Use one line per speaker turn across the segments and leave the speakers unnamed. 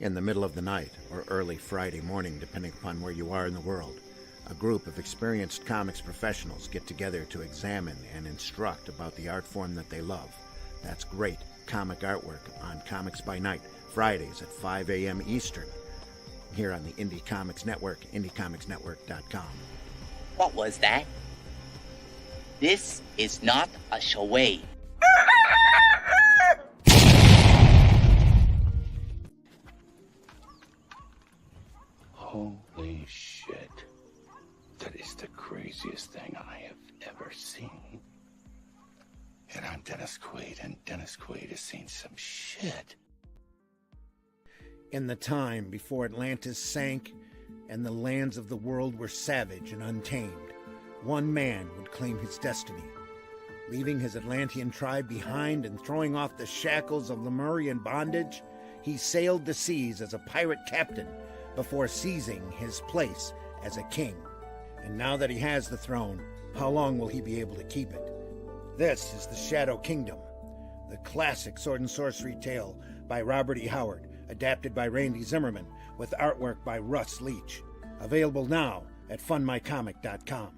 In the middle of the night, or early Friday morning, depending upon where you are in the world, a group of experienced comics professionals get together to examine and instruct about the art form that they love. That's great comic artwork on Comics by Night, Fridays at 5 a.m. Eastern, here on the Indie Comics Network, indiecomicsnetwork.com.
What was that? This is not a charade.
Holy shit. That is the craziest thing I have ever seen. And I'm Dennis Quaid, and Dennis Quaid has seen some shit.
In the time before Atlantis sank and the lands of the world were savage and untamed, one man would claim his destiny. Leaving his Atlantean tribe behind and throwing off the shackles of Lemurian bondage, he sailed the seas as a pirate captain before seizing his place as a king. And now that he has the throne, how long will he be able to keep it? This is The Shadow Kingdom, the classic sword and sorcery tale by Robert E. Howard, adapted by Randy Zimmerman, with artwork by Russ Leach. Available now at fundmycomic.com.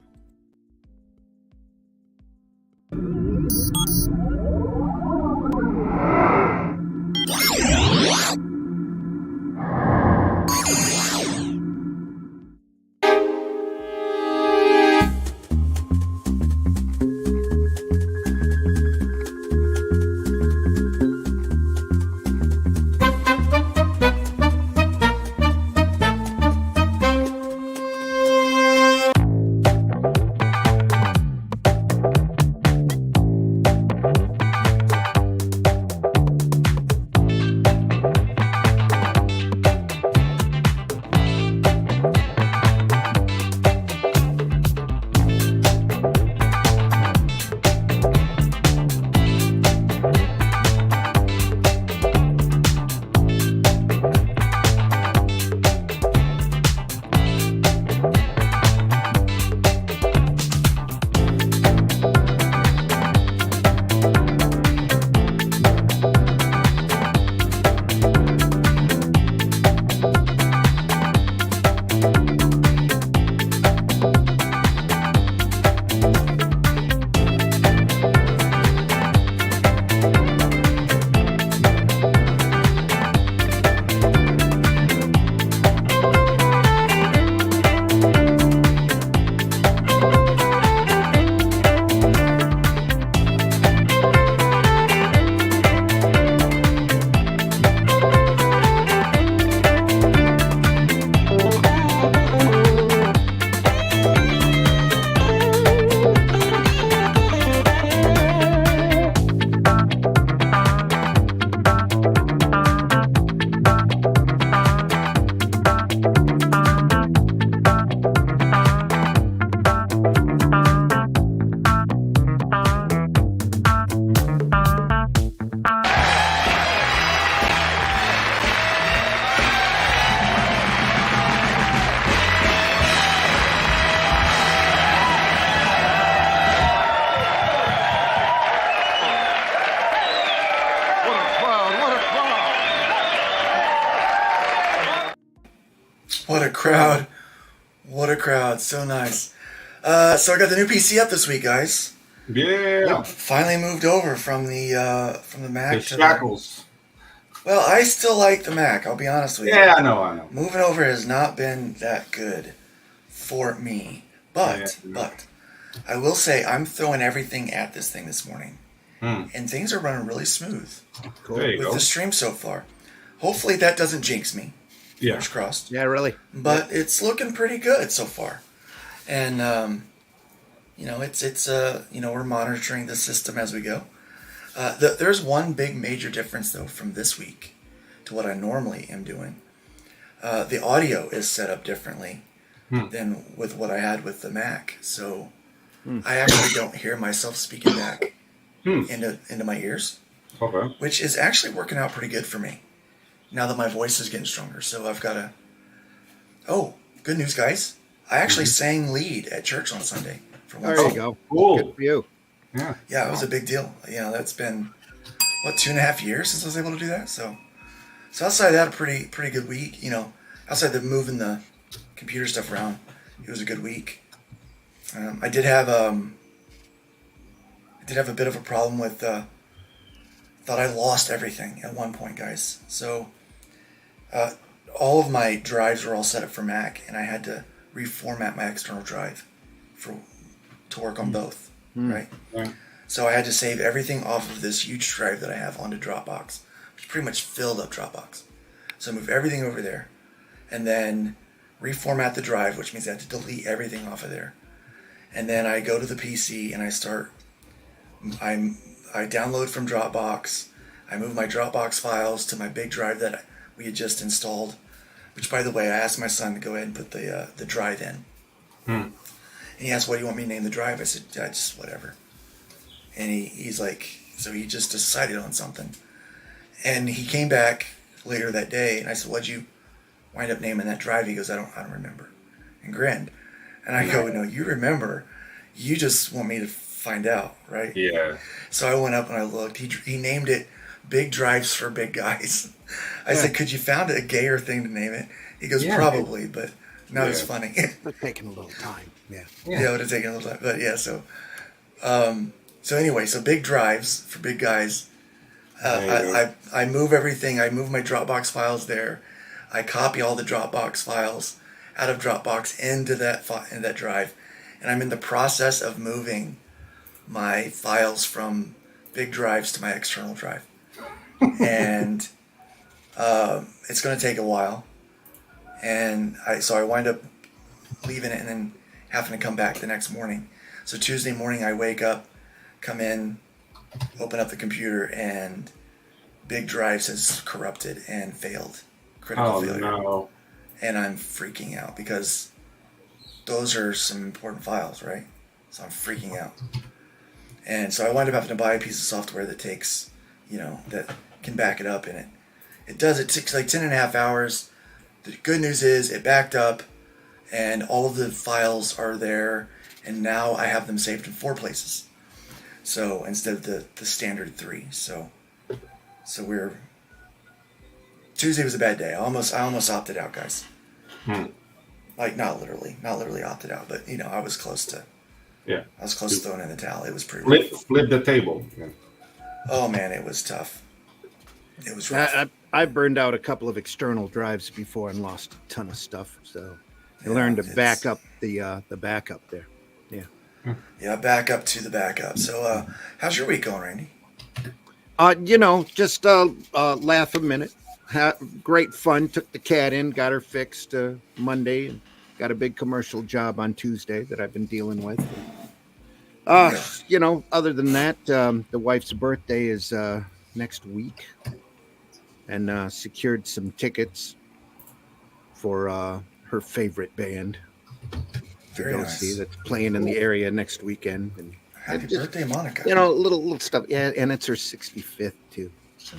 What a crowd. What a crowd. So nice. So I got the new PC up this week, guys.
Yeah.
Finally moved over from the Mac
The
to
shackles.
Well, I still like the Mac, I'll be honest with you.
Yeah, I know.
Moving over has not been that good for me. But I will say I'm throwing everything at this thing this morning. And things are running really smooth.
Cool. There you
with
go.
the stream so far. Hopefully that doesn't jinx me.
Yeah.
Fingers crossed.
Yeah, really.
But it's looking pretty good so far. And it's we're monitoring the system as we go. There's one big major difference though from this week to what I normally am doing. The audio is set up differently than with what I had with the Mac. So I actually don't hear myself speaking back into my ears.
Okay.
Which is actually working out pretty good for me. Now that my voice is getting stronger. So I've got to... Oh, good news, guys. I actually sang lead at church on Sunday. For once.
There you go.
Cool.
Good for you.
Yeah, it was a big deal. That's been, 2.5 years since I was able to do that? So So outside of that, a pretty good week. Outside of moving the computer stuff around, it was a good week. I did have a bit of a problem with thought I lost everything at one point, guys. So all of my drives were all set up for Mac, and I had to reformat my external drive to work on both, right?
Yeah.
So I had to save everything off of this huge drive that I have onto Dropbox, which pretty much filled up Dropbox. So I moved everything over there, and then reformat the drive, which means I had to delete everything off of there. And then I go to the PC and I download from Dropbox. I move my Dropbox files to my big drive that we had just installed, which, by the way, I asked my son to go ahead and put the drive in. And he asked, what do you want me to name the drive? I said, just whatever. And he's like, so he just decided on something. And he came back later that day, and I said, what'd you wind up naming that drive? He goes, I don't remember. And grinned. And I go, no, you remember. You just want me to find out, right?
Yeah.
So I went up and I looked. He named it Big Drives for Big Guys. I said, could you found a gayer thing to name it? He goes, probably, but not as funny.
It's taking a little time. Yeah.
Yeah, it would have taken a little time. But yeah, so anyway, so Big Drives for Big Guys. I move everything. I move my Dropbox files there. I copy all the Dropbox files out of Dropbox into that drive, and I'm in the process of moving my files from big drives to my external drive, and it's going to take a while, and I wind up leaving it and then having to come back the next morning. So Tuesday morning I wake up, come in, open up the computer, and big drives has corrupted and failed. Critical failure.
No.
And I'm freaking out because those are some important files, right? So I'm freaking out. And so I wind up having to buy a piece of software that takes, that can back it up, and it does. It takes like 10.5 hours. The good news is it backed up and all of the files are there, and now I have them saved in 4 places. So instead of the standard 3. So Tuesday was a bad day. I almost opted out, guys. Like not literally opted out, but I was close to.
Yeah.
I was close to throwing in the towel. It was pretty rough.
Flip the table. Yeah.
Oh man, it was tough. It was rough.
I burned out a couple of external drives before and lost a ton of stuff. So I learned to back up the backup there. Yeah.
Yeah, back up to the backup. So how's your week going, Randy?
Just laugh a minute. Great fun. Took the cat in, got her fixed Monday, and got a big commercial job on Tuesday that I've been dealing with. Other than that, the wife's birthday is next week, and secured some tickets for her favorite band to go see that's playing in the area next weekend. And
Happy birthday, Monica.
Little stuff. Yeah, and it's her 65th too. So.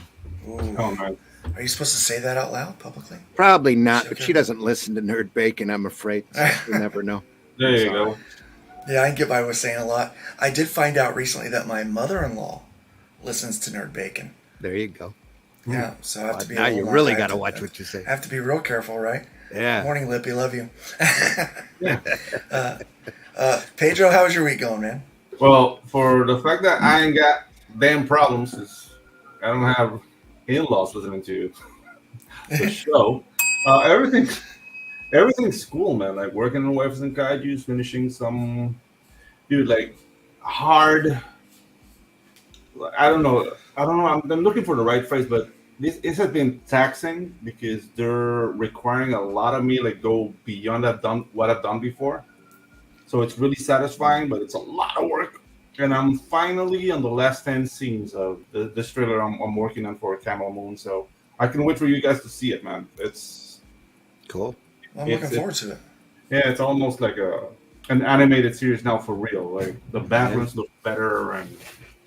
Ooh.
Oh, man.
Are you supposed to say that out loud publicly?
Probably not, but she doesn't listen to Nerd Bacon, I'm afraid. So you never know.
There you go.
Yeah, I can get by with saying a lot. I did find out recently that my mother-in-law listens to Nerd Bacon.
There you go.
Yeah, so I have to be.
Now you really got to watch what you say.
I have to be real careful, right?
Yeah.
Morning, Lippy. Love you. Pedro, how was your week going, man?
Well, for the fact that I ain't got damn problems, is I don't have in-laws listening to the show. Everything's cool, man. Like working on Waifus and Kaijus, finishing some, hard. I don't know. I'm looking for the right phrase, but this has been taxing because they're requiring a lot of me, go beyond what I've done before. So it's really satisfying, but it's a lot of work. And I'm finally on the last 10 scenes of this trailer I'm working on for Camel Moon. So I can wait for you guys to see it, man. It's
cool.
Well, I'm looking forward to it.
Yeah, it's almost like an animated series now for real. Like the backgrounds look better and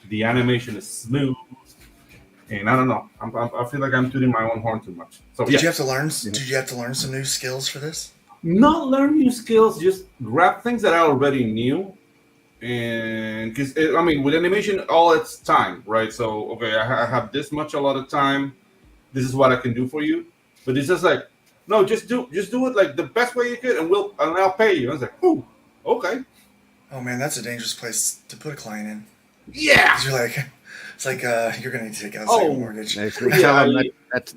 the animation is smooth. And I don't know. I feel like I'm tooting my own horn too much. So
Did you have to learn some new skills for this?
Not learn new skills, just grab things that I already knew. And because with animation, all it's time, right? So, okay, I have this much a lot of time. this is what I can do for you. But it's just like, no, just do it like the best way you could, and I'll pay you. I was like, oh, okay.
Oh man, that's a dangerous place to put a client in.
Yeah.
'Cause you're like, it's like you're gonna need to take out a second mortgage.
Basically,
Yeah,
tell them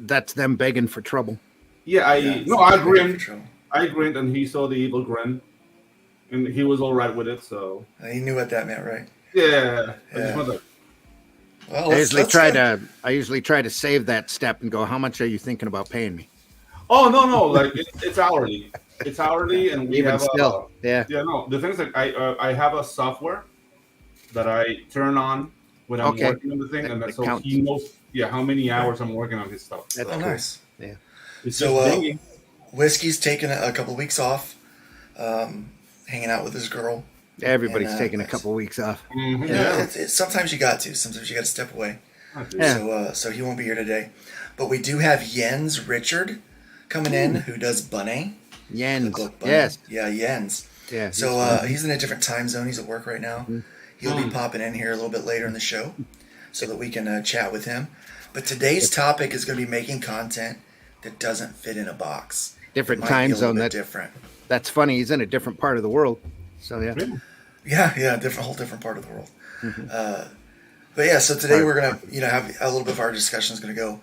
that's them begging for trouble.
Yeah, I
Yeah,
grinned.
for trouble.
I grinned, and he saw the evil grin, and he was all right with it. So
He knew what that meant, right?
yeah. I
Yeah.
just went like,
Well,
I usually try to save that step and go, how much are you thinking about paying me?
oh no, like it's hourly. It's hourly, and we
Even
have
still, yeah.
yeah. No, the thing is, like I have a software that I turn on when I'm
Okay.
working on the thing, and
That
so
counts.
he knows how many hours I'm working on his stuff.
That's
Oh,
cool.
nice.
Yeah.
It's
So,
just dinging.
Whiskey's taking a couple weeks off, hanging out with his girl.
Everybody's
And,
taking a
nice.
couple weeks off.
Mhm,
Yeah, sometimes you got to. Sometimes you got to step away.
Yeah.
So he won't be here today. But we do have Jens Richard coming in, who does Bunny. The
Jens.
book Bunny.
Yes.
Yeah, Jens.
Yeah.
So he's in a different time zone. He's at work right now. He'll be popping in here a little bit later in the show so that we can chat with him. But today's topic is going to be making content that doesn't fit in a box.
Different
Might be
time
a little
zone.
bit
That
different.
that's funny. He's in a different part of the world. So yeah.
Really?
Yeah, whole different part of the world. But yeah, so today we're gonna have a little bit of our discussion is gonna go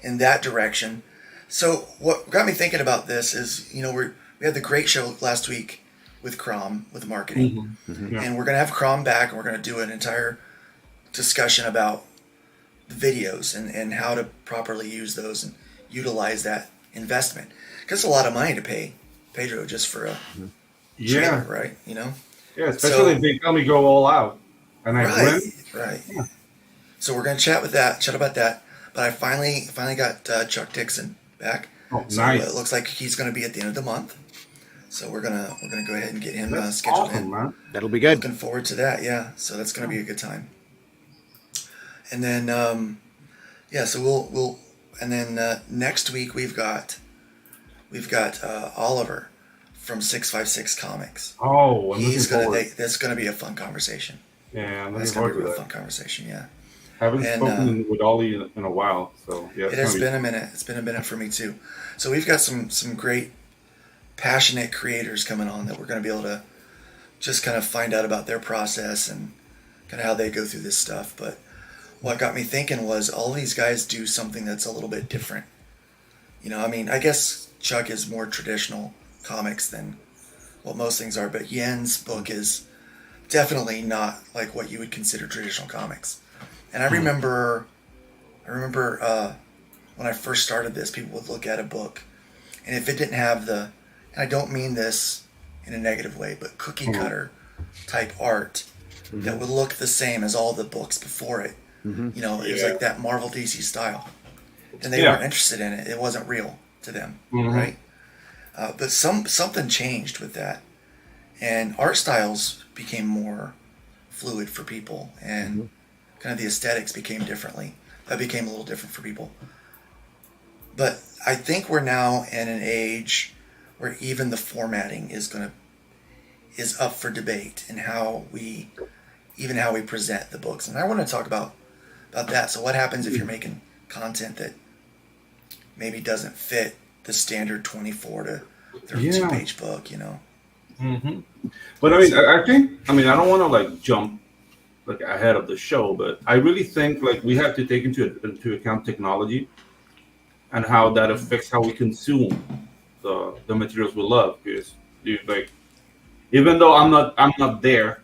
in that direction. So what got me thinking about this is we had the great show last week with Crom with marketing,
Yeah.
and we're gonna have Crom back, and we're gonna do an entire discussion about the videos and how to properly use those and utilize that investment, because it's a lot of money to pay Pedro just for a
Yeah,
trailer, right?
yeah. Especially if they tell me go all out, and I
Right,
win.
right. So we're gonna chat about that. But I finally got Chuck Dixon back.
Oh,
So
nice.
it looks like he's gonna be at the end of the month. So we're gonna go ahead and get him
That's
scheduled
awesome,
in.
man.
That'll be good.
Looking forward to that. Yeah. So that's gonna be a good time. And then so we'll and then next week we've got Oliver from 656 Comics.
Oh, I'm
He's
looking
gonna
forward.
that's gonna be a fun conversation.
Yeah, I'm
That's
looking
gonna be a
forward
real
to
fun
that.
conversation. Yeah.
Haven't
And,
spoken with Ollie in a while, so yeah.
It has been a minute. It's been a minute for me too. So we've got some great, passionate creators coming on that we're going to be able to just kind of find out about their process and kind of how they go through this stuff. But what got me thinking was all these guys do something that's a little bit different. I guess Chuck is more traditional comics than what most things are, but Yen's book is definitely not like what you would consider traditional comics. And I remember when I first started this, people would look at a book, and if it didn't have and I don't mean this in a negative way, but cookie cutter type art that would look the same as all the books before it. It was like that Marvel DC style, and they weren't interested in it. It wasn't real to them, right? But something changed with that, and art styles became more fluid for people, and kind of the aesthetics became a little different for people. But I think we're now in an age where even the formatting is up for debate, and how we present the books. And I want to talk about that. So what happens if you're making content that maybe doesn't fit the standard 24 to 32 page book,
But I think I don't want to like jump like ahead of the show, but I really think like we have to take into account technology and how that affects how we consume the materials we love. Because like, even though I'm not there,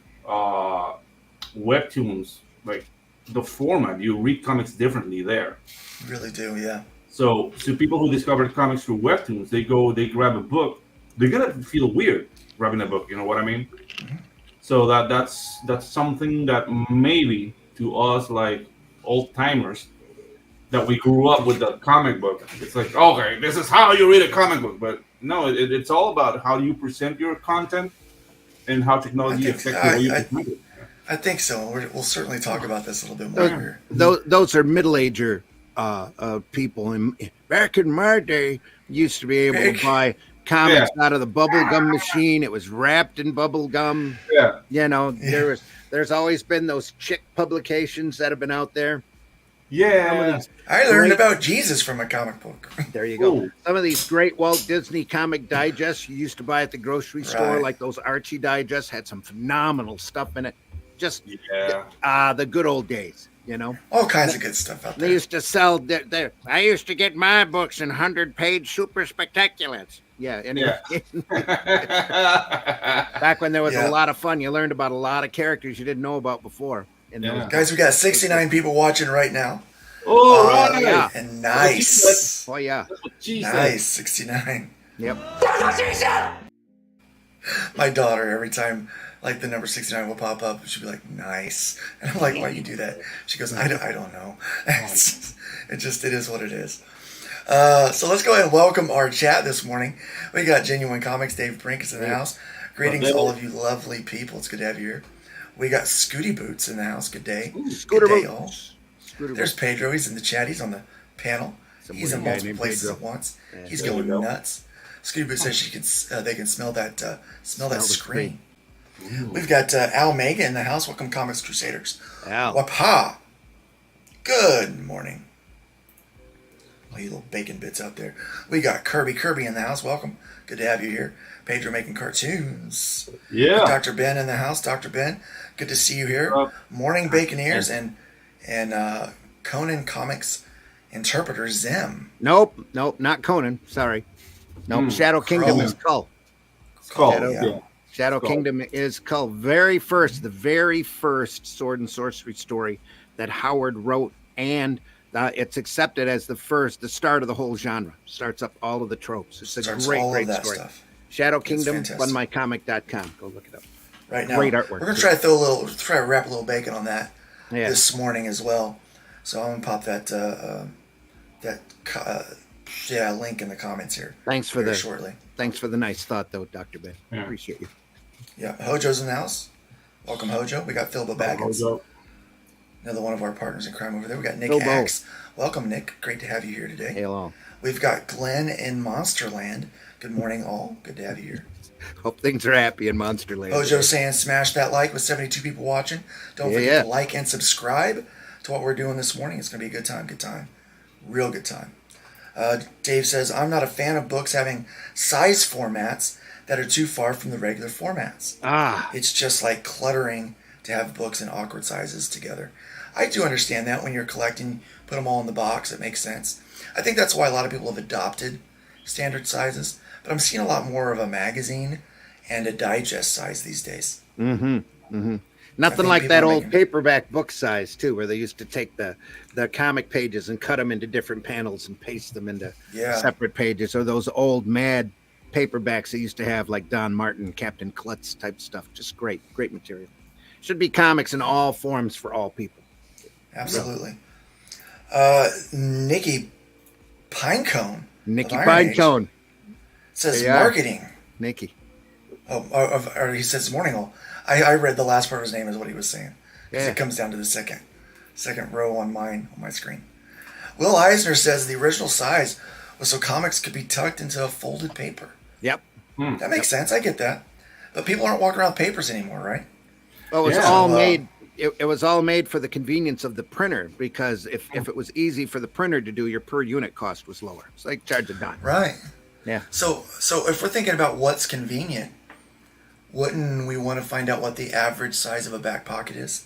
webtoons, like the format, you read comics differently there.
You really do, yeah.
So people who discovered comics through webtoons, they grab a book, they're gonna feel weird grabbing a book. You know what I mean? So that's something that maybe to us like old timers that we grew up with the comic book, it's like, okay, this is how you read a comic book. But no, it's all about how you present your content and how technology affects the way you present it.
I think so. We'll certainly talk about this a little bit more here.
Those are middle-ager people. And back in my day, used to be able to buy comics out of the bubble gum machine. It was wrapped in bubble gum.
Yeah.
There's always been those chick publications that have been out there.
Yeah.
I learned
Great.
about Jesus from a comic book.
There you go.
Ooh.
Some of these great Walt Disney comic digests you used to buy at the grocery store,
Right.
like those Archie digests, had some phenomenal stuff in it. Just
Yeah.
the good old days, you know.
All kinds of good stuff out
They
there.
used to sell their I used to get my books in 100-page super spectaculars. Yeah, anyway. Back when there was
Yeah.
a lot of fun, you learned about a lot of characters you didn't know about before. In
Yeah.
those
Guys, we got 69 people watching right now.
Oh,
Uh,
right.
yeah.
And nice.
Oh yeah.
That's what she said.
Nice, 69.
Yep.
My daughter, every time like the number 69 will pop up, she'll be like, nice. And I'm like, why you do that? She goes, I don't know. It is what it is. So let's go ahead and welcome our chat this morning. We got Genuine Comics, Dave Brink is in the house. Greetings, all of you lovely people. It's good to have you here. We got Scooty Boots in the house. Good day.
Scooter
Good day,
Boots.
all.
Scooter
There's
Boots.
Pedro. He's in the chat. He's on the panel.
Some
He's in
weird guy
multiple
named
places
Pedro.
at once.
Yeah.
He's
There
going
we go.
nuts. Scooty Boots says they can smell that
the
screen. We've got Al Mega in the house. Welcome, Comics Crusaders.
Al.
Wapa. Good morning. All you little bacon bits out there. We got Kirby in the house. Welcome. Good to have you here. Pedro making cartoons.
Yeah.
Dr. Ben in the house. Dr. Ben, good to see you here. Morning Baconeers and Conan Comics interpreter Zem.
Nope, not Conan. Sorry. Nope. Shadow Kingdom
Crawl.
is Cull.
Skull.
Oh, yeah.
Yeah.
Shadow
Skull.
Kingdom is Cull. The very first sword and sorcery story that Howard wrote, and it's accepted as the start of the whole genre. Starts up all of the tropes. It's a
Starts
great
all of that
story.
stuff.
Shadow Kingdom,
fantastic.
funmycomic.com. Go look it up.
Right now,
Great artwork,
we're gonna
too.
try to wrap a little bacon on that
Yeah.
this morning as well. So I'm gonna pop that link in the comments here.
Thanks for
very
the
shortly.
Thanks for the nice thought, though, Dr. Ben.
Yeah.
Appreciate you.
Yeah, Hojo's in the house. Welcome, Hojo. We got Philbo Baggins,
Mojo.
another one of our partners in crime over there. We got Nick
Philbo.
Axe. Welcome, Nick. Great to have you here today.
Hello.
We've got Glenn in Monsterland. Good morning, all. Good to have you here.
Hope things are happy in Monsterland.
Hojo saying smash that like with 72 people watching. Don't forget
Yeah.
to like and subscribe to what we're doing this morning. It's going to be a good time. Real good time. Dave says, I'm not a fan of books having size formats that are too far from the regular formats. It's just like cluttering to have books in awkward sizes together. I do understand that when you're collecting, put them all in the box. It makes sense. I think that's why a lot of people have adopted standard sizes. But I'm seeing a lot more of a magazine and a digest size these days.
Nothing
think
like
people
that
are
old
making-
paperback book size too, where they used to take the comic pages and cut them into different panels and paste them into
Yeah.
separate pages, or those old mad paperbacks they used to have, like Don Martin, Captain Klutz type stuff. Just great material. Should be comics in all forms for all people.
Absolutely. Nikki Pinecone.
Nikki
of Iron Age
Pinecone.
says
There you are.
marketing.
Nikki.
Or he says morning. I read the last part of his name is what he was saying. Because
Yeah.
it comes down to the second row on my screen. Will Eisner says the original size was so comics could be tucked into a folded paper.
Yep.
That makes sense. I get that. But people aren't walking around with papers anymore, right?
Well, it was
Yeah.
all
So,
made. It was all made for the convenience of the printer, because if it was easy for the printer to do, your per unit cost was lower. It's like charge a dime.
Right.
Yeah.
So if we're thinking about what's convenient, wouldn't we want to find out what the average size of a back pocket is?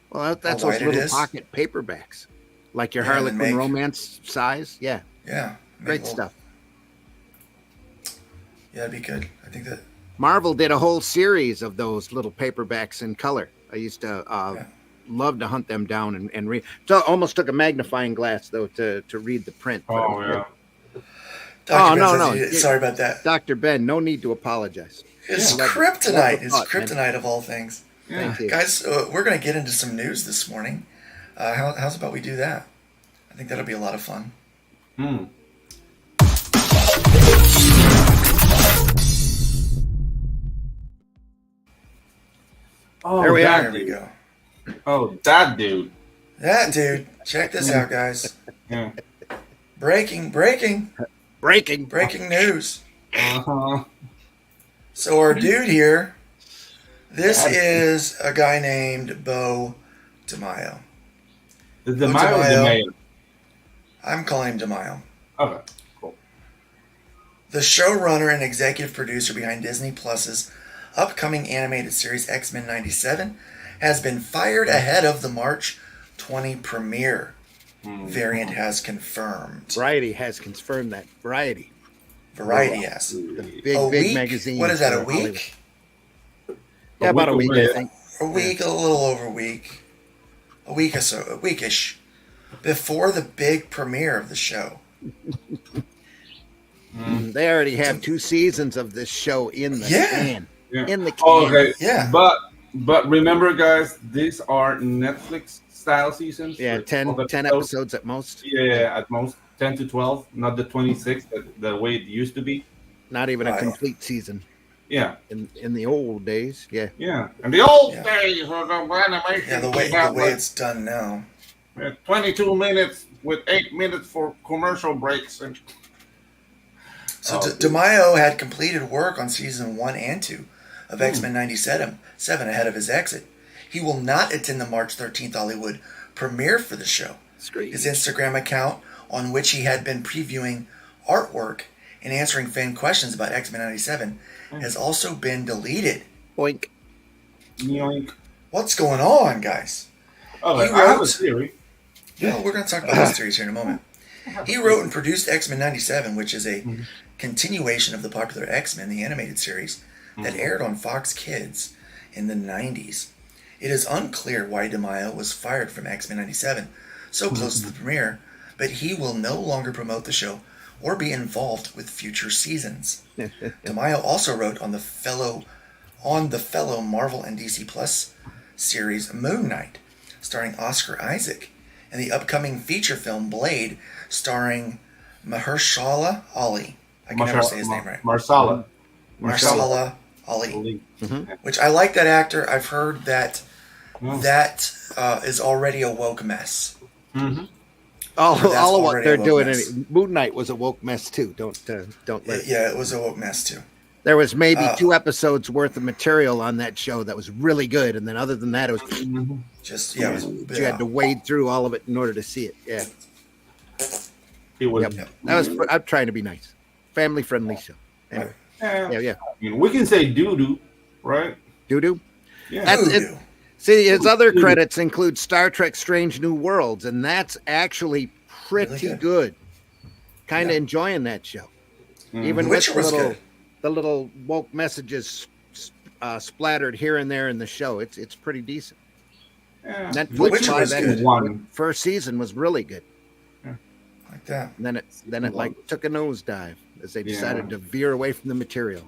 Well, that's
How
those
wide it
little
is?
pocket paperbacks, like your
Yeah, and
Harlequin
make-
romance size. Yeah,
Yeah. make
great
a little-
stuff.
Yeah, that'd be good. I think that.
Marvel did a whole series of those little paperbacks in color. I used to love to hunt them down and read. So almost took a magnifying glass though to read the print. but it
Oh
was
yeah.
good.
Dr. Ben
no,
says
no.
he- sorry about that.
Dr. Ben, no need to apologize.
It's
Love it.
kryptonite.
Love the
It's
thought, man.
kryptonite of all things.
Yeah.
Thank you.
Guys, we're going to get into some news this morning. How's about we do that? I think that'll be a lot of fun.
Hmm. Oh,
There we
that
There we
dude.
go.
Oh, that dude.
That dude. Check this out, guys.
Yeah.
Breaking
Breaking.
news.
Uh-huh.
So our dude here, this is a guy named Bo DeMaio.
Is it Mayo or DeMayo?
I'm calling him DeMaio.
Okay, cool.
The showrunner and executive producer behind Disney Plus's upcoming animated series X-Men 97 has been fired ahead of the March 20 premiere. Variant has confirmed.
Variety has confirmed that. Variety.
Has.
The big,
A
big
week?
magazine.
What is that, a
for Hollywood.
week?
Yeah, about a week, I think.
A week, a little over a week. A week or so, a weekish. Before the big premiere of the show.
They already have 2 seasons of this show in the can.
Yeah.
In the can.
Oh, okay.
Yeah.
But remember, guys, these are Netflix style seasons.
Yeah,
with
10
12
episodes at most.
Yeah, at most 10 to 12, not the 26 the way it used to be.
Not even a
Right.
complete season.
Yeah,
In the old days, yeah.
yeah. And the old
Yeah.
days were the animation.
Yeah, the way it's done now.
22 minutes with 8 minutes for commercial breaks. And
So DeMaio had completed work on season 1 and 2 of X-Men 97 ahead of his exit. He will not attend the March 13th Hollywood premiere for the show. His Instagram account, on which he had been previewing artwork and answering fan questions about X-Men 97, has also been deleted.
Boink.
yoink.
What's going on, guys?
Okay,
He
I have a
wrote-
theory.
Yeah, we're going to talk about this series here in a moment. He wrote and produced X-Men 97, which is a continuation of the popular X-Men, the animated series, that aired on Fox Kids in the 90s. It is unclear why DeMaio was fired from X-Men 97 so close to the premiere, but he will no longer promote the show or be involved with future seasons. DeMaio also wrote on the fellow Marvel and DC Plus series Moon Knight, starring Oscar Isaac, and the upcoming feature film Blade, starring Mahershala Ali. I can never say his name right.
Marsala.
Mahershala Ali.
Ali.
Which I like that actor. I've heard that
Mm.
that is already a woke mess.
Mhm.
All
That's
of what
already
they're
a woke
doing.
mess.
Moon Knight was a woke mess too. Don't let.
Yeah, it was a woke mess too.
There was maybe 2 episodes worth of material on that show that was really good, and then other than that, it was
Just yeah, it was,
you had to wade through all of it in order to see it. Yeah,
It was.
yep. That was. I'm trying to be nice, family friendly show. Anyway, yeah.
I mean, we can say doo doo, right?
Doo doo.
Yeah.
That's it.
Voodoo.
See, his other credits include Star Trek: Strange New Worlds, and that's actually pretty
Really
good. Kind of enjoying that show, even with
Witcher was good.
the little woke messages splattered here and there in the show. It's pretty decent.
Yeah.
Netflix
Witcher
live
was
action
good.
One.
first season was really good.
Like that.
And then it like took a nosedive as they decided to veer away from the material.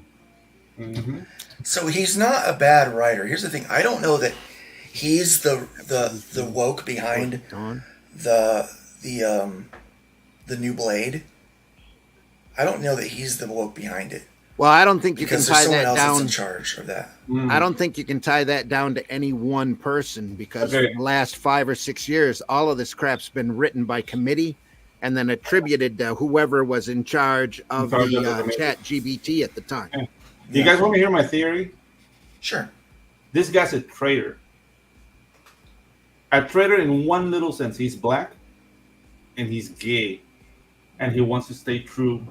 Mm-hmm.
So he's not a bad writer. Here's the thing. I don't know that he's the woke behind
Dawn.
the new Blade. I don't know that he's the woke behind it
Well, I don't think you can
because there's
tie
someone
that
else that's in
down.
charge of that.
I don't think you can tie that down to any one person because
Okay.
for the last 5 or 6 years, all of this crap's been written by committee and then attributed to whoever was in charge of
charge
the
of the committee.
chat GBT at the time.
Do you guys want to hear my theory?
Sure.
This guy's a traitor. A traitor in one little sense. He's black and he's gay. And he wants to stay true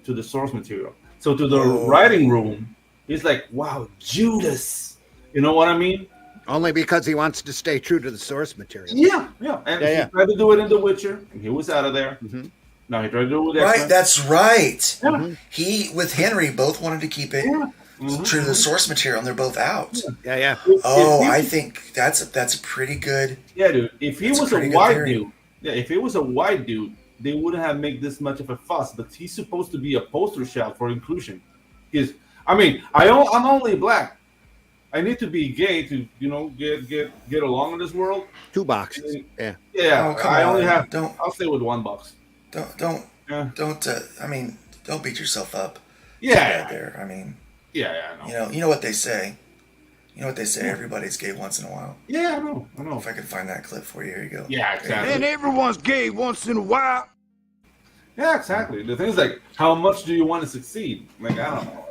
to the source material. So to the writing room, he's like, wow, Judas. You know what I mean?
Only because he wants to stay true to the source material.
Yeah, yeah. And
Yeah,
he
yeah.
tried to do it in The Witcher, and he was out of there.
Mhm.
Now he tried to do it with
Right,
X-Men.
that's right.
Yeah.
He with Henry both wanted to keep it
Mhm.
true to the source material, and they're both out.
Yeah.
Oh,
If he-
I think that's a pretty good.
Yeah, dude. If he
That's a
was a
pretty good
white
theory.
dude, if it was a white dude, they wouldn't have made this much of a fuss. But he's supposed to be a poster child for inclusion. Because I'm only black. I need to be gay to get along in this world.
2 boxes. Yeah.
Yeah,
Oh, come
I only
on.
have.
Don't
I'll stay with 1 box.
don't.
Yeah,
I mean, don't beat yourself up.
yeah,
Right there. I mean,
yeah. I know.
you know what they say. You know what they say. Everybody's gay once in a while.
Yeah, I know.
If I could find that clip for you, here you go.
Yeah, exactly.
everyone's gay once in a while.
Yeah, exactly. The thing is, like, how much do you want to succeed? Like, I don't know.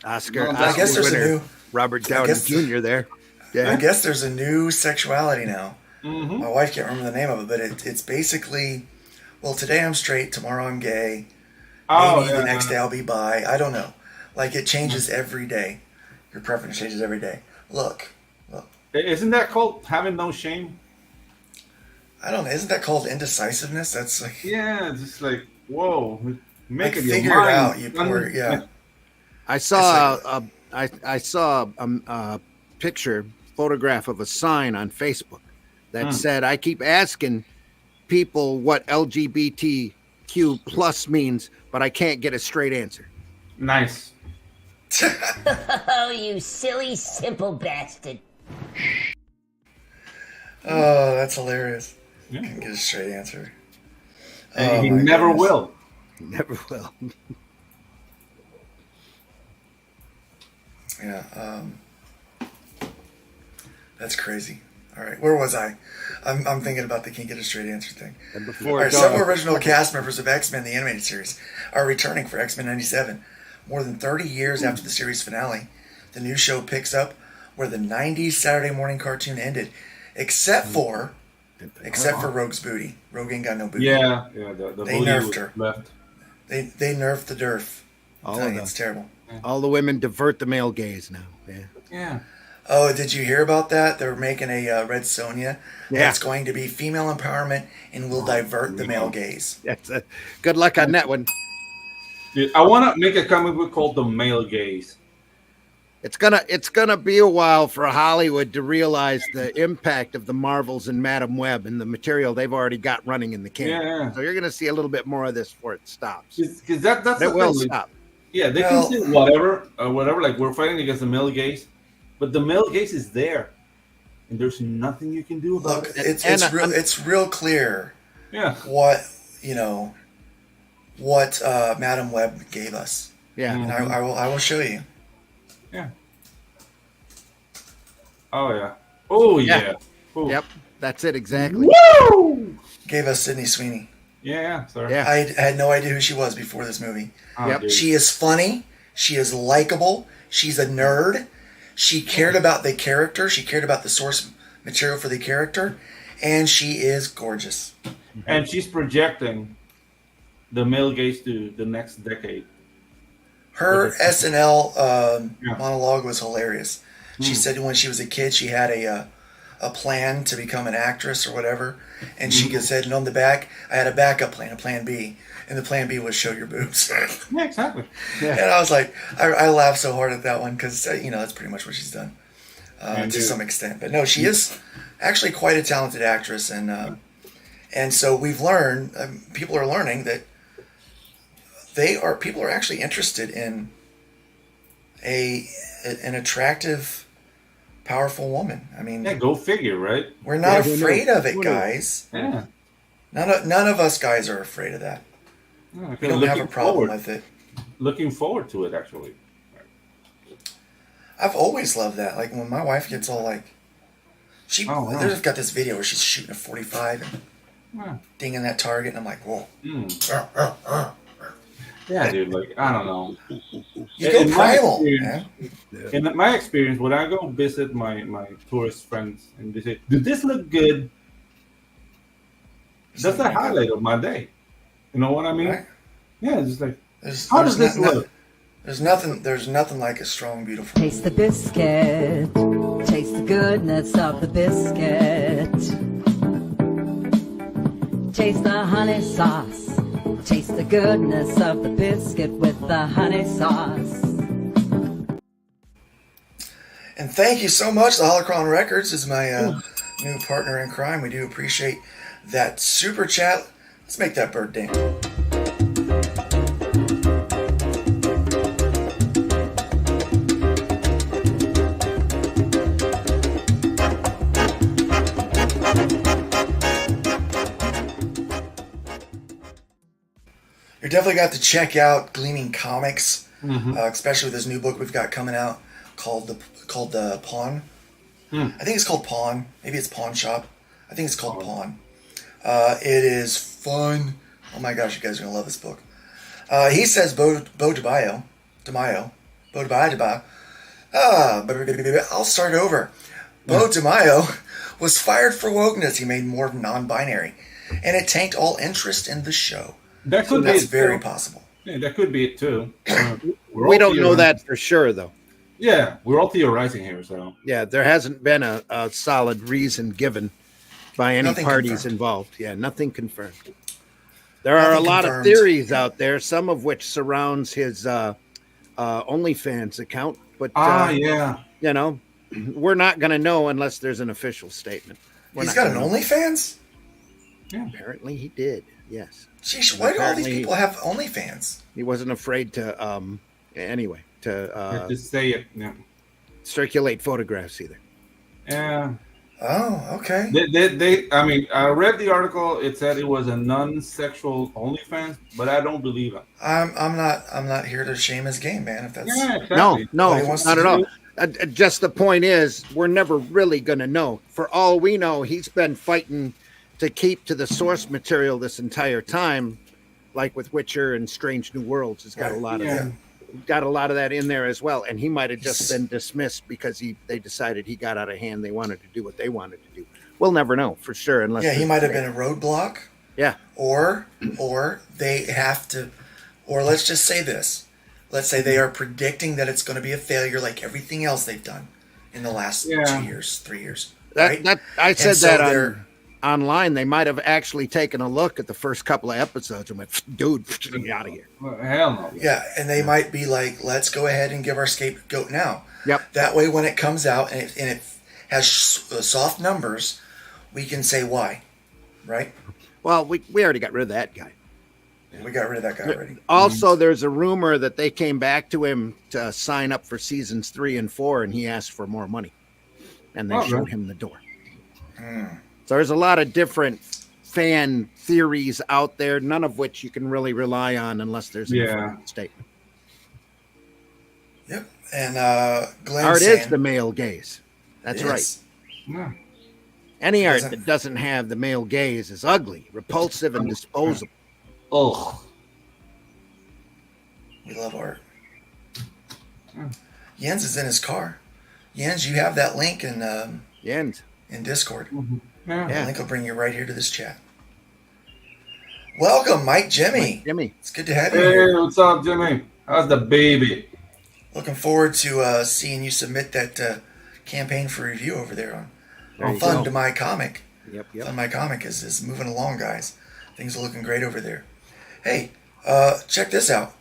Oscar,
I
I guess
Oscar
there's a
winner,
new.
Robert
I
Downey
guess the-
Jr. there.
I
Yeah.
guess there's a new sexuality now.
Mm-hmm.
My wife can't remember the name of it, but it's basically, well, today I'm straight, tomorrow I'm gay, maybe the next day I'll be bi. I don't know. Like, it changes every day. Your preference changes every day. Look.
Isn't that called having no shame?
I don't know. Isn't that called indecisiveness? That's like,
Yeah, just like, whoa, make
like
it
figure
your
it
mind.
out. You poor, yeah.
I saw I saw a picture, photograph of a sign on Facebook that said, "I keep asking people what LGBTQ plus means, but I can't get a straight answer."
Nice.
Oh, you silly, simple bastard.
Oh, that's hilarious.
Yeah.
Can't get a straight answer.
And he
my
never
goodness.
will.
Never will.
Yeah. That's crazy. All right, where was I? I'm thinking about the can't get a straight answer thing.
And
All
before
right,
Dawn-
several original cast members of X-Men, the animated series, are returning for X-Men 97. More than 30 years after the series finale, the new show picks up where the 90s Saturday morning cartoon ended, except for Rogue's booty. Rogue ain't got no booty.
Yeah, the
They
booty
nerfed
was
her.
left.
They nerfed the derf.
all
Telling
of
you,
them.
it's terrible.
All the women divert the male gaze now. Yeah.
Yeah.
Oh, did you hear about that? They're making a Red Sonja.
Yeah.
That's going to be female empowerment and will divert the male gaze.
That's good luck on that one.
Dude, I want to make a comic book called The Male Gaze.
It's gonna be a while for Hollywood to realize the impact of the Marvels and Madam Web and the material they've already got running in the can.
Yeah.
So you're gonna see a little bit more of this before it stops.
Because that's
But
the
it will
thing. Like,
stop.
yeah, they
Well-
can say whatever. Like, we're fighting against the male gaze, but the male gaze is there, and there's nothing you can do about
Look,
it.
it's real clear
Yeah.
what Madam Web gave us,
Yeah.
and I will show you.
Yeah. Oh yeah. Oh
Yeah.
yeah. Oh.
Yep. That's it exactly.
Woo!
Gave us Sydney Sweeney.
Yeah. Sorry.
Yeah.
I had no idea who she was before this movie.
Oh,
Yep.
dude.
She is funny. She is likable. She's a nerd. She cared about the character. She cared about the source material for the character, and she is gorgeous.
And she's projecting the male gaze to the next decade.
Her SNL
Yeah.
monologue was hilarious. She said when she was a kid, she had a plan to become an actress or whatever, and she said, and on the back, I had a backup plan, a plan B, and the plan B was show your boobs.
Yeah, exactly.
And I was like, I laughed so hard at that one because that's pretty much what she's done to
dude.
some extent. But no, she is actually quite a talented actress, and so we've learned, people are learning that people are actually interested in an attractive, powerful woman. I mean,
Yeah, go figure, right?
we're not
who
afraid
knew?
of it,
Who knew?
guys.
Yeah.
None of us guys are afraid of that.
Yeah,
We don't have a
looking
problem
forward-
with it.
Looking forward to it, actually.
I've always loved that. Like when my wife gets all like,
Oh, wow.
there's got this video where she's shooting a 45 and
Yeah.
dinging that target, and I'm like, whoa.
Yeah, dude. Like, I don't know.
You go
In my
primal,
experience-
man.
In my experience, when I go visit my tourist friends and they say, "Did this look good?" That's the highlight of my day. You know what I mean?
Right?
Yeah, it's just like,
There's,
how
there's
does this
no-
look?
There's nothing like a strong, beautiful.
Taste the biscuit. Taste the goodness of the biscuit. Taste the honey sauce. Taste the goodness of the biscuit with the honey sauce.
And thank you so much. The Holocron Records is my new partner in crime. We do appreciate that super chat. Let's make that bird dance. You're definitely got to check out Gleaming Comics, especially with this new book we've got coming out called the Pawn. I think it's called Pawn. Maybe it's Pawn Shop. I think it's called Pawn. It is fun. Oh my gosh, you guys are gonna love this book. He says Bo DeMaio. I'll start over. Bo DeMaio was fired for wokeness. He made more non-binary, and it tanked all interest in the show.
That could be
That's
it,
very
too.
possible.
Yeah, that could be it too.
We don't know that for sure, though.
Yeah, we're all theorizing here, so
Yeah, there hasn't been a solid reason given by any
Nothing
parties
confirmed.
involved. Yeah, nothing confirmed. There are a
Nothing
lot
confirmed.
of theories out there, some of which surrounds his OnlyFans account, but
yeah.
you know, we're not going to know unless there's an official statement. We're
He's
not
got an
gonna know.
OnlyFans?
Apparently, he did. Yes,
Jeez, why do all these
Apparently-
people have OnlyFans?
he wasn't afraid to. Anyway, to
Just say it. Yeah.
circulate photographs either.
Yeah.
Oh, okay.
I mean, I read the article. It said it was a non-sexual OnlyFans, but I don't believe it.
I'm not here to shame his game, man. If that's
Yeah, exactly.
No,
What he wants
not
to
at all.
do.
Just the point is, we're never really going to know. For all we know, he's been fighting to keep to the source material this entire time, like with Witcher and Strange New Worlds. It's got a lot of
Yeah.
that. Got a lot of that in there as well, and he might have just been dismissed because they decided he got out of hand. They wanted to do what they wanted to do. We'll never know for sure unless
Yeah, he
there's-
might have been a roadblock,
Yeah,
or they have to, or let's just say this. Let's say they are predicting that it's going to be a failure, like everything else they've done in the last 2 years, 3 years. Right?
that I said
And so
that
they're-
online. They might have actually taken a look at the first couple of episodes and went, "Dude, get out of here."
Well, hell no.
Yeah, and they might be like, let's go ahead and give our scapegoat now.
Yep.
That way, when it comes out and it has soft numbers, we can say why, right?
Well, we already got rid of that guy.
We got rid of that guy already.
Also, there's a rumor that they came back to him to sign up for seasons 3 and 4, and he asked for more money, and they
Oh,
showed
really?
him the door. So there's a lot of different fan theories out there, none of which you can really rely on unless there's an affirmative statement.
Yep. And Glenn
Art
saying,
is the male gaze. That's right.
Yes.
Yeah.
Any art
Doesn't-
that doesn't have the male gaze is ugly, repulsive, and disposable.
Oh.
We love art. Jens is in his car. Jens, you have that link in
Jens.
Discord.
Yeah.
The link will bring you right here to this chat. Welcome, Mike Jimmy.
Jimmy.
It's good to have you here.
Hey, what's up, Jimmy? How's the baby?
Looking forward to seeing you submit that campaign for review over there
There
on
you
Fun
go.
to My Comic.
Yep.
Fun My Comic is moving along, guys. Things are looking great over there. Hey, check this out.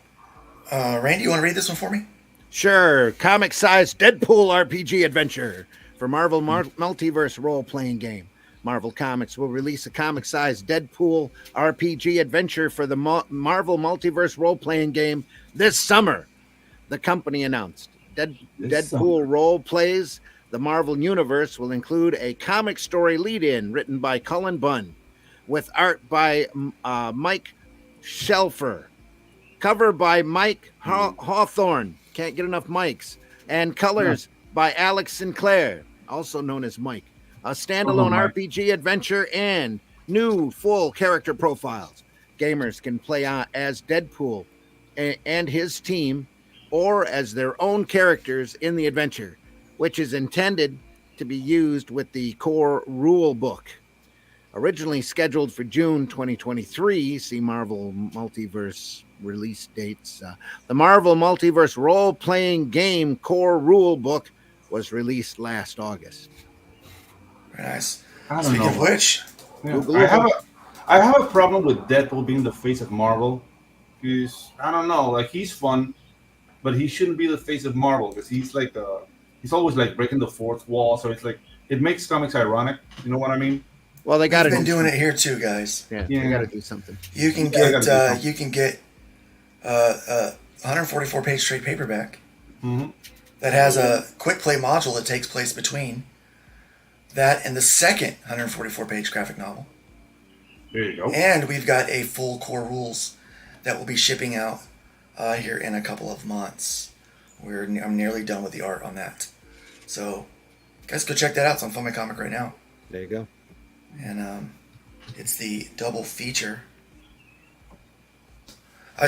Randy, you want to read this one for me?
Sure. Comic-sized Deadpool RPG adventure for Marvel Multiverse role-playing game. Marvel Comics will release a comic-sized Deadpool RPG adventure for the Marvel Multiverse role-playing game this summer. The company announced. Deadpool role plays the Marvel Universe will include a comic story lead-in written by Cullen Bunn, with art by Mike Shelfer, cover by Mike Hawthorne, can't get enough Mikes, and colors by Alex Sinclair, also known as Mike. A standalone RPG adventure and new full character profiles. Gamers can play as Deadpool and his team, or as their own characters in the adventure, which is intended to be used with the core rule book. Originally scheduled for June 2023, see Marvel Multiverse release dates. The Marvel Multiverse role-playing game core rule book was released last August.
Very nice.
I don't
Speaking
know.
of which,
Yeah. I have a problem with Deadpool being the face of Marvel. Because I don't know, like he's fun, but he shouldn't be the face of Marvel because he's like he's always like breaking the fourth wall. So it's like it makes comics ironic. You know what I mean?
Well, they got
we've
to
been doing it here too, guys.
Yeah,
Yeah.
they got to do something.
You can
Yeah, I
get
gotta do
you can get 144 page trade paperback
Mhm.
that has a quick play module that takes place between that and the second 144 page graphic novel.
There you go.
And we've got a full core rules that will be shipping out here in a couple of months. I'm nearly done with the art on that. So, guys, go check that out. It's on Fun My Comic right now.
There you go.
And it's the double feature.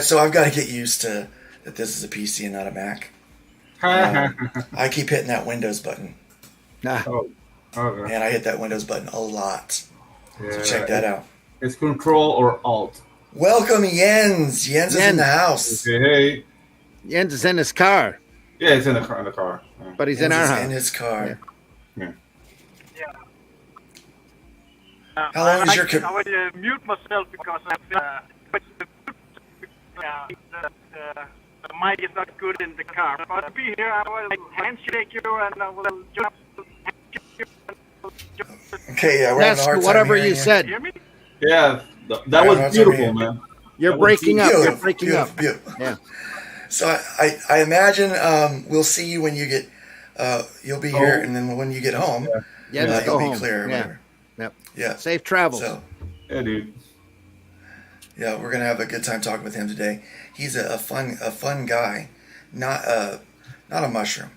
So I've got to get used to that this is a PC and not a Mac. I keep hitting that Windows button.
Ah,
Oh. Okay.
And I hit that Windows button a lot.
Yeah,
So check that out.
It's Control or Alt.
Welcome, Jens. Jens is in the house.
Okay, hey.
Jens is in his car,
Yeah, it's in the car. Yeah.
but he's
Jens
in our
is
house.
in his car.
Yeah.
How long is your
I will mute myself because the mic is not good in the car. But I'll be here. I will handshake you and I will jump.
Okay, yeah, we're having a
Yes,
hard time
whatever
hearing
you said.
Hear me?
Yeah, that
Yeah,
was
that's
beautiful,
what I
man.
You're
That was
breaking up. You're
Beautiful,
breaking up.
beautiful.
Yeah.
So I imagine we'll see you when you get you'll be here,
Oh.
and then when you get home,
Jens,
you'll
go
be
home.
clear. Or
Yeah.
whatever.
Yep.
Yeah.
Safe travels.
So
Yeah, dude.
yeah, we're gonna have a good time talking with him today. He's a fun guy, not a mushroom,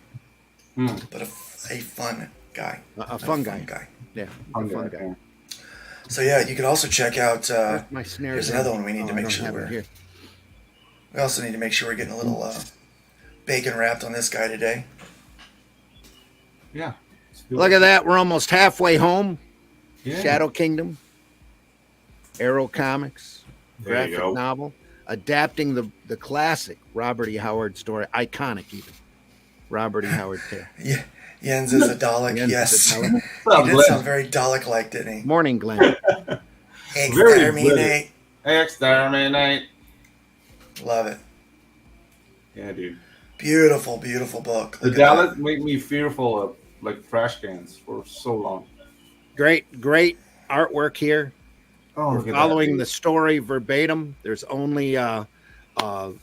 but a fun guy.
A fun guy. Yeah. A
Okay,
fun guy.
yeah.
So yeah, you could also check out.
Where's my snares.
Here's another one we need
Oh,
to
I
make
don't
sure
have it
we're.
here.
We also need to make sure we're getting a little bacon wrapped on this guy today.
Yeah.
Look at that. We're almost halfway home.
Yeah.
Shadow Kingdom, Arrow Comics,
There you
graphic
go.
novel, adapting the classic Robert E. Howard story, iconic even. Robert E. Howard tale.
Yeah, Jens is a Dalek.
Jens
Yes,
is a Dalek.
he did
Glenn.
sound very Dalek-like, didn't he?
Morning, Glenn.
Exterminate.
Exterminate.
Love it.
Yeah, dude.
Beautiful, beautiful book.
The
Look at
Dalek made me fearful of like trash cans for so long.
Great artwork here.
Oh,
We're
look at
following the
that,
story verbatim. There's only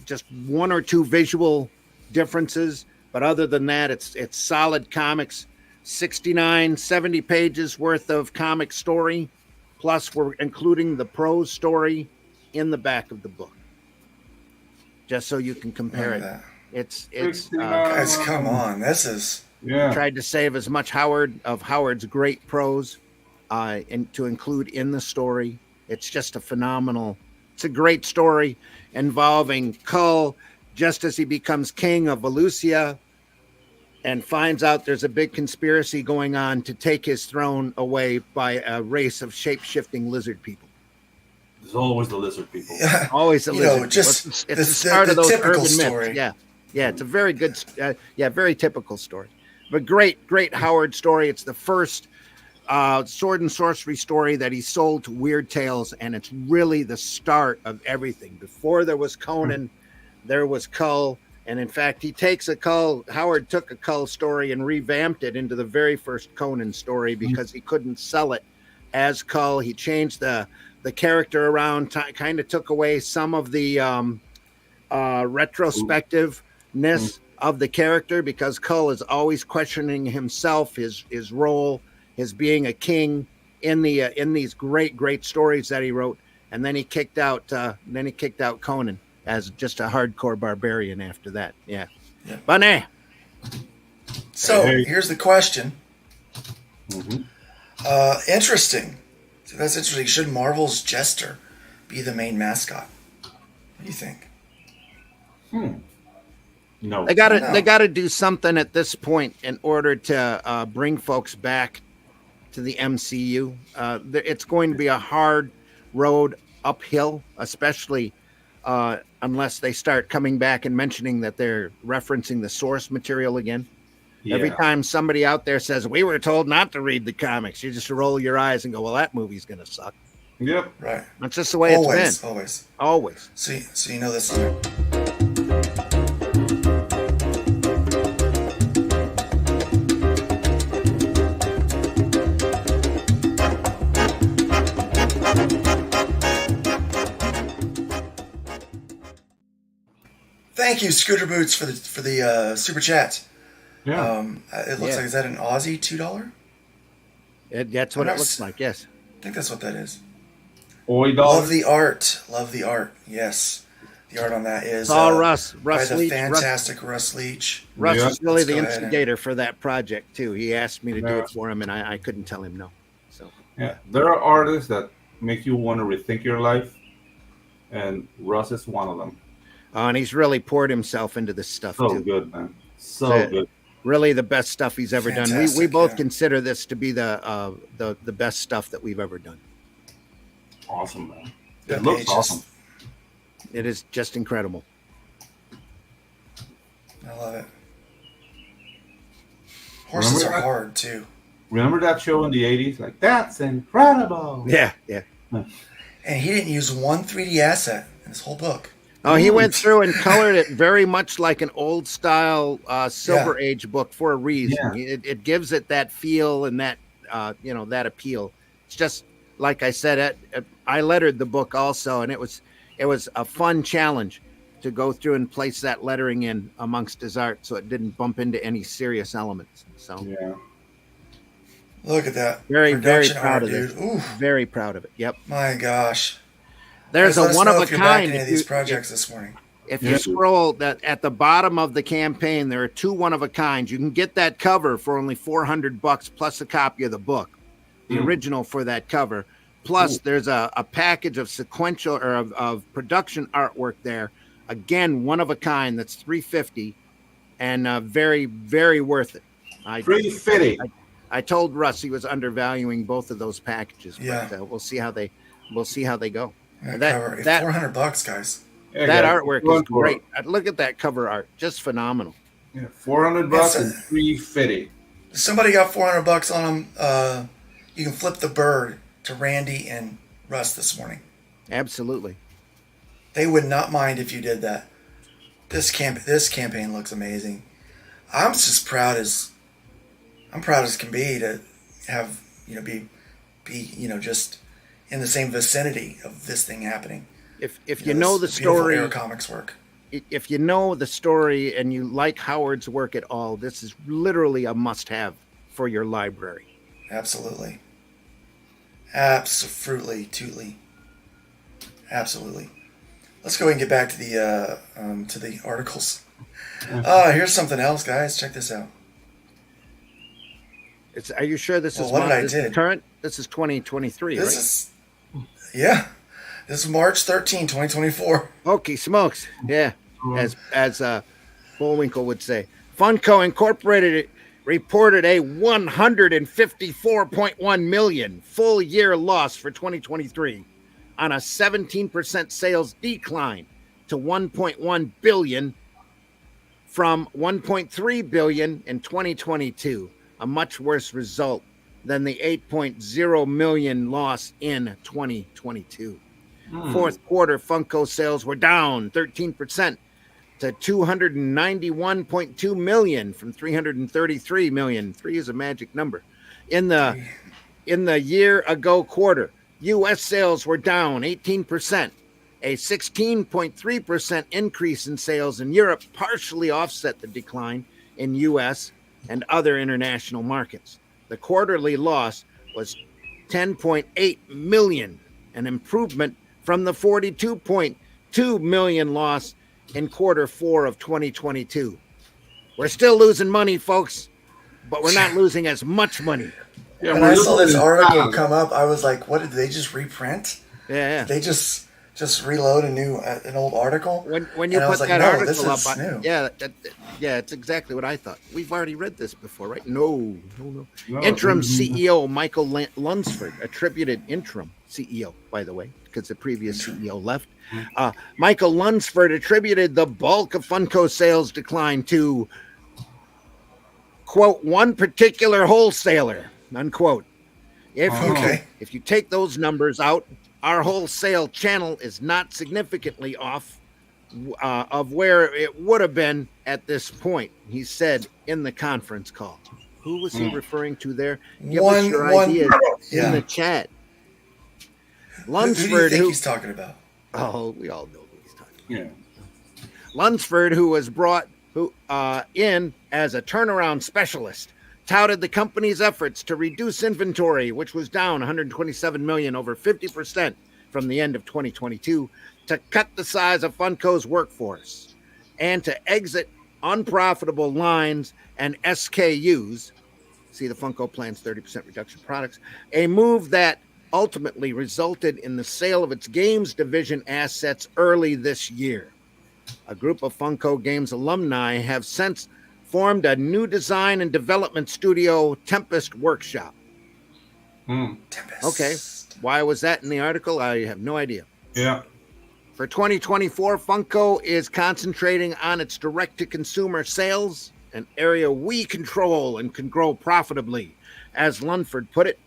just one or two visual differences, but other than that, it's solid comics. 69, 70 pages worth of comic story, plus we're including the prose story in the back of the book, just so you can compare
Look
it.
at that.
It's
69.
Guys, come on. This is
Yeah.
tried to save as much Howard's great prose and to include in the story. It's just it's a great story involving Kull just as he becomes king of Valusia and finds out there's a big conspiracy going on to take his throne away by a race of shape-shifting lizard people.
There's always the lizard people.
Always a
You know,
lizard.
just
it's
the-
the start
the
of those
typical
urban
story.
myths. Yeah, it's a very good, very typical story. But great Howard story. It's the first sword and sorcery story that he sold to Weird Tales, and it's really the start of everything. Before there was Conan, there was Kull, and in fact, Howard took a Kull story and revamped it into the very first Conan story because he couldn't sell it as Kull. He changed the character around, kind of took away some of the retrospectiveness of the character because Kull is always questioning himself, his role, his being a king in these great stories that he wrote, and then he kicked out Conan as just a hardcore barbarian after that. Yeah. Bunny.
so.
Hey.
Here's the question.
Mhm.
Interesting. So that's interesting. Should Marvel's Jester be the main mascot? What do you think?
No.
They gotta do something at this point in order to bring folks back to the MCU. It's going to be a hard road uphill, especially unless they start coming back and mentioning that they're referencing the source material again.
Yeah.
Every time somebody out there says, we were told not to read the comics, you just roll your eyes and go, well, that movie's going to suck.
Yep.
Right.
That's just the way it's been.
Always.
Always.
So you know this. Thank you, Scooter Boots, for the super chat.
Yeah.
It looks like, is that an Aussie $2?
That's what it looks like, yes.
I think that's what that is.
Oi, dog.
Love the art. Love the art. Yes. The art on that is
It's all Russ
by the
Leach.
fantastic Russ Leach.
Russ
Yeah.
is really
Let's
the
go ahead and-
instigator for that project, too. He asked me to do
Yeah.
it for him, and I couldn't tell him no. So
Yeah. There are artists that make you want to rethink your life, and Russ is one of them.
and he's really poured himself into this stuff,
So
too.
good, man. So
That's it.
good.
Really, the best stuff he's ever done. We
Fantastic,
both
yeah.
consider this to be the best stuff that we've ever done.
Awesome, man.
That
It looks
page
awesome.
It is just incredible.
I love it. Horses are hard too.
Remember that show in the 80s? Like, that's incredible.
Yeah, yeah.
And he didn't use one 3D asset in his whole book.
Oh, he went through and colored it very much like an old style Silver Age book for a reason.
Yeah.
It gives it that feel and that that appeal. It's just like I said. I lettered the book also, and it was a fun challenge to go through and place that lettering in amongst his art, so it didn't bump into any serious elements. So
Yeah.
Look at that.
very
Production
proud
art,
of
dude.
it.
Ooh,
Very proud of it. Yep.
my gosh.
There's
Guys, let
a
us
one
know
of a
if you're backing
kind.
any of these projects this morning.
If you
Yeah.
scroll that at the bottom of the campaign, there are 2 one of a kinds. You can get that cover for only $400 plus a copy of the book, the original for that cover. Plus, there's a package of sequential or of production artwork there. Again, one of a kind. That's $350, and very, very worth it.
$350.
I told Russ he was undervaluing both of those packages.
Yeah.
But we'll see how they go.
That,
That-
cover,
that-
$400, guys.
Yeah,
That
guys,
artwork
going
is
for it.
great. Look at that cover art, just phenomenal.
Yeah, $400 and
Yes,
$350.
Somebody got $400 on them. You can flip the bird to Randy and Russ this morning.
Absolutely.
They would not mind if you did that. This campaign looks amazing. I'm just proud as can be to have be just in the same vicinity of this thing happening.
If you know the
this beautiful
story,
Air Comics work.
if you know the story and you like Howard's work at all, this is literally a must-have for your library.
Absolutely. Absolutely. Let's go ahead and get back to the articles. Here's something else, guys. Check this out.
Are you sure this is
What did I
this
did?
is current? This is 2023,
This
right?
This is March 13, 2024.
Okay, smokes. Yeah, as Bullwinkle would say. Funko Incorporated reported a 154.1 million full year loss for 2023 on a 17% sales decline to 1.1 billion from 1.3 billion in 2022, a much worse result than the 8.0 million loss in 2022. Fourth quarter Funko sales were down 13% to 291.2 million from 333 million. 3 is a magic number. In the year ago quarter, US sales were down 18%. A 16.3% increase in sales in Europe partially offset the decline in US and other international markets. The quarterly loss was 10.8 million, an improvement from the 42.2 million loss in quarter 4 of 2022. We're still losing money, folks, but we're not losing as much money.
Yeah,
When
we're
I saw
looking
this
at
article
time.
come up, I was like, "What did they just reprint?
Yeah.
They just reload an old article?"
When you
And I
put
was like,
that
"No,
article
this
up,
is new."
yeah, it's exactly what I thought. We've already read this before, right? No.
No,
Interim
mhm.
CEO Michael Lunsford, attributed interim CEO, by the way, because the previous CEO left. Michael Lunsford attributed the bulk of Funko sales decline to, quote, one particular wholesaler, unquote. If you take those numbers out, our wholesale channel is not significantly off of where it would have been at this point, he said in the conference call. Who was he referring to there? Give us your ideas in the chat.
Who do you
Lunsford,
think he's talking about?
oh, we all know who he's talking
Yeah.
about. Lunsford, who was brought in as a turnaround specialist, touted the company's efforts to reduce inventory, which was down 127 million, over 50% from the end of 2022, to cut the size of Funko's workforce and to exit unprofitable lines and SKUs. See the Funko plans 30% reduction products, a move that ultimately resulted in the sale of its games division assets early this year. A group of Funko Games alumni have since formed a new design and development studio, Tempest Workshop.
Tempest.
Okay. Why was that in the article? I have no idea.
Yeah.
For 2024, Funko is concentrating on its direct-to-consumer sales, an area we control and can grow profitably. As Lunford put it,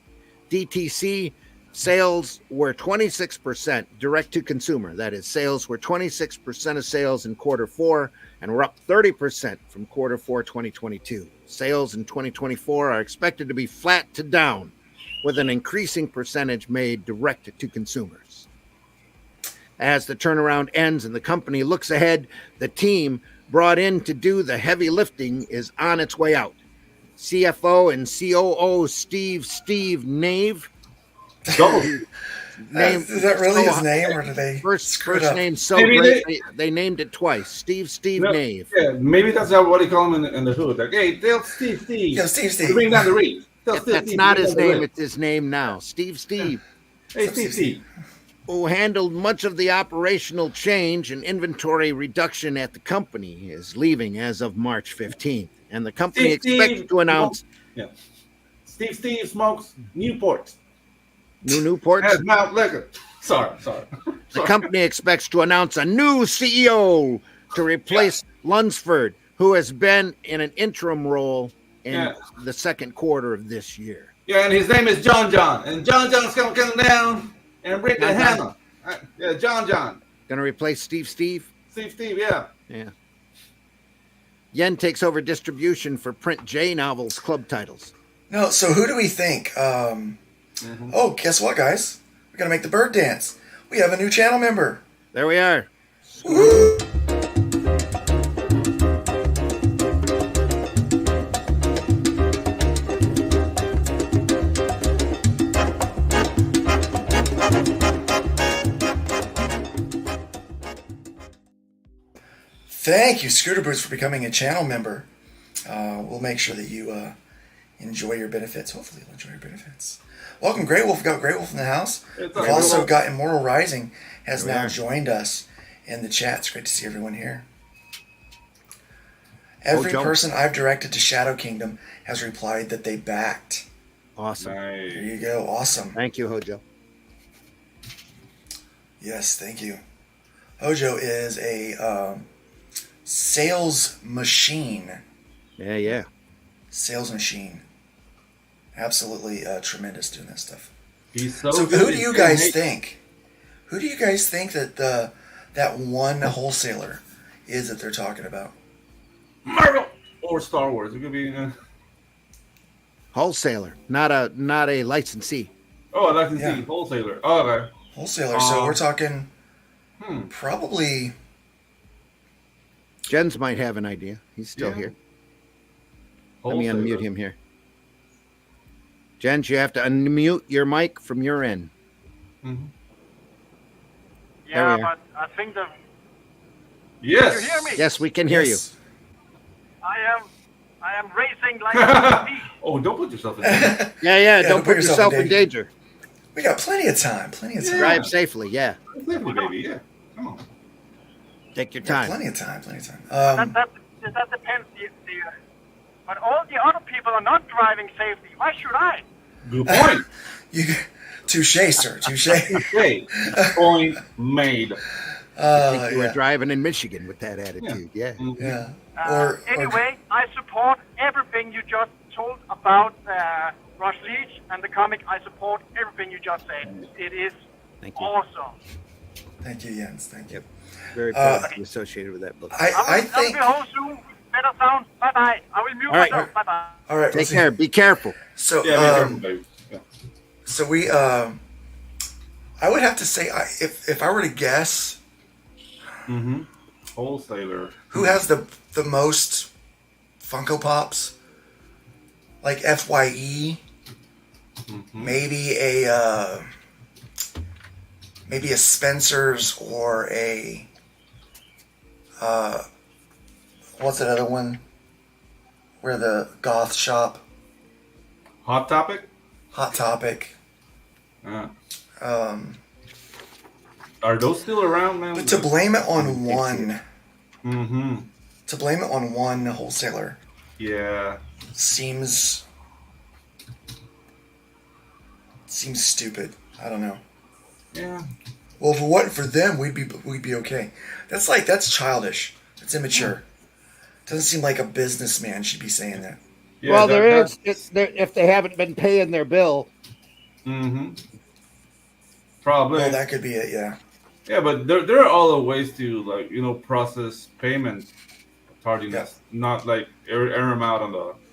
DTC sales were 26% direct-to-consumer. That is, sales were 26% of sales in quarter four and were up 30% from quarter four 2022. Sales in 2024 are expected to be flat to down, with an increasing percentage made direct-to-consumers. As the turnaround ends and the company looks ahead, the team brought in to do the heavy lifting is on its way out. CFO and COO Steve Nave.
Is that really his name, or did they
first
up?
name so
Maybe
great they named it twice? Steve Nave.
Yeah, maybe that's what they call him in the hood. Like, hey, tell Steve.
Yeah, Steve.
Bring down the read.
If that's not his name, it's his name now. Steve.
Hey, Steve.
Who handled much of the operational change and inventory reduction at the company, is leaving as of March 15th. And the company expects to announce...
Yeah. Steve smokes Newport.
Newports?
Has Mount Liquor. Sorry.
The company expects to announce a new CEO to replace Lunsford, who has been in an interim role in the second quarter of this year.
Yeah, and his name is John. And John's going to come down and break the hammer. Yeah, John.
Going to replace Steve?
Steve, yeah.
Yeah. Yen takes over distribution for Print J Novels club titles.
No, so who do we think? Oh, guess what, guys? We're going to make the bird dance. We have a new channel member.
There we are.
Woo! Thank you, Scooter Boots, for becoming a channel member. We'll make sure that you enjoy your benefits. Hopefully you'll enjoy your benefits. Welcome, Grey Wolf. We've got Grey Wolf in the house. We've also got Immortal Rising has now joined us in the chat. It's great to see everyone here. Every person I've directed to Shadow Kingdom has replied that they backed.
Awesome.
Nice.
There you go. Awesome.
Thank you, Hojo.
Yes, thank you. Hojo is a sales machine.
Yeah.
Sales machine. Absolutely tremendous doing that stuff.
He's
So who do you guys think? Who do you guys think that that one wholesaler is that they're talking about?
Marvel or Star Wars. It could be.
Wholesaler, not a licensee.
Oh, a licensee, wholesaler. Oh, okay.
Wholesaler. So we're talking probably.
Jens might have an idea. He's still here. Let me unmute him here. Jens, you have to unmute your mic from your end.
Mm-hmm.
Yeah, but I think the...
Yes.
Can you hear me?
Yes, we can hear you.
I am racing like a beast.
Oh, don't put yourself in danger.
Yeah, don't put yourself in danger.
We got plenty of time.
Drive safely, yeah.
Safely, baby, yeah. Come on.
Take your time.
Plenty of time.
That depends. But all the other people are not driving safely. Why should I?
Good point.
Touche, sir. Touche.
Touche. Point made.
I think you were driving in Michigan with that attitude. Yeah.
Anyway, I support everything you just told about Rush Leach and the comic. I support everything you just said. It is awesome.
Thank you, Jens. Thank you.
Very proud to be associated with that book.
I think.
I'll be home soon. Better sound. Bye-bye. I will mute myself. Bye-bye.
All right.
Take care. Be careful.
So,
be careful, baby. Yeah.
So we, I would have to say, if I were to guess,
wholesaler,
who has the most Funko Pops, like FYE, maybe a Spencer's or a what's that other one? Where the goth shop?
Hot Topic. Are those still around, man?
But to blame it on one, to blame it on one wholesaler
Yeah.
seems stupid. I don't know.
Yeah.
Well, if it wasn't for them, we'd be okay. That's childish. It's immature. Doesn't seem like a businessman should be saying that.
Yeah,
well,
that-
if they haven't been paying their bill.
Mm-hmm. Probably.
Well, that could be it. Yeah.
Yeah, but there are other ways to process payment tardiness, not like air them out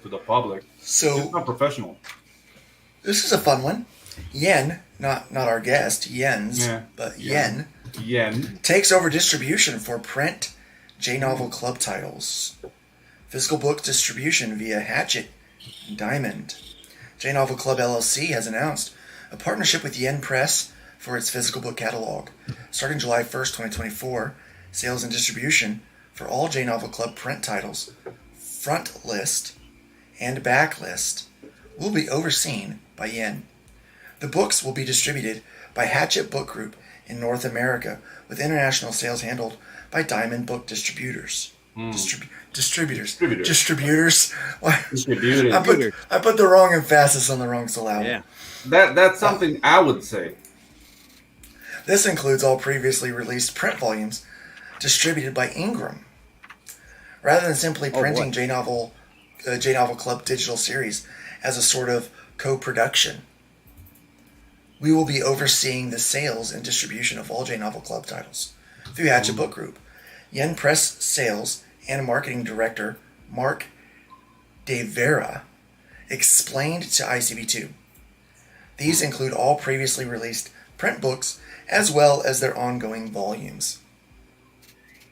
to the public.
So
it's not professional.
This is a fun one. Yen, not our guest, Yen's, but Yen takes over distribution for print J-Novel Club titles. Physical book distribution via Hachette and Diamond. J-Novel Club LLC has announced a partnership with Yen Press for its physical book catalog. Starting July 1st, 2024, sales and distribution for all J-Novel Club print titles, front list and back list, will be overseen by Yen. The books will be distributed by Hachette Book Group in North America, with international sales handled by Diamond Book Distributors. Distributors. Why?
Distributors.
I put the wrong emphasis on the wrong syllable.
Yeah. That's something I would say.
This includes all previously released print volumes distributed by Ingram. Rather than simply printing J-Novel Club digital series as a sort of co-production, we will be overseeing the sales and distribution of all J-Novel Club titles through Hachette Book Group. Yen Press sales and marketing director Mark De Vera explained to ICB2. These include all previously released print books as well as their ongoing volumes.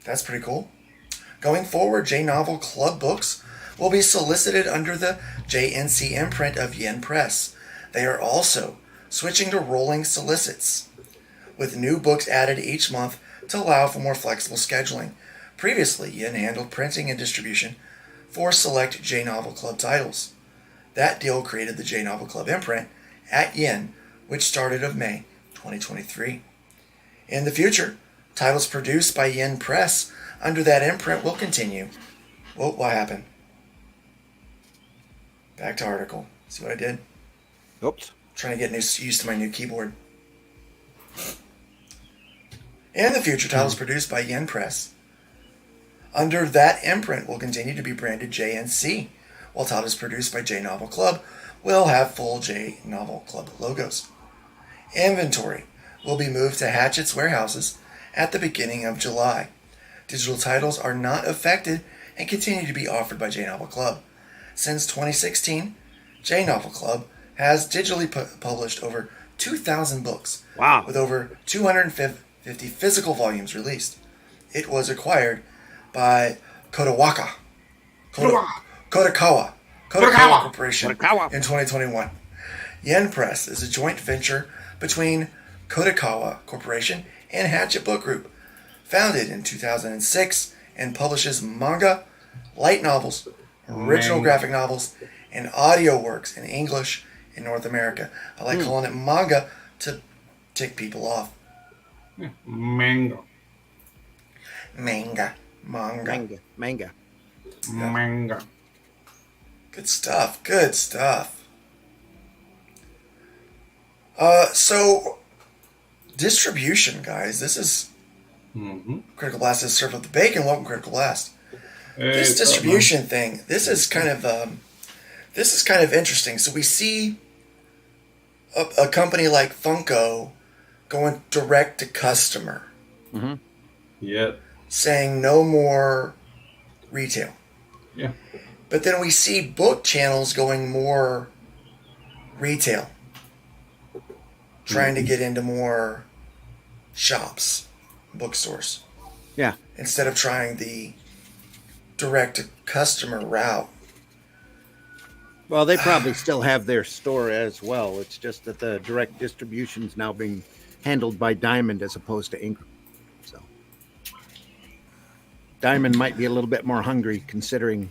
That's pretty cool. Going forward, J-Novel Club books will be solicited under the JNC imprint of Yen Press. They are also switching to rolling solicits, with new books added each month to allow for more flexible scheduling. Previously, Yen handled printing and distribution for select J-Novel Club titles. That deal created the J-Novel Club imprint at Yen, which started of May 2023. In the future, titles produced by Yen Press under that imprint will continue. Whoa, what happened? Back to article. See what I did?
Oops.
Trying to get used to my new keyboard. In the future, titles produced by Yen Press under that imprint will continue to be branded JNC, while titles produced by J-Novel Club will have full J-Novel Club logos. Inventory will be moved to Hachette's warehouses at the beginning of July. Digital titles are not affected and continue to be offered by J-Novel Club. Since 2016, J-Novel Club has digitally published over 2,000 books, with over 250 physical volumes released. It was acquired by Kodakawa Corporation in 2021. Yen Press is a joint venture between Kodakawa Corporation and Hachette Book Group, founded in 2006, and publishes manga, light novels, original graphic novels, and audio works in English in North America. I like calling it manga to tick people off.
Yeah. Manga.
Good stuff. So distribution, guys. This is Critical Blast is served with the bacon. Welcome, Critical Blast. This distribution thing. This is kind of interesting. So we see a company like Funko going direct to customer.
Yeah.
Saying no more retail.
Yeah.
But then we see book channels going more retail. Trying to get into more shops, bookstores.
Yeah.
Instead of trying the direct to customer route.
Well, they probably still have their store as well. It's just that the direct distribution is now being handled by Diamond as opposed to Ingram. So Diamond might be a little bit more hungry considering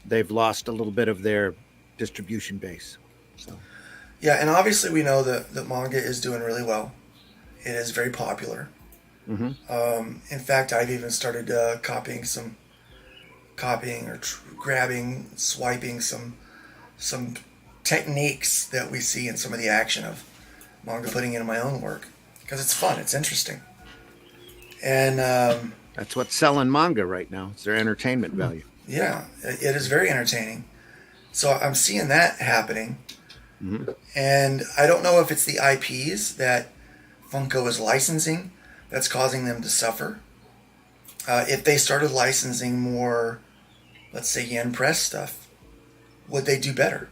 they've lost a little bit of their distribution base. So
yeah, and obviously we know that manga is doing really well. It is very popular. In fact, I've even started copying some copying or grabbing, swiping some techniques that we see in some of the action of manga, putting it in my own work because it's fun, it's interesting, and
that's what's selling manga right now. It's their entertainment value.
Yeah, it is very entertaining. So I'm seeing that happening, and I don't know if it's the IPs that Funko is licensing that's causing them to suffer. If they started licensing more, let's say, Yen Press stuff, would they do better?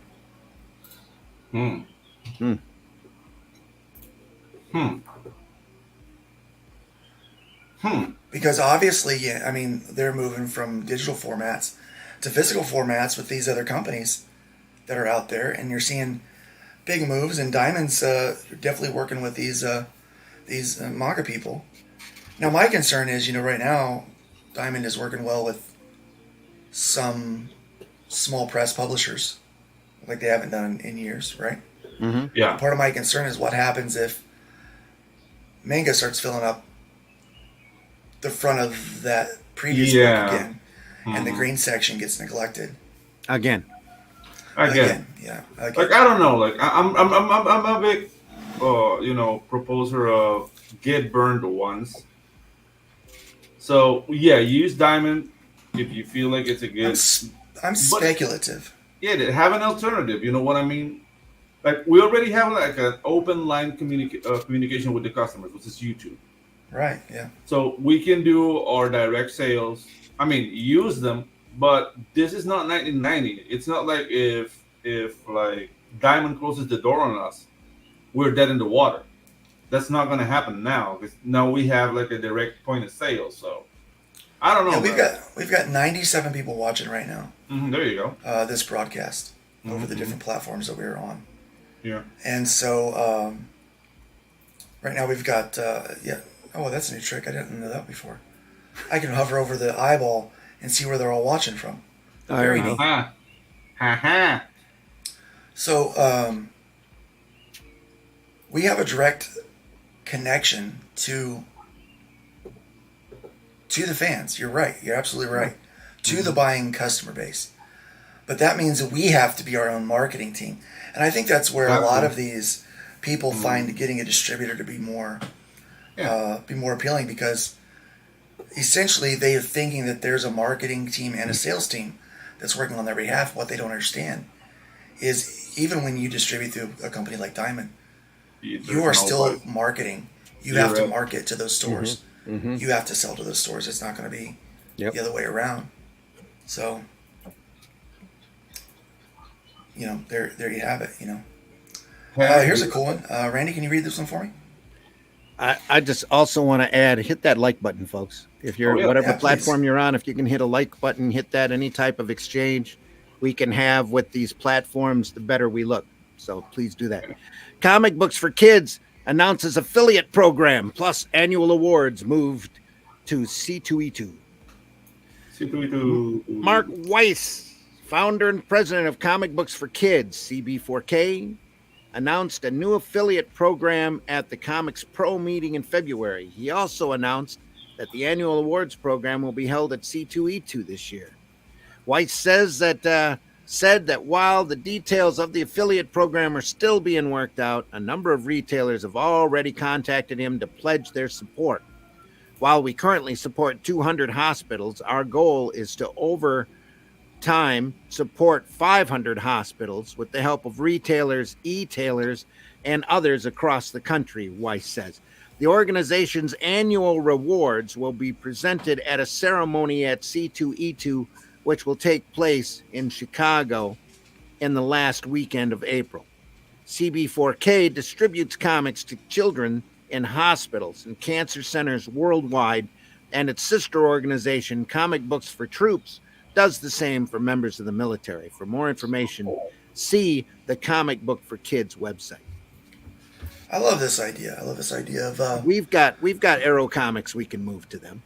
Because obviously, yeah, I mean, they're moving from digital formats to physical formats with these other companies that are out there, and you're seeing big moves. And Diamond's definitely working with these manga people. Now, my concern is, right now, Diamond is working well with some small press publishers, like they haven't done in years, right?
Yeah.
Part of my concern is what happens if manga starts filling up the front of that previous book again, and the green section gets neglected
Again.
Yeah.
Like, I don't know. Like, I'm a big, proposer of get burned once. So yeah, use Diamond if you feel like it's a good.
I'm speculative.
Yeah, have an alternative. You know what I mean? Like, we already have like an open line communication with the customers, which is YouTube.
Right. Yeah.
So we can do our direct sales. I mean, use them, but this is not 1990. It's not like if like Diamond closes the door on us, we're dead in the water. That's not going to happen now, because now we have like a direct point of sale. So I don't know.
Yeah, we've got 97 people watching right now.
There you go.
This broadcast over the different platforms that we're on.
Yeah.
And so right now we've got Oh, that's a new trick. I didn't know that before. I can hover over the eyeball and see where they're all watching from. Very neat. So we have a direct connection to the fans. You're right. You're absolutely right. To the buying customer base. But that means that we have to be our own marketing team. And I think that's where a lot of these people find getting a distributor to be more appealing, because essentially they are thinking that there's a marketing team and a sales team that's working on their behalf. What they don't understand is, even when you distribute through a company like Diamond, you are still marketing. You have to market to those stores. You have to sell to those stores. It's not going to be the other way around. So, there you have it. Here's a cool one. Randy, can you read this one for me?
I just also want to add, hit that like button, folks. If you're whatever platform you're on, if you can hit a like button, hit that. Any type of exchange we can have with these platforms, the better we look. So please do that. Comic Books for Kids announces affiliate program plus annual awards moved to C2E2. Mark Weiss, founder and president of Comic Books for Kids, CB4K, announced a new affiliate program at the Comics Pro meeting in February. He also announced that the annual awards program will be held at C2E2 this year. Weiss said that while the details of the affiliate program are still being worked out, a number of retailers have already contacted him to pledge their support. While we currently support 200 hospitals, our goal is to over time support 500 hospitals with the help of retailers, e-tailers, and others across the country, Weiss says. The organization's annual rewards will be presented at a ceremony at C2E2, which will take place in Chicago in the last weekend of April. CB4K distributes comics to children in hospitals and cancer centers worldwide, and its sister organization, Comic Books for Troops, does the same for members of the military. For more information, see the Comic Book for Kids website.
I love this idea. Of
we've got Arrow Comics we can move to them.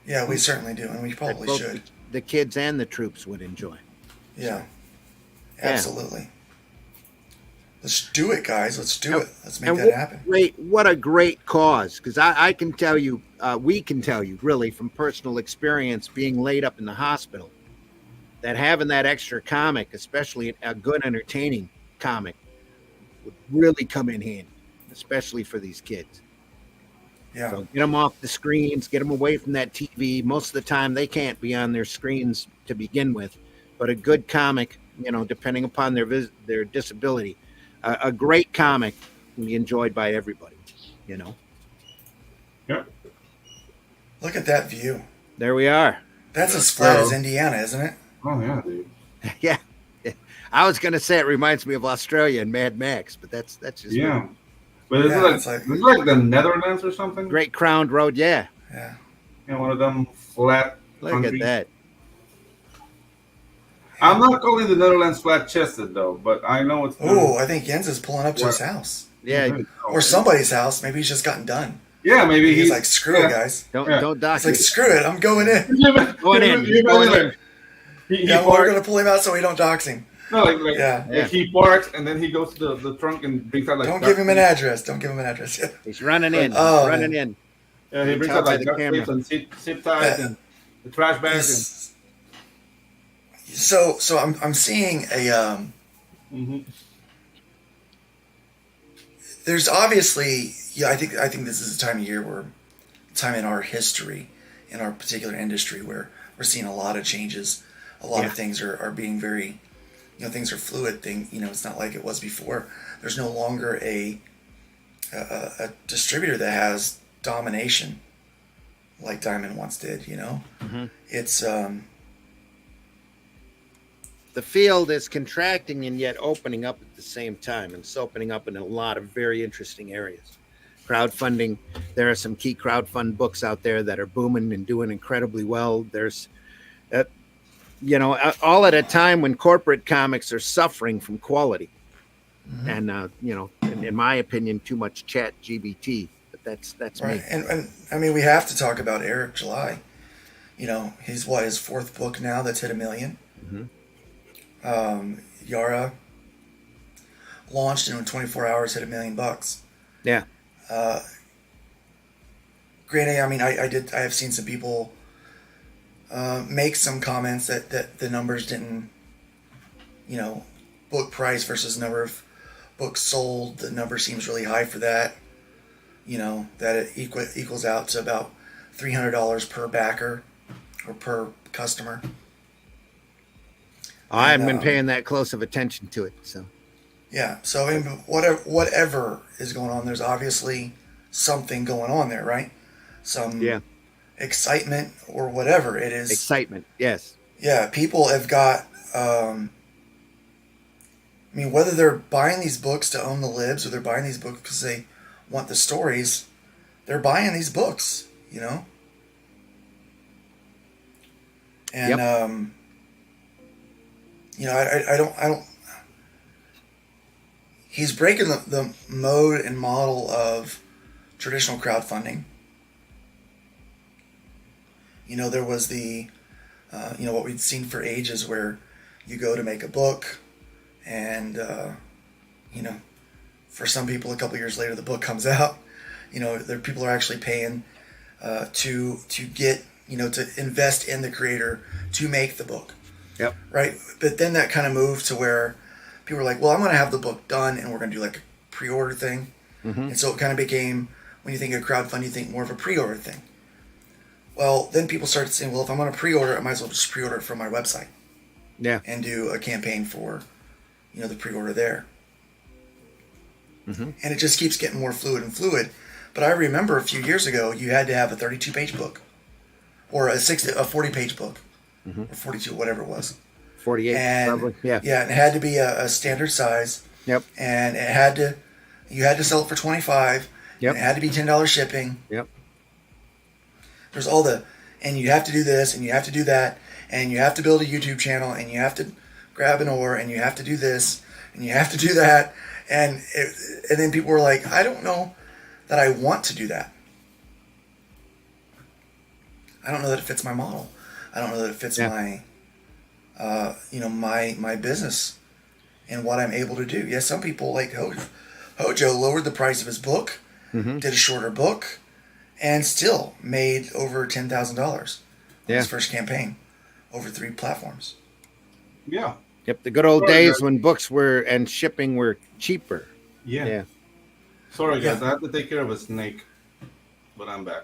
Yeah, we certainly do, and we probably should.
The kids and the troops would enjoy.
Yeah, absolutely. Let's do it, guys. Let's do it. Let's make
And
that happen.
what a great cause. Because I can tell you, we can tell you really from personal experience being laid up in the hospital, that having that extra comic, especially a good entertaining comic, would really come in handy, especially for these kids.
Yeah.
So get them off the screens, get them away from that TV. Most of the time they can't be on their screens to begin with, but a good comic, depending upon their disability, a great comic can be enjoyed by everybody,
Yeah.
Look at that view.
There we are.
That's as flat as Indiana, isn't it?
Oh yeah, dude.
Yeah. I was going to say it reminds me of Australia and Mad Max, but that's just
Yeah.
me.
But
Yeah,
it's like the Netherlands or something.
Great Crowned Road. Yeah.
Yeah.
Yeah, one of them flat.
Look
countries.
at that.
I'm not calling the Netherlands flat chested though, but I know it's.
Oh, I think Jens is pulling up to his house.
Yeah.
Or somebody's house. Maybe he's just gotten done.
Yeah, maybe
He's like, screw it, guys.
Don't dock
He's like, screw it. I'm going in.
Going in.
Yeah, we're going to pull him out so we don't dox him.
No, like
Yeah.
he parks and then he goes to the trunk and brings out like.
Don't give him an address. Don't give him an address. Yeah.
He's running in.
Oh,
running in.
Yeah, he brings
Tell
out
by
like
the
duct
camera.
tapes and zip ties and the trash bags.
So I'm seeing a there's obviously I think this is a time of year where time in our history in our particular industry where we're seeing a lot of changes. A lot of things are being very things are fluid. It's not like it was before. There's no longer a distributor that has domination like Diamond once did. It's
the field is contracting and yet opening up at the same time. And it's opening up in a lot of very interesting areas. Crowdfunding. There are some key crowdfund books out there that are booming and doing incredibly well. There's, all at a time when corporate comics are suffering from quality. And, in my opinion, too much chat GBT. But that's
right.
me.
And I mean, we have to talk about Eric July. He's his fourth book now that's hit 1 million. Yara launched and in 24 hours hit $1 million.
Yeah.
Granted, I mean, I have seen some people make some comments that the numbers didn't, book price versus number of books sold. The number seems really high for that. That it equals out to about $300 per backer or per customer.
I haven't been paying that close of attention to it. So.
Yeah. So I mean, whatever is going on, there's obviously something going on there, right? Some excitement or whatever it is.
Excitement. Yes.
Yeah. People have got, I mean, whether they're buying these books to own the libs or they're buying these books because they want the stories, they're buying these books, And, I don't, he's breaking the mode and model of traditional crowdfunding. There was the, what we'd seen for ages where you go to make a book and, for some people, a couple years later, the book comes out, people are actually paying, to get, to invest in the creator to make the book.
Yep.
Right. But then that kind of moved to where people were like, well, I'm going to have the book done and we're going to do like a pre-order thing. And so it kind of became, when you think of crowdfunding, you think more of a pre-order thing. Well, then people started saying, well, if I'm going to pre-order, I might as well just pre-order it from my website.
Yeah.
And do a campaign for, the pre-order there. And it just keeps getting more fluid and fluid. But I remember a few years ago, you had to have a 32-page book or a 40-page book. Or 42, whatever it was.
48, probably. Yeah.
Yeah, and it had to be a standard size.
Yep.
And you had to sell it for $25.
Yep.
And it had to be $10 shipping.
Yep.
There's and you have to do this, and you have to do that, and you have to build a YouTube channel, and you have to grab an oar, and you have to do this, and you have to do that. And then people were like, I don't know that I want to do that. I don't know that it fits my model. I don't know that it fits my, my business. in what I'm able to do. Yes, some people like Hojo lowered the price of his book, did a shorter book, and still made over $10,000 on his first campaign over 3 platforms.
Yeah.
Yep, the good old
Sorry,
days
guys.
when books were and shipping were cheaper.
Yeah.
Yeah.
Sorry, guys.
Yeah.
I have to take care of a snake, but I'm back.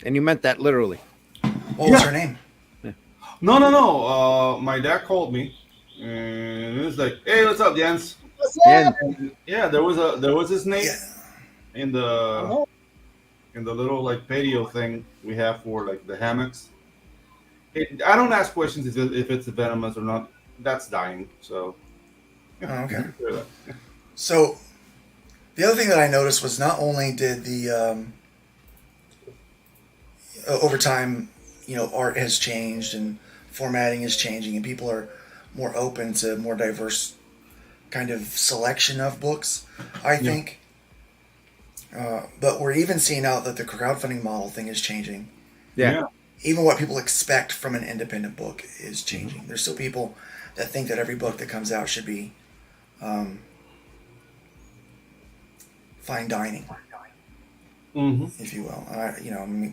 And you meant that literally.
What was her name?
No. My dad called me, and it was like, "Hey, what's up, Jens?"
Yeah.
Yeah, there was a snake in the little like patio thing we have for like the hammocks. I don't ask questions if it's venomous or not. That's dying. So.
Oh, okay. So, the other thing that I noticed was not only did the over time, art has changed and formatting is changing, and people are more open to more diverse kind of selection of books, I think. But we're even seeing out that the crowdfunding model thing is changing.
Yeah.
Even what people expect from an independent book is changing. There's still people that think that every book that comes out should be fine dining, if you will.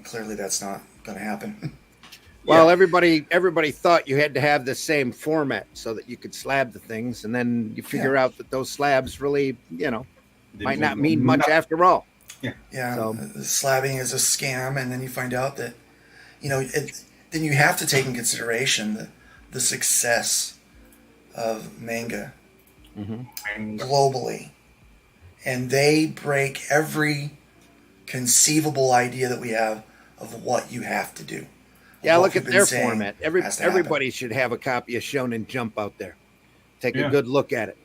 Clearly that's not going to happen.
Well, everybody thought you had to have the same format so that you could slab the things, and then you figure out that those slabs really, might not mean much after all.
Yeah,
So-
slabbing is a scam, and then you find out that, then you have to take in consideration the success of manga globally, and they break every conceivable idea that we have of what you have to do.
Yeah,
What
look
we've
at
been
their
saying
format.
has to happen.
Everybody should have a copy of Shonen Jump out there. Take
Yeah.
a good look at it.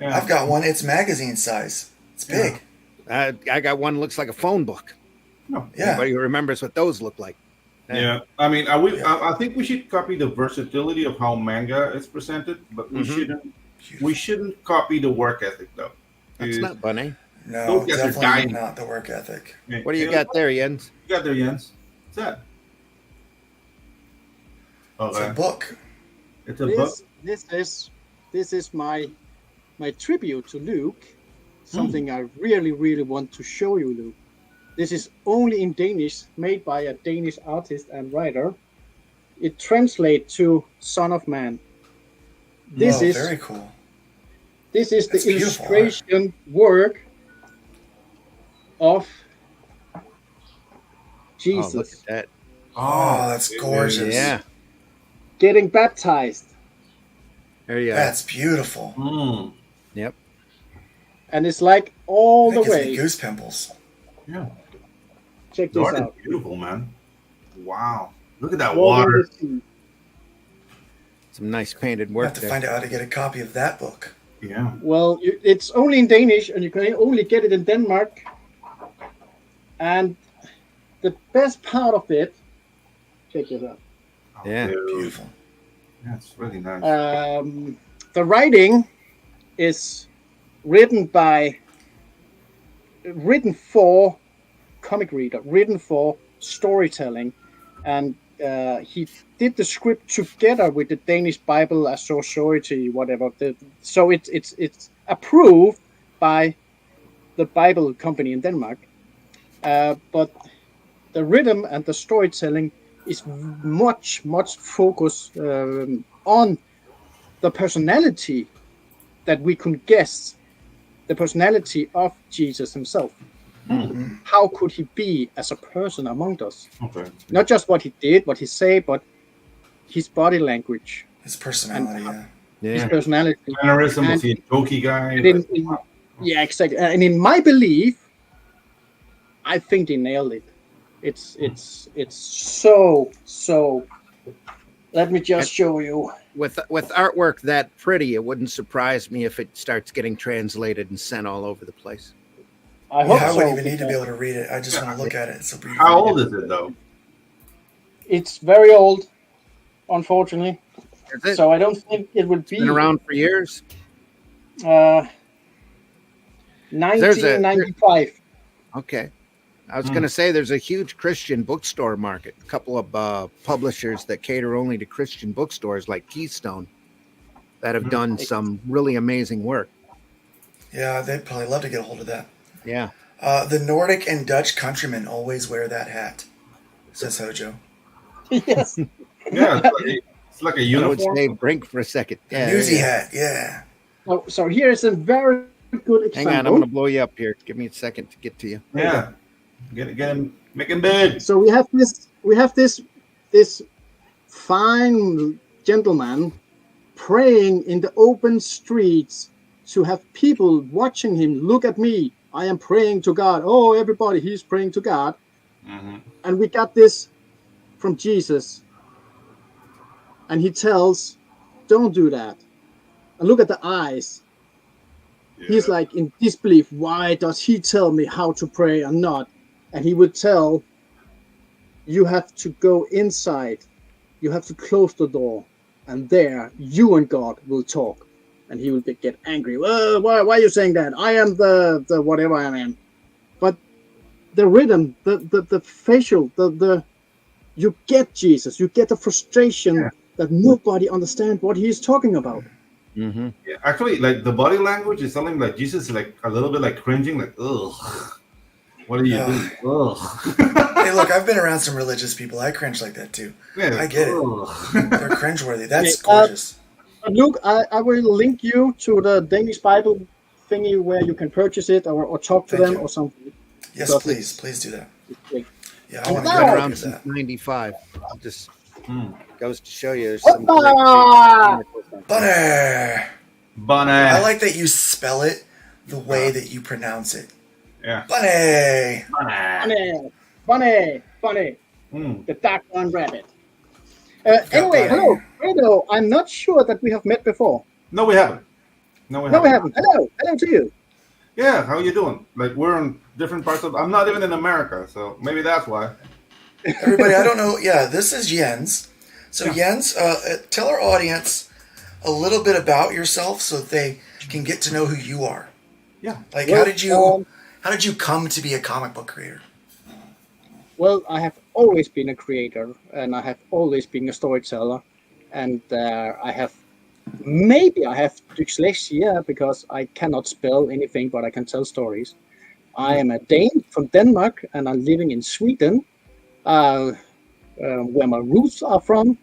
Yeah.
I've got one. It's magazine size. It's big.
I got one that looks like a phone book.
No.
Yeah.
Anybody who remembers what those look like.
Yeah, I mean, I think we should copy the versatility of how manga is presented, but we shouldn't copy the work ethic though.
That's not funny.
No,
Those guys are
definitely
dying.
not the work ethic.
What do you got there, Jens?
You got there, Jens? What's that?
It's a book.
It's a book.
This is my tribute to Luke. Something I really want to show you, Luke. This is only in Danish, made by a Danish artist and writer. It translates to Son of Man. This is
very cool.
This is
That's
the
beautiful
illustration work of Jesus.
Oh, look at that.
Oh, that's gorgeous.
Yeah.
Getting baptized.
There you go.
That's beautiful.
Yep.
And it's like all
That
the
gives
way.
me goose pimples.
Yeah.
Check
The
this
art is
out.
beautiful, man. Wow. Look at that
Walking
water.
the sea.
Some nice painted
We'll
work
have to
there.
find out how to get a copy of that book.
Yeah.
Well, it's only in Danish, and you can only get it in Denmark. And the best part of it, check this out.
Yeah.
Beautiful.
That's really nice.
The writing is written for comic reader, written for storytelling, and he did the script together with the Danish Bible Society, whatever. So it's approved by the Bible company in Denmark, but the rhythm and the storytelling is much focused on the personality that we could guess, the personality of Jesus himself. How could he be as a person among us?
Okay.
Not just what he did, what he said, but his body language,
His personality,
his personality.
Mannerism,
And-
was he a jokey guy?
and yeah, exactly. And in my belief, I think they nailed it. It's so. Let me just show you.
With artwork that pretty, it wouldn't surprise me if it starts getting translated and sent all over the place.
I hope
I
so.
wouldn't even need to be able to read it. I just want to look at it. It's so beautiful.
How old is it though?
It's very old, unfortunately.
Is it?
So I don't think it will be
Been around for years.
1995.
Okay. I was going to say there's a huge Christian bookstore market. A couple of publishers that cater only to Christian bookstores like Keystone. that have done some really amazing work.
Yeah, they'd probably love to get a hold of that.
Yeah.
The Nordic and Dutch countrymen always wear that hat, says Hojo.
Yes.
Yeah, it's like a
I would
uniform.
say Brink for a second. Yeah,
Newsy
yeah.
hat, yeah.
So here is a very good
Hang
example.
on, I'm going to blow you up here. Give me a second to get to you.
Yeah, get him, make him big.
So we have this fine gentleman praying in the open streets to have people watching him. Look at me, I am praying to God. Oh, everybody, he's praying to God.
Mm-hmm.
And we got this from Jesus, and he tells, don't do that. And look at the eyes. He's like in disbelief. Why does he tell me how to pray or not? And he would tell, you have to go inside. You have to close the door. And there, you and God will talk. And he will get angry. Well, why are you saying that? I am the whatever I am. But the rhythm, the facial, you get Jesus. You get the frustration that nobody understands what he's talking about.
Mm-hmm.
Yeah, actually, like the body language is something like Jesus is like a little bit like cringing, like ugh. What are you doing? Ugh.
Hey, look, I've been around some religious people. I cringe like that too.
Yeah,
I get
ugh.
it. They're cringeworthy. That's
Okay,
gorgeous.
Luke, I will link you to the Danish Bible thingy where you can purchase it or talk to
Thank
them
you.
or something.
Yes,
Because
please. Please do that.
it's great.
Yeah, I want to
I've
get
been
a
around
copy of
since
that.
95. Just
Mm.
goes to show you there's some
Hoppa!
Bunny.
Bunny.
I like that you spell it the way that you pronounce it.
Yeah.
Bunny.
Bunny,
Mm.
the dark one rabbit. Anyway,
Bunny.
hello. I'm not sure that we have met before.
No, we haven't.
No, we haven't. Hello to you.
Yeah, how you doing? Like we're in different parts of. I'm not even in America, so maybe that's why.
Everybody, I don't know. Yeah, this is Jens. So Jens, tell our audience a little bit about yourself so that they can get to know who you are.
Yeah.
Like,
Well,
how did you come to be a comic book creator?
Well, I have always been a creator, and I have always been a storyteller, and I have dyslexia because I cannot spell anything, but I can tell stories. I am a Dane from Denmark, and I'm living in Sweden, where my roots are from.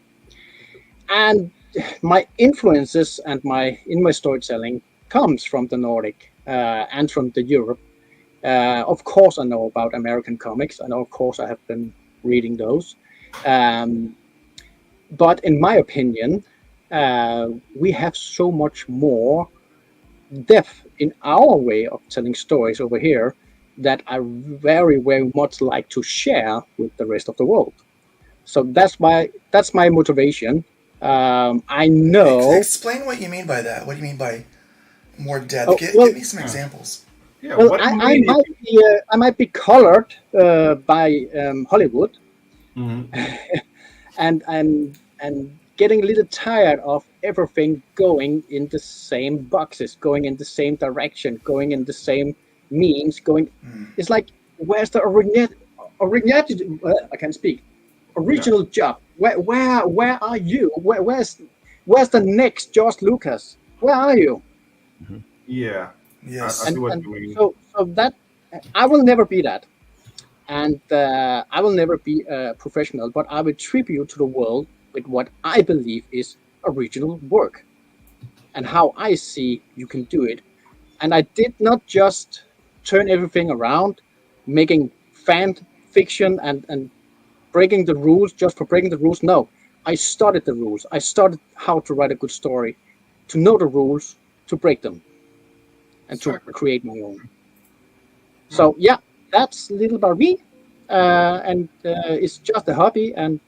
And my influences and in my storytelling comes from the Nordic and from the Europe. Of course, I know about American comics, and of course, I have been reading those. But in my opinion, we have so much more depth in our way of telling stories over here that I very, very much like to share with the rest of the world. So that's my motivation. I know.
Explain what you mean by that. What do you mean by more depth?
Oh,
Give me some examples.
Yeah.
Well,
what
I might be colored by Hollywood, and getting a little tired of everything going in the same boxes, going in the same direction, going in the same memes. It's like, where's the originality? I can't speak. Original job. Where are you? Where's the next George Lucas? Where are you?
Yeah.
Yes.
I see what you mean.
So that I will never be that, and I will never be a professional. But I will tribute to the world with what I believe is original work, and how I see you can do it. And I did not just turn everything around, making fan fiction and breaking the rules just for breaking the rules. No, I studied the rules. I studied how to write a good story, to know the rules, to break them, and to create my own. So yeah, that's a little about me, and it's just a hobby. And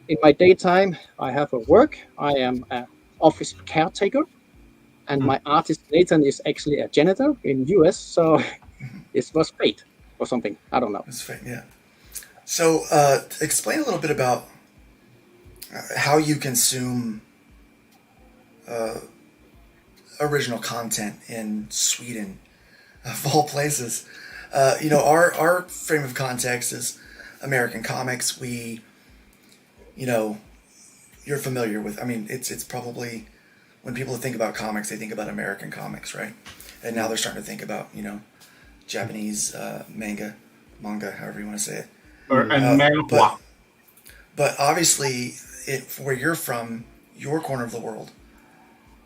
in my daytime, I have a work. I am an office caretaker, and my artist Nathan is actually a janitor in US. So it was fate or something. I don't know.
It's fate, yeah. So explain a little bit about how you consume original content in Sweden, of all places. Our frame of context is American comics. We, you're familiar with. I mean, it's probably when people think about comics, they think about American comics, right? And now they're starting to think about, Japanese manga, however you want to say it. But obviously, where you're from, your corner of the world,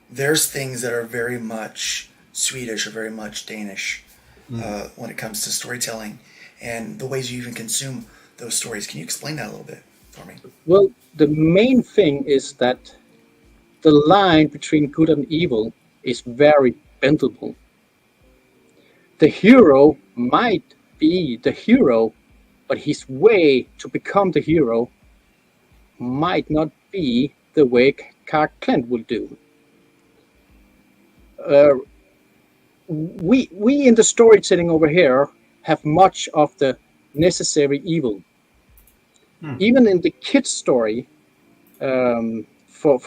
there's things that are very much Swedish or very much Danish when it comes to storytelling and the ways you even consume those stories. Can you explain that a little bit for me?
Well, the main thing is that the line between good and evil is very bendable. The hero might be the hero, but his way to become the hero might not be the way Clark Kent will do. We in the storytelling over here have much of the necessary evil. Even in the kids' story, for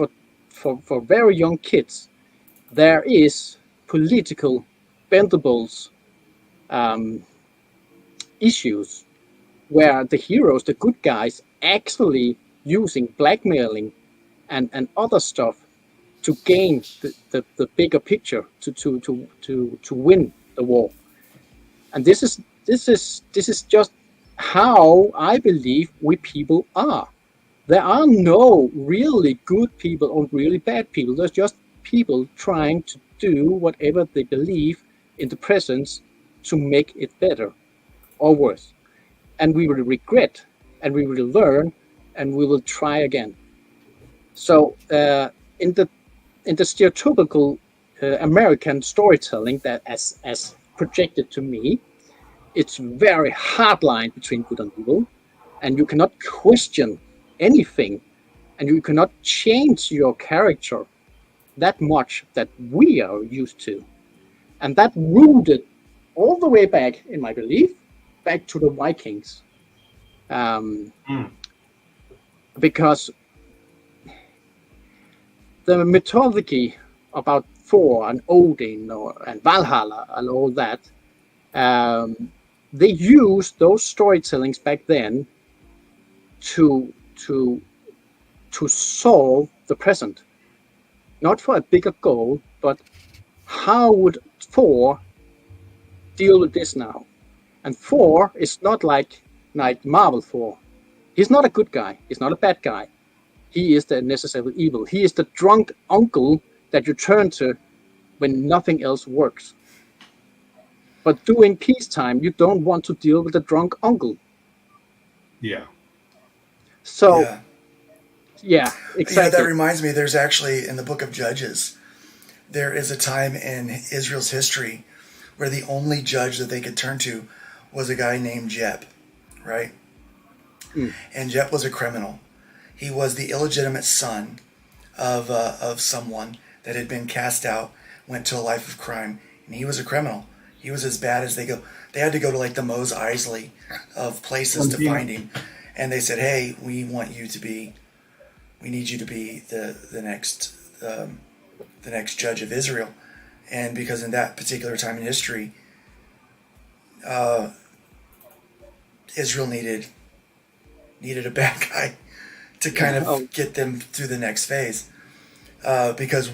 very young kids, there is political bendables issues where the heroes, the good guys, actually using blackmailing and other stuff to gain the bigger picture to win the war. And this is just how I believe we people are. There are no really good people or really bad people. There's just people trying to do whatever they believe in the present to make it better or worse. And we will regret, and we will learn, and we will try again. So in the stereotypical American storytelling that as projected to me, it's very hard line between good and evil, and you cannot question anything, and you cannot change your character that much that we are used to. And that rooted all the way back, in my belief, back to the Vikings. Because the mythology about Thor and Odin and Valhalla and all that, they used those storytellings back then to solve the present. Not for a bigger goal, but how would Thor deal with this now? And Thor is not like Marvel Thor. He's not a good guy. He's not a bad guy. He is the necessary evil. He is the drunk uncle that you turn to when nothing else works. But during peacetime, you don't want to deal with the drunk uncle.
Yeah.
So, yeah, exactly.
That reminds me, there's actually, in the book of Judges, there is a time in Israel's history where the only judge that they could turn to was a guy named Jep, right? And Jep was a criminal. He was the illegitimate son of someone that had been cast out, went to a life of crime, and he was a criminal. He was as bad as they go. They had to go to like the Mos Eisley of places to find him, and they said, "Hey, we need you to be the next judge of Israel," and because in that particular time in history, Israel needed a bad guy to kind of get them through the next phase, because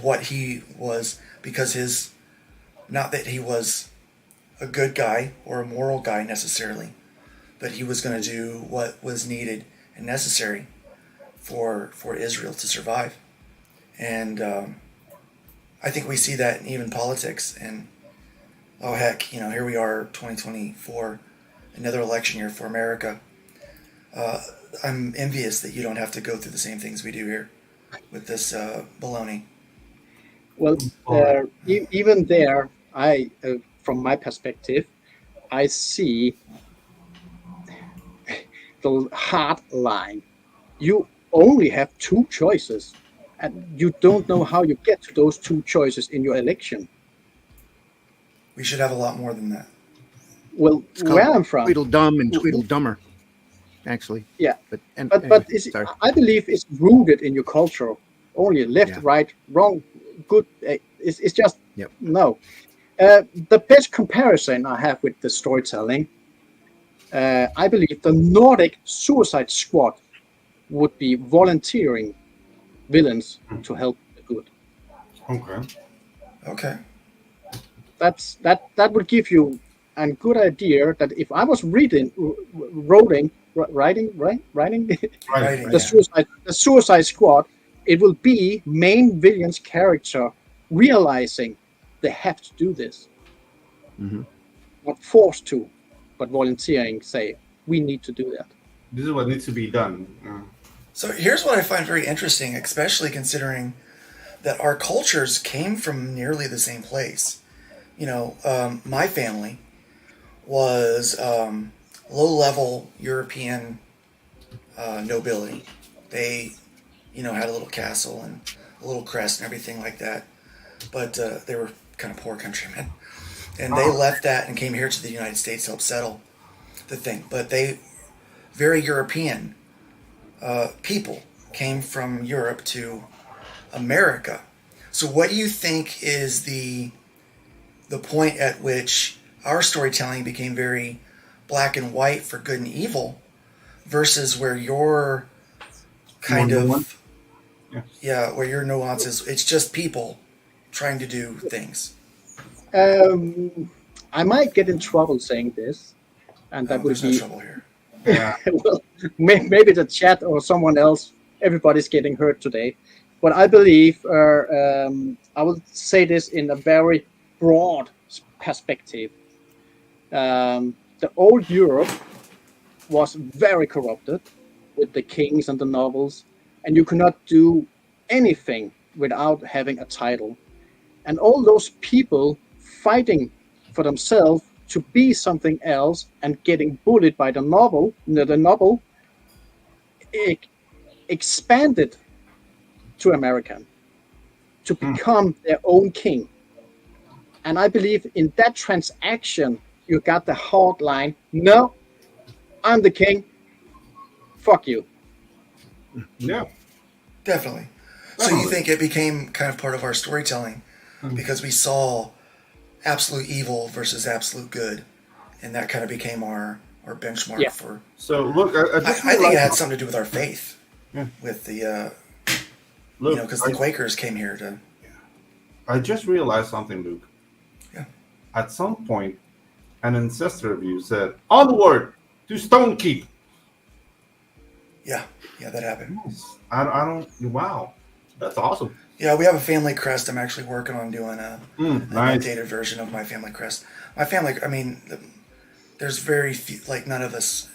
not that he was a good guy or a moral guy necessarily, but he was going to do what was needed and necessary for Israel to survive. And I think we see that in even politics. And here we are, 2024, another election year for America. I'm envious that you don't have to go through the same things we do here with this baloney.
Well, even there, from my perspective, I see the hard line. You only have two choices, and you don't know how you get to those two choices in your election.
We should have a lot more than that.
Well, where I'm from,
Tweedledum and Tweedledummer, actually.
Yeah,
but
I believe it's rooted in your culture. Only left, right, wrong, good. It's just no. The best comparison I have with the storytelling, I believe the Nordic Suicide Squad would be volunteering villains to help the good.
Okay.
Okay.
That would give you a good idea that if I was writing
Writing,
the Suicide Squad, it will be main villain's character realizing they have to do this, not forced to, but volunteering. Say we need to do that.
This is what needs to be done.
So here's what I find very interesting, especially considering that our cultures came from nearly the same place. You know, my family was low-level European nobility. They, you know, had a little castle and a little crest and everything like that. But they were kind of poor countrymen. And they left that and came here to the United States to help settle the thing. But they, very European people, came from Europe to America. So what do you think is the point at which our storytelling became very black and white for good and evil versus where your kind of where your nuances, it's just people trying to do things?
I might get in trouble saying this, and that would
there's
be
no trouble here.
well, maybe the chat or someone else. Everybody's getting hurt today, but I believe I will say this in a very broad perspective. The old Europe was very corrupted with the kings and the nobles, and you could not do anything without having a title. And all those people fighting for themselves to be something else and getting bullied by the noble expanded to American to become their own king. And I believe in that transaction, you got the hard line. No, I'm the king. Fuck you.
Yeah.
Definitely. So you think it became kind of part of our storytelling because we saw absolute evil versus absolute good, and that kind of became our benchmark for.
So look,
I think it had something to do with our faith, with the you know, because the Quakers came here to.
I just realized something, Luke.
Yeah.
At some point, an ancestor of you said, "Onward to Stonekeep."
Yeah, that happened.
I don't. Wow, that's awesome.
Yeah, we have a family crest. I'm actually working on doing an
nice.
updated version of my family crest. My family, I mean, there's very few, like none of us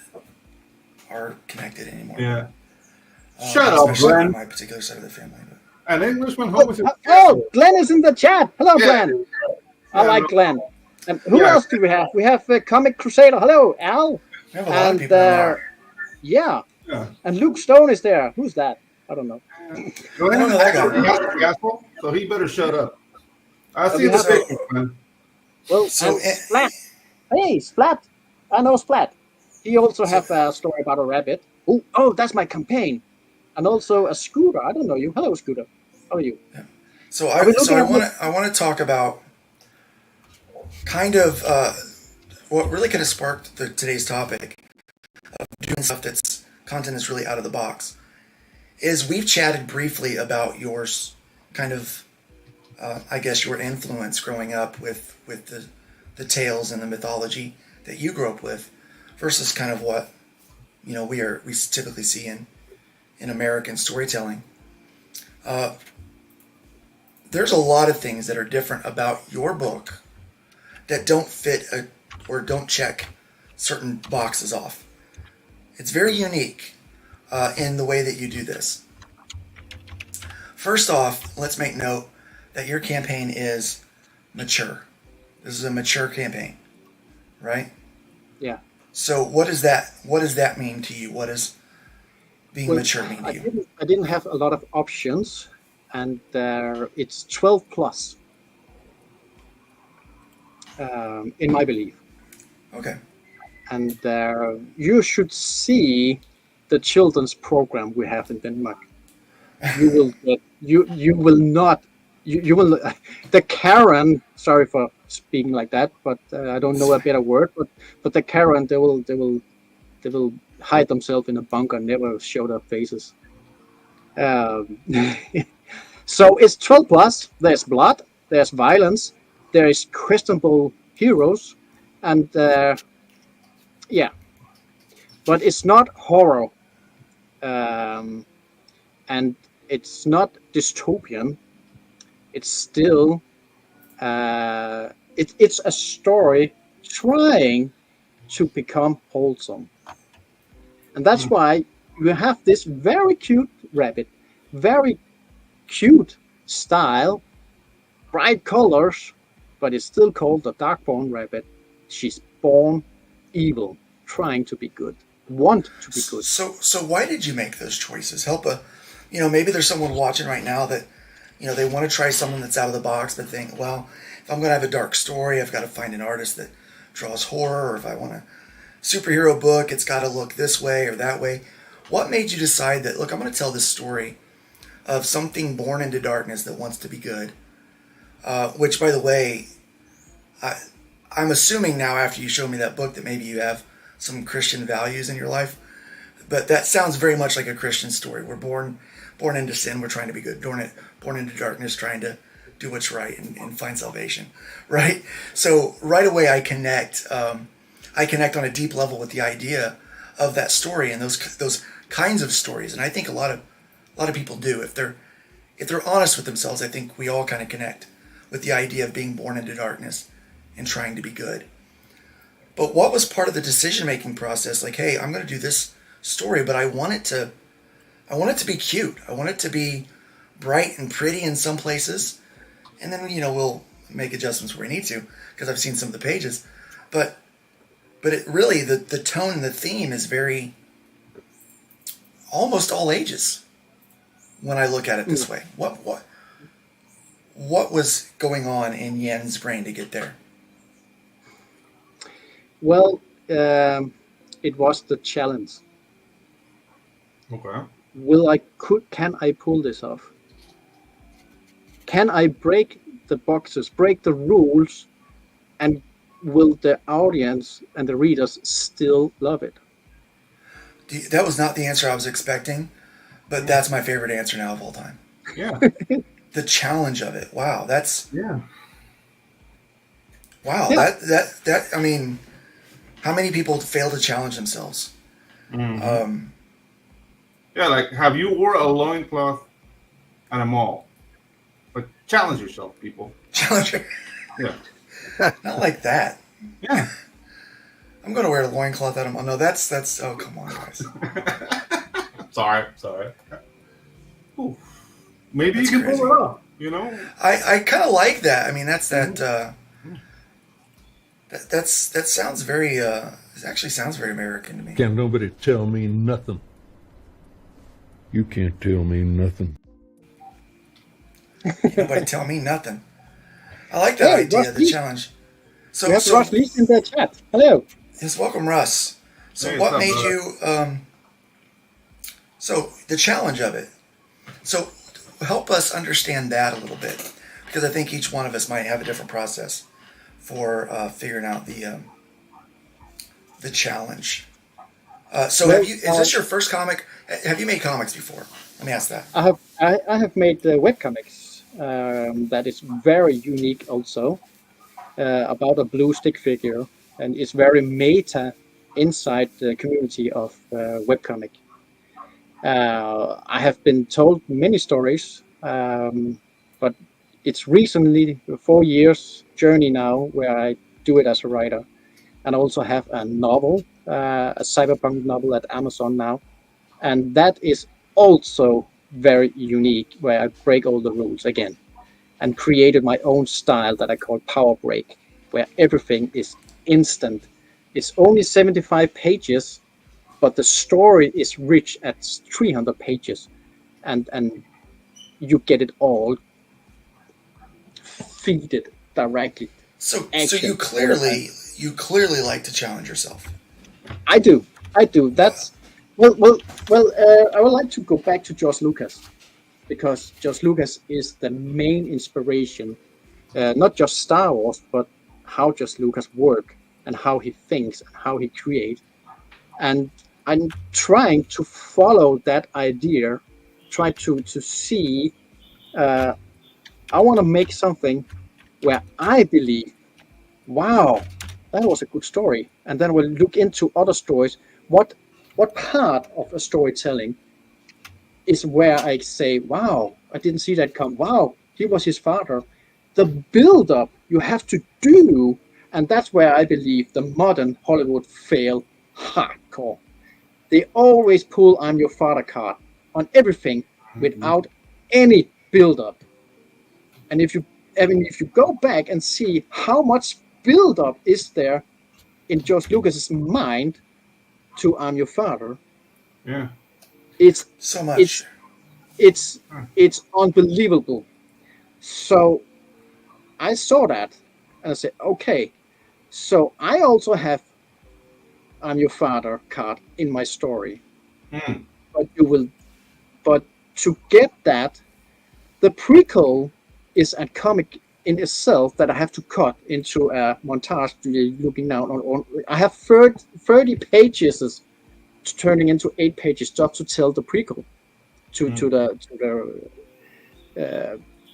are connected anymore.
Yeah. Shut up, Glenn.
My particular side of the family. But.
An Englishman home with his.
Oh, Glenn is in the chat. Hello, Glenn. I like Glenn. And who else do we have? We have Comic Crusader. Hello, Al.
We have a lot of people in
yeah. And Luke Stone is there. Who's that? I don't know.
I don't know that guy.
So he better shut up. I see the picture, man.
Well, so Splat. Hey, Splat. I know Splat. He also have a story about a rabbit. Oh, that's my campaign. And also a Scooter. I don't know you. Hello, Scooter. How are you?
Yeah. So I want to talk about kind of what really kind of sparked today's topic of doing stuff that's content that's really out of the box. Is we've chatted briefly about yours, kind of, I guess your influence growing up with the tales and the mythology that you grew up with, versus kind of what we typically see in American storytelling. There's a lot of things that are different about your book that don't fit or don't check certain boxes off. It's very unique in the way that you do this. First off, let's make note that your campaign is mature. This is a mature campaign, right?
Yeah.
So what does that mean to you? What does being mature mean to you?
I didn't have a lot of options, and it's 12 plus in my belief.
Okay.
And you should see the children's program we have in Denmark. You will get you will not you will the Karen. Sorry for speaking like that, but I don't know a better word. But the Karen, they will hide themselves in a bunker and never show their faces. So it's 12 plus. There's blood, there's violence, there is questionable heroes, and yeah, but it's not horror, and it's not dystopian. It's still it's a story trying to become wholesome, and that's why you have this very cute rabbit, very cute style, bright colors, but it's still called the Darkborn rabbit. She's born evil, trying to be good, want to be good.
So why did you make those choices? Maybe there's someone watching right now that, they want to try something that's out of the box, but think, well, if I'm going to have a dark story, I've got to find an artist that draws horror, or if I want a superhero book, it's got to look this way or that way. What made you decide that, look, I'm going to tell this story of something born into darkness that wants to be good? Which, by the way, I'm assuming now after you showed me that book that maybe you have some Christian values in your life. But that sounds very much like a Christian story. We're born into sin, we're trying to be good. Born into darkness, trying to do what's right and find salvation, right? So right away I connect on a deep level with the idea of that story and those kinds of stories. And I think a lot of people do. If they're honest with themselves, I think we all kind of connect with the idea of being born into darkness and trying to be good. But what was part of the decision-making process? Like, hey, I'm going to do this story, but I want it to be cute. I want it to be bright and pretty in some places. And then, we'll make adjustments where we need to, because I've seen some of the pages. But it really, the tone and the theme is very, almost all ages when I look at it this way. What was going on in Yen's brain to get there?
Well, it was the challenge.
Okay.
Can I pull this off? Can I break the boxes, break the rules, and will the audience and the readers still love it?
That was not the answer I was expecting, but that's my favorite answer now of all time.
Yeah.
The challenge of it. Wow, that's
yeah.
Wow,
Yeah.
that I mean, how many people fail to challenge themselves?
Mm-hmm. Yeah, like, have you wore a loincloth at a mall? Like, challenge yourself, people.
Challenge.
Yeah.
Not like that.
Yeah.
I'm going to wear a loincloth at a mall. No, that's. Oh, come on, guys.
Sorry. Ooh. Maybe
That's
you can
crazy.
pull it off,
I kind of like that. I mean, that's that. That sounds very. It actually sounds very American to me.
Can't nobody tell me nothing. You can't tell me nothing.
Can't nobody tell me nothing. I like that
Hey,
idea,
Russ
the
Lee.
challenge.
We have Russ Lee in the chat. Hello.
Yes, welcome, Russ. So
Hey,
what
what's
made
up,
you, so the challenge of it. So help us understand that a little bit, because I think each one of us might have a different process for figuring out the challenge. So
Well,
is this your first comic? Have you made comics before? Let me ask that.
I have made webcomics that is very unique also, about a blue stick figure, and it's very meta inside the community of webcomic. I have been told many stories, but it's recently 4 years journey now where I do it as a writer, and I also have a novel, a cyberpunk novel at Amazon now, and that is also very unique, where I break all the rules again and created my own style that I call Power Break, where everything is instant. It's only 75 pages, but the story is rich at 300 pages, and you get it all feeded directly.
So
Action.
you clearly like to challenge yourself.
I do. That's well. I would like to go back to George Lucas, because George Lucas is the main inspiration, not just Star Wars, but how George Lucas works and how he thinks and how he creates. And I'm trying to follow that idea, try to see I want to make something where I believe, wow, that was a good story, and then we'll look into other stories. What part of a storytelling is where I say, wow, I didn't see that come. Wow, he was his father. The build-up you have to do, and that's where I believe the modern Hollywood fail hardcore. They always pull "I'm your father" card on everything without any build-up. And if you go back and see how much build-up is there in George Lucas's mind to "I'm your father,"
Yeah.
it's
So much.
it's unbelievable. So I saw that and I said, okay, so I also have "I'm your father" card in my story. But to get that, the prequel is a comic in itself that I have to cut into a montage. Looking now on I have 30 pages turning into 8 pages just to tell the prequel to the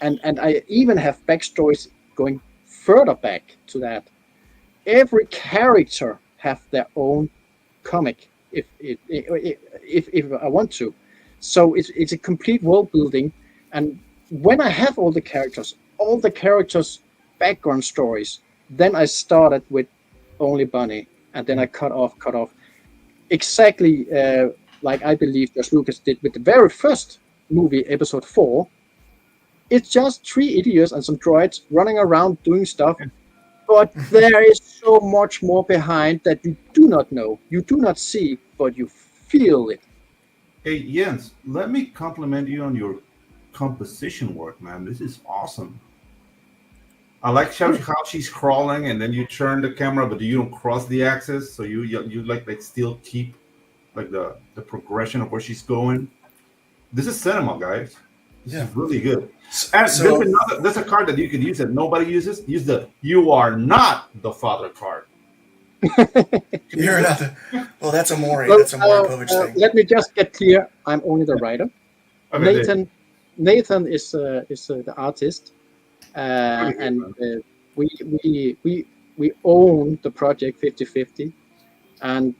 and I even have backstories going further back to that. Every character have their own comic if I want to. So it's a complete world building, and when I have all the characters background stories, then I started with only Bunny, and then I cut off exactly like I believe George Lucas did with the very first movie, Episode 4. It's just 3 idiots and some droids running around doing stuff, but there is so much more behind that you do not know, you do not see, but you feel it.
Hey Jens, let me compliment you on your composition work, man. This is awesome. I like how she's crawling, and then you turn the camera, but you don't cross the axis, so you like still keep like the progression of where she's going. This is cinema, guys. This is really good. And there's a card that you could use that nobody uses. Use the "You are not the father" card.
You're not the. Well, that's a Maury. That's a Maury Povich thing.
Let me just get clear. I'm only the writer.
Okay,
Nathan is the artist, and we own the project 50-50. And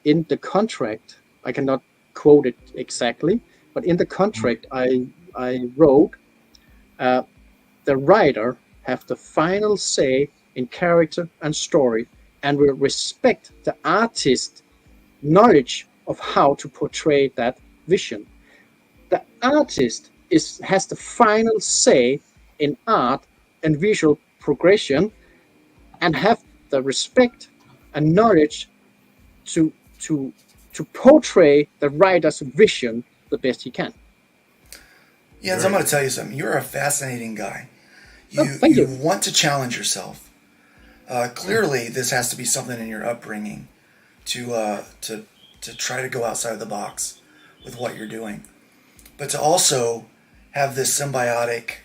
in the contract, I cannot quote it exactly, but in the contract I wrote, the writer have the final say in character and story, and will respect the artist's knowledge of how to portray that vision. The artist has the final say in art and visual progression, and have the respect and knowledge to portray the writer's vision the best he can.
Jens, I'm going to tell you something. You're a fascinating guy.
Thank you.
You want to challenge yourself. Clearly, this has to be something in your upbringing to try to go outside of the box with what you're doing, but to also have this symbiotic,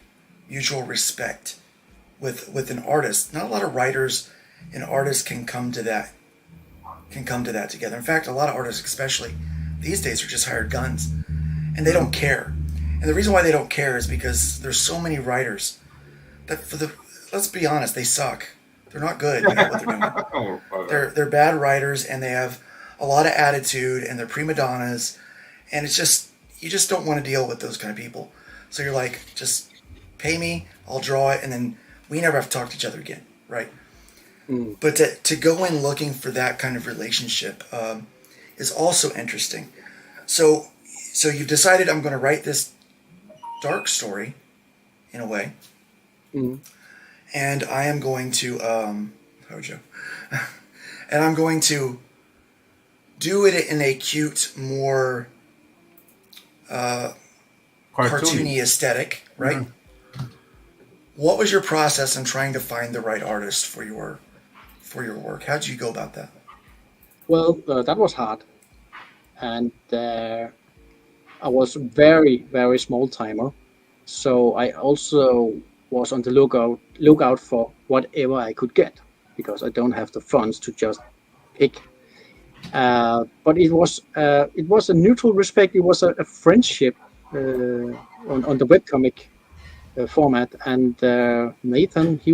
mutual respect with an artist. Not a lot of writers and artists can come to that together. In fact, a lot of artists, especially these days, are just hired guns, and they don't care. And the reason why they don't care is because there's so many writers that let's be honest, they suck. They're not good at what they're doing. They're bad writers, and they have a lot of attitude, and they're prima donnas, and it's just, you just don't want to deal with those kind of people. So you're like, just pay me, I'll draw it, and then we never have to talk to each other again, right? But to go in looking for that kind of relationship is also interesting. So you've decided, I'm going to write this dark story, in a way, and I am going to Hojo, and I'm going to do it in a cute, more cartoony aesthetic, right? What was your process in trying to find the right artist for your work? How did you go about that?
Well, that was hard, and I was very, very small timer, so I also was on the lookout for whatever I could get, because I don't have the funds to just pick. But it was a mutual respect. It was a friendship on the webcomic format. And Nathan, we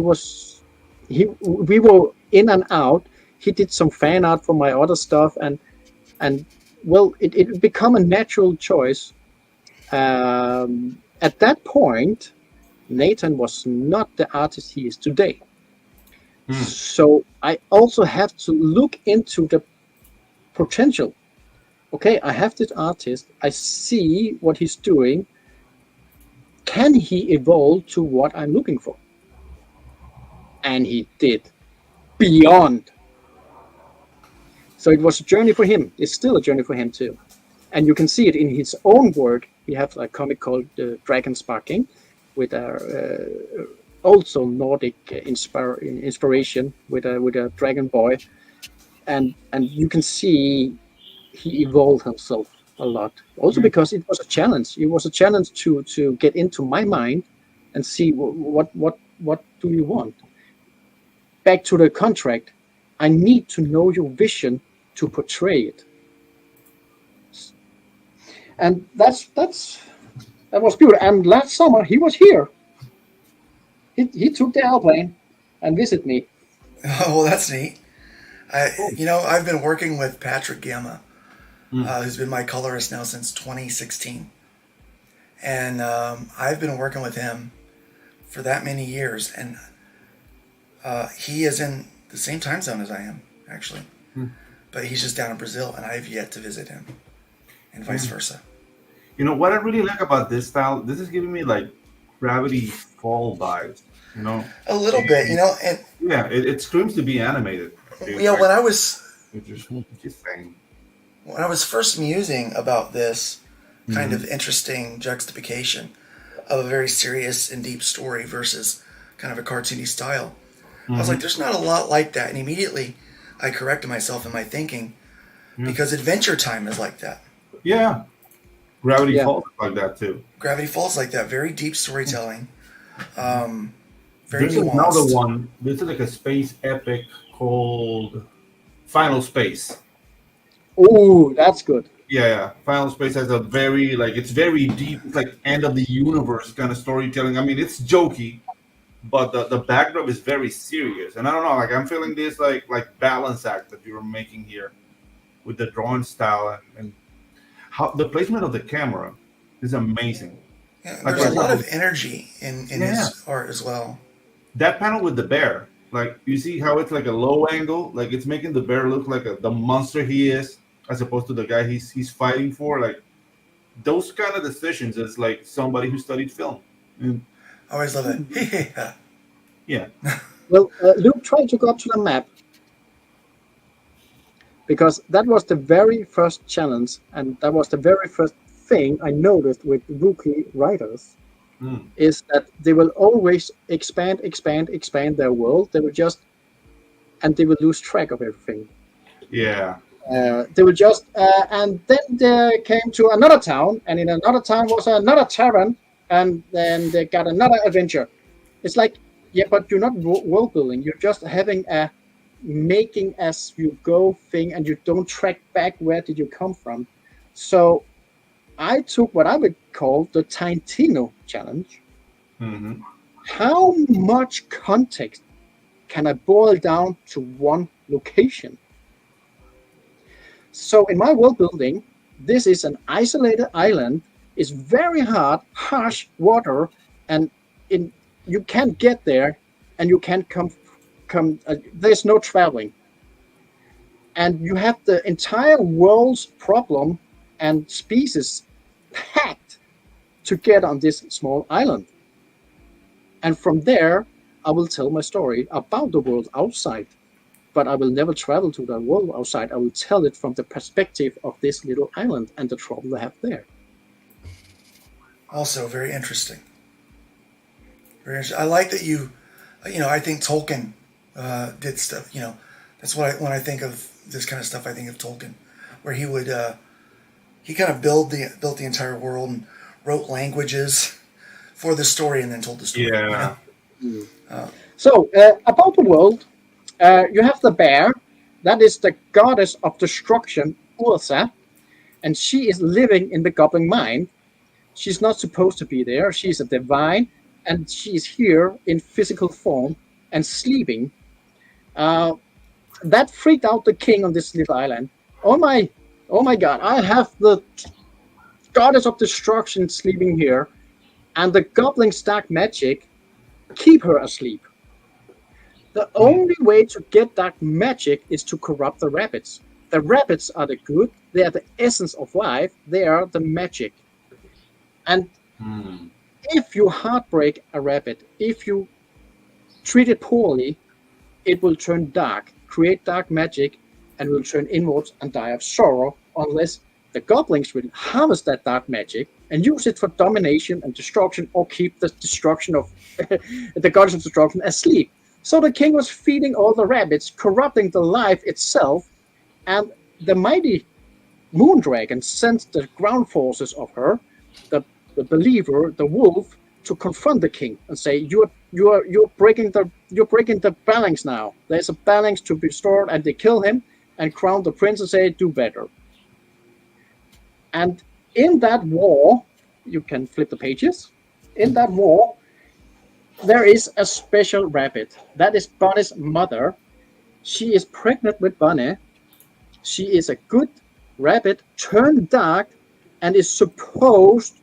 were in and out. He did some fan art for my other stuff, and well, it became a natural choice. At that point, Nathan was not the artist he is today. So I also have to look into the potential. Okay, I have this artist. I see what he's doing. Can he evolve to what I'm looking for? And he did. Beyond. So it was a journey for him. It's still a journey for him too. And you can see it in his own work. We have a comic called Dragon Sparking, with also Nordic inspiration with a dragon boy, and you can see he evolved himself a lot. Also because it was a challenge. It was a challenge to get into my mind and see what do you want. Back to the contract, I need to know your vision to portray it. And that was good. And last summer he was here. He took the airplane and visited me.
Oh, well, that's neat. I've been working with Patrick Gamma, who's been my colorist now since 2016. And I've been working with him for that many years. And he is in the same time zone as I am, actually. But he's just down in Brazil, and I've yet to visit him, and vice versa.
You know, what I really like about this style, this is giving me like Gravity Fall vibes, you know?
A little bit, you know? And
yeah, it screams to be animated.
You know, when I was...
Just saying.
When I was first musing about this kind of interesting juxtaposition of a very serious and deep story versus kind of a cartoony style, I was like, there's not a lot like that. And immediately I corrected myself in my thinking because Adventure Time is like that.
Yeah. Gravity Falls like that too.
Gravity Falls like that. Very deep storytelling. Very
There's
nuanced.
another one. This is like a space epic called Final Space.
Oh, that's good.
Yeah. Final Space has a very, it's very deep. It's like end of the universe kind of storytelling. I mean, it's jokey, but the backdrop is very serious. And I don't know, I'm feeling this like balance act that you're making here with the drawing style and how the placement of the camera is amazing.
Yeah, there's a lot of energy in his art as well.
That panel with the bear, you see how it's like a low angle, it's making the bear look like the monster he is, as opposed to the guy he's fighting for. Those kind of decisions is like somebody who studied film. And,
I always love it.
yeah.
Well, Luke, try to go up to the map. Because that was the very first challenge, and that was the very first thing I noticed with rookie writers, is that they will always expand their world. They will they will lose track of everything.
Yeah.
They will just, and then they came to another town, and in another town was another tavern, and then they got another adventure. It's like, yeah, but you're not world building. You're just having a making as you go thing, and you don't track back where did you come from. So I took what I would call the Tarantino challenge. How much context can I boil down to one location? So in my world building, this is an isolated island. It's very hard, harsh water, and you can't get there, and you can't come. There's no traveling, and you have the entire world's problem and species packed together on this small island. And from there, I will tell my story about the world outside, but I will never travel to the world outside. I will tell it from the perspective of this little island and the trouble they have there.
Also, very interesting. Very interesting. I like that I think Tolkien did stuff. That's what when I think of this kind of stuff, I think of Tolkien, where he would he kind of built the entire world and wrote languages for the story and then told the story.
Yeah.
So about the world, you have the bear. That is the goddess of destruction, Ursa, and she is living in the goblin mind. She's not supposed to be there. She's a divine, and she is here in physical form and sleeping. That freaked out the king on this little island. Oh my God! I have the goddess of destruction sleeping here, and the goblins' dark magic keep her asleep. The only way to get dark magic is to corrupt the rabbits. The rabbits are the good. They are the essence of life. They are the magic. And if you heartbreak a rabbit, if you treat it poorly, it will turn dark, create dark magic, and will turn inwards and die of sorrow, unless the goblins will harvest that dark magic and use it for domination and destruction, or keep the destruction of the goddess of destruction asleep. So the king was feeding all the rabbits, corrupting the life itself, and the mighty moon dragon sent the ground forces of her, the believer, the wolf, to confront the king and say, "You're breaking the balance now. There's a balance to be restored," and they kill him and crown the prince and say, "Do better." And in that war, you can flip the pages. In that war, there is a special rabbit. That is Bonnie's mother. She is pregnant with Bonnie. She is a good rabbit turned dark and is supposed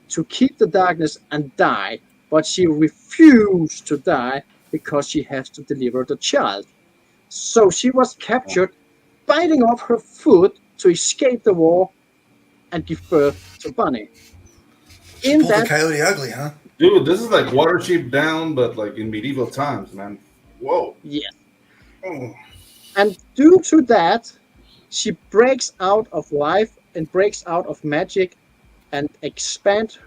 to keep the darkness and die. But she refused to die because she has to deliver the child. So she was captured, biting off her foot to escape the war and give birth to Bonnie.
She pulled the Coyote Ugly, huh?
Dude, this is like Watership Down, but like in medieval times, man. Whoa.
Yeah.
Oh.
And due to that, she breaks out of life and breaks out of magic and expand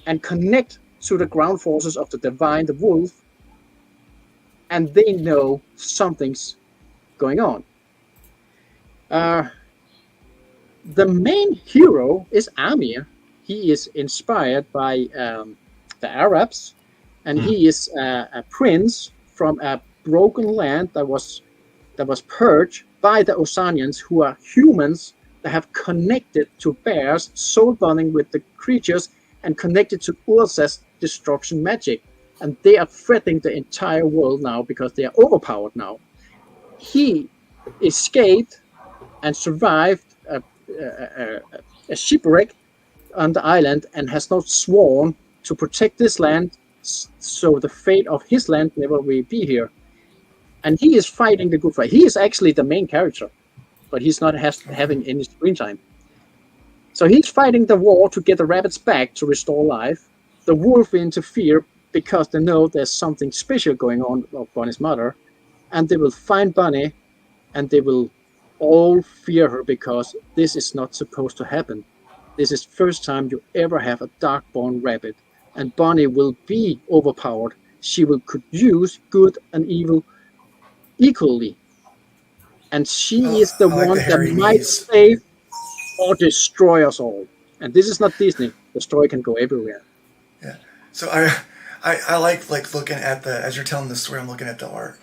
and connect to the ground forces of the divine, the wolf, and they know something's going on. The main hero is Amir. He is inspired by the Arabs, and he is a prince from a broken land that was purged by the Osanians, who are humans that have connected to bears, soul bonding with the creatures, and connected to Urza's destruction magic. And they are threatening the entire world now because they are overpowered now. He escaped and survived a shipwreck on the island and has not sworn to protect this land, so the fate of his land never will be here. And he is fighting the good fight. He is actually the main character, but he's not having any screen time. So he's fighting the war to get the rabbits back to restore life. The wolf will interfere because they know there's something special going on with Bonnie's mother, and they will find Bonnie, and they will all fear her because this is not supposed to happen. This is the first time you ever have a dark-born rabbit, and Bonnie will be overpowered. She will could use good and evil equally, and she is the one that might save or destroy us all. And this is not Disney. The story can go everywhere.
Yeah. So I like looking at the, as you're telling the story, I'm looking at the art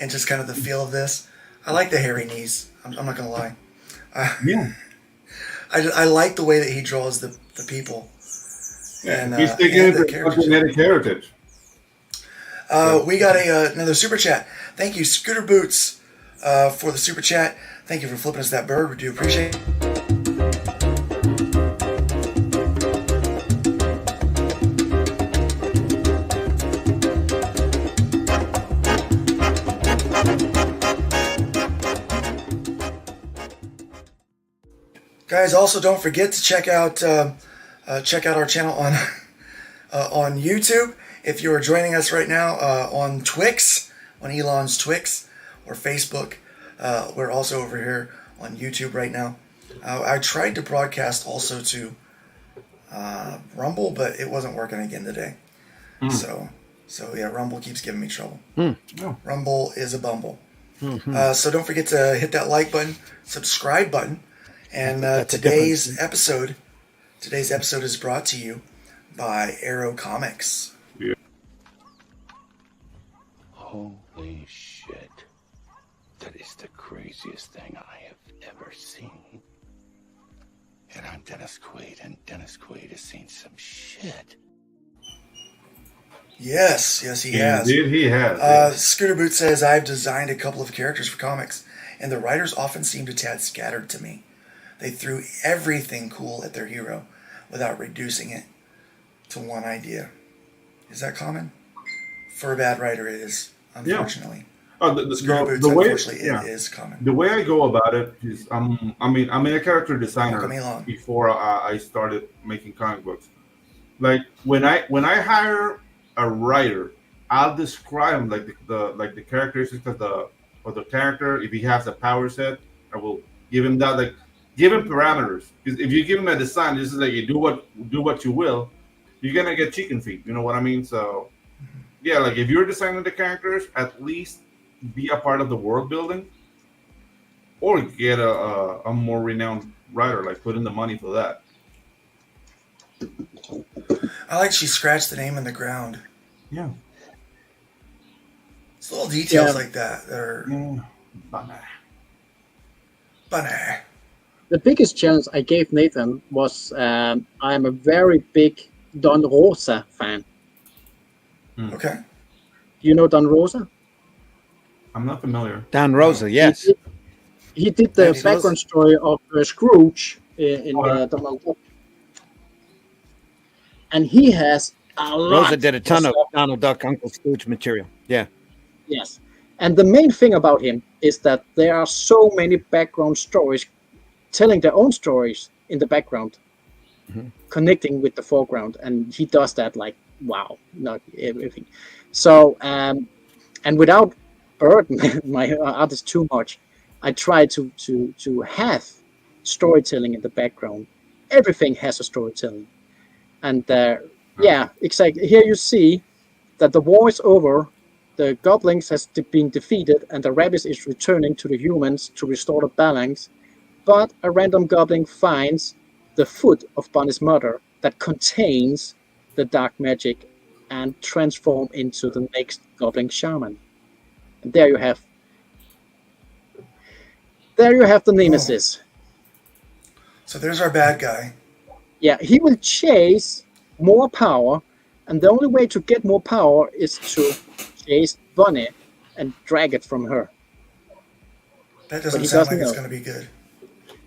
and just kind of the feel of this. I like the hairy knees. I'm not gonna lie.
Yeah.
I like the way that he draws the people.
Yeah,
and
he's taking it to genetic heritage.
We got another super chat. Thank you, Scooter Boots, for the super chat. Thank you for flipping us that bird. We do appreciate it. Guys, also don't forget to check out our channel on YouTube. If you are joining us right now on Twix, on Elon's Twix, or Facebook, we're also over here on YouTube right now. I tried to broadcast also to Rumble, but it wasn't working again today. So yeah, Rumble keeps giving me trouble. Rumble is a bumble. So don't forget to hit that like button, subscribe button, and today's episode is brought to you by Arrow Comics.
Yeah. Holy shit. That is the craziest thing I have ever seen. And I'm Dennis Quaid, and Dennis Quaid has seen some shit.
Yes, he has.
Indeed, he has.
Scooter Boot says, I've designed a couple of characters for comics, and the writers often seemed a tad scattered to me. They threw everything cool at their hero without reducing it to one idea. Is that common? For a bad writer, it is, unfortunately.
Yeah. The way,
it is common.
The way I go about it is, I'm a character designer before I started making comic books. Like when I hire a writer, I'll describe like the characteristics of the character. If he has a power set, I will give him that, like give him parameters. Because if you give him a design, this is like you do what you will, you're gonna get chicken feet. You know what I mean? So yeah, like if you're designing the characters, at least be a part of the world building, or get a more renowned writer, like put in the money for that.
I like she scratched the name in the ground.
Yeah.
It's little details like that are funny.
The biggest challenge I gave Nathan was I'm a very big Don Rosa fan.
Okay.
You know Don Rosa?
I'm not familiar.
Don Rosa, yes.
He did the background story of Scrooge in Donald Duck. And he has a lot.
Rosa did a ton of Donald Duck, Uncle Scrooge material. Yeah.
Yes. And the main thing about him is that there are so many background stories telling their own stories in the background, connecting with the foreground. And he does that like, wow, not everything. So, and without burden my artist too much, I try to have storytelling in the background. Everything has a storytelling. And yeah, exactly. Here you see that the war is over, the goblins has been defeated, and the rabbit is returning to the humans to restore the balance. But a random goblin finds the foot of Bonnie's mother that contains the dark magic and transform into the next goblin shaman. And there you have the nemesis.
So there's our bad guy.
Yeah, he will chase more power, and the only way to get more power is to chase Bonnie and drag it from her.
That doesn't sound like it's going to be good.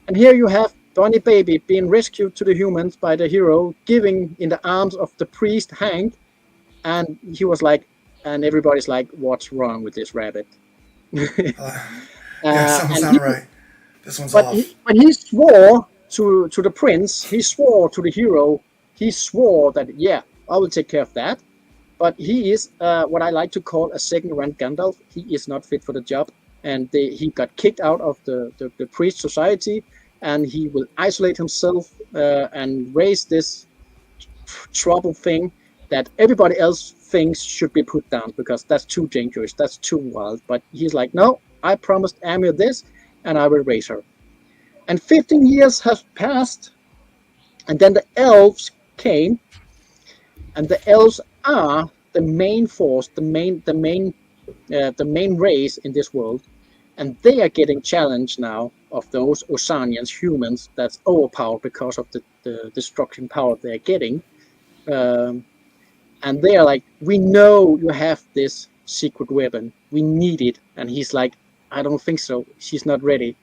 And here you have Bonnie baby being rescued to the humans by the hero, giving in the arms of the priest Hank, and he was like, and everybody's like, what's wrong with this rabbit?
Something's not right. This one's off.
But he swore to the prince, he swore to the hero, he swore that, yeah, I will take care of that. But he is what I like to call a second-run Gandalf. He is not fit for the job. And he got kicked out of the priest society, and he will isolate himself and raise this trouble thing that everybody else thinks should be put down because that's too dangerous, that's too wild. But he's like, no, I promised Amir this, and I will raise her. And 15 years have passed, and then the elves came, and the elves are the main force, the main race in this world, and they are getting challenged now of those Osanians, humans, that's overpowered because of the destruction power they're getting. And they are like, we know you have this secret weapon, we need it. And he's like, I don't think so, she's not ready.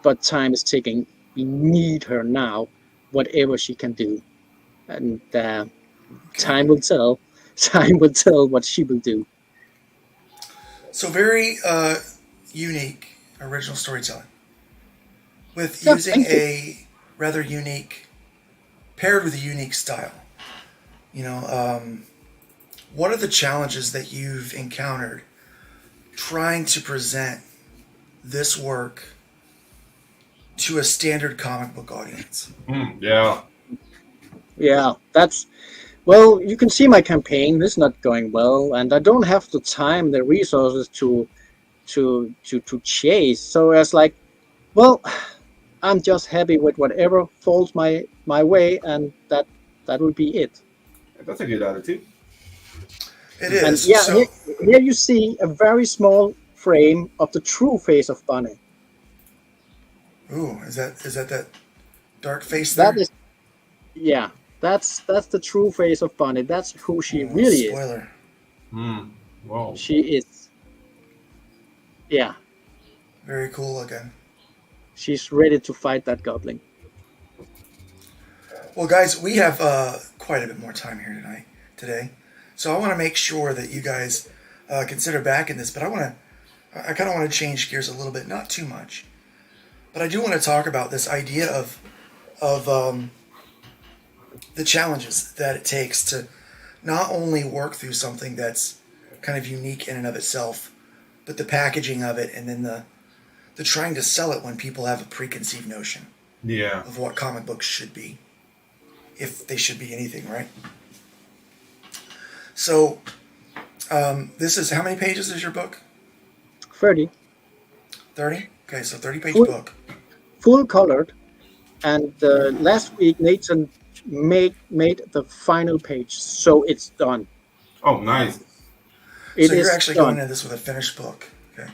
But time is ticking, we need her now, whatever she can do. And time will tell what she will do.
So very unique original storytelling with using a rather unique, paired with a unique style. You know, what are the challenges that you've encountered trying to present this work to a standard comic book audience?
Yeah, that's, well, you can see my campaign is not going well, and I don't have the time, the resources to chase. So it's like, well, I'm just happy with whatever falls my way, and that will be it.
That's a good attitude.
It is.
And yeah, so, here you see a very small frame of the true face of Bonnie.
Ooh, is that dark face there?
That is, yeah. That's the true face of Bonnie. That's who she really is.
Spoiler.
Whoa.
She is. Yeah,
Very cool looking.
she's ready to fight that goblin.
Well, guys, we have quite a bit more time here today, so I want to make sure that you guys consider back in this. But I kind of want to change gears a little bit, not too much, but I do want to talk about this idea of the challenges that it takes to not only work through something that's kind of unique in and of itself, but the packaging of it, and then the trying to sell it when people have a preconceived notion
Yeah.
of what comic books should be, if they should be anything, right? So, this is, how many pages is your book?
30.
30? Okay, so 30-page
Full-
book.
Full colored, and last week Nathan made the final page, so it's done.
Oh, nice.
It
So you're
is
actually
done.
going into this with a finished book. Okay.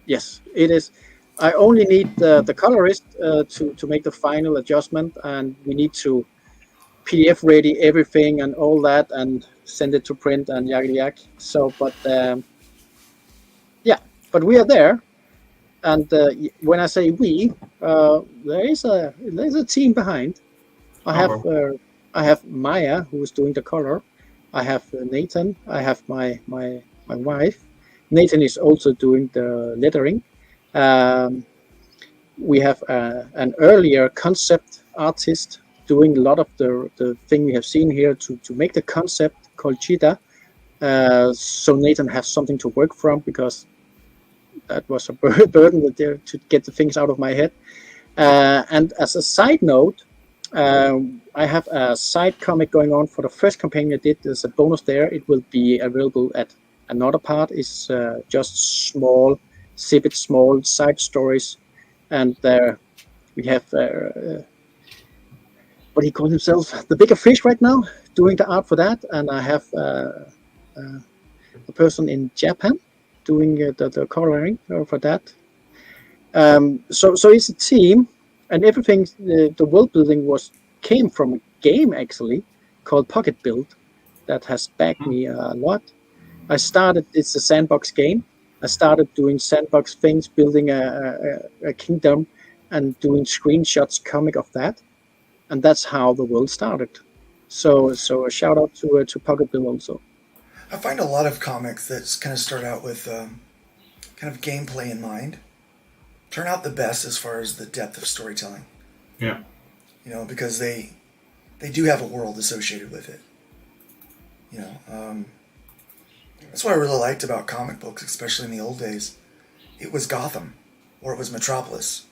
Yes, it is. I only need the colorist to make the final adjustment, and we need to PDF ready everything and all that, and send it to print and yak. So, but yeah, but we are there. And when I say we, there's a team behind. I have Maya, who is doing the color. I have Nathan. I have my wife. Nathan is also doing the lettering. We have an earlier concept artist doing a lot of the thing we have seen here to make the concept called Cheetah. So Nathan has something to work from, because that was a burden to get the things out of my head. And as a side note, I have a side comic going on for the first campaign I did. There's a bonus there. It will be available at another part. It's just small side stories. And we have, what he calls himself, the bigger fish right now, doing the art for that. And I have a person in Japan doing the coloring for that. So it's a team, and everything, the world building came from a game actually called Pocket Build that has backed me a lot. It's a sandbox game. I started doing sandbox things, building a kingdom and doing screenshots comic of that, and that's how the world started. So a shout out to Pocket Build also.
I find a lot of comics that kind of start out with kind of gameplay in mind turn out the best as far as the depth of storytelling.
Yeah.
You know, because they do have a world associated with it. You know, that's what I really liked about comic books, especially in the old days. It was Gotham, or it was Metropolis,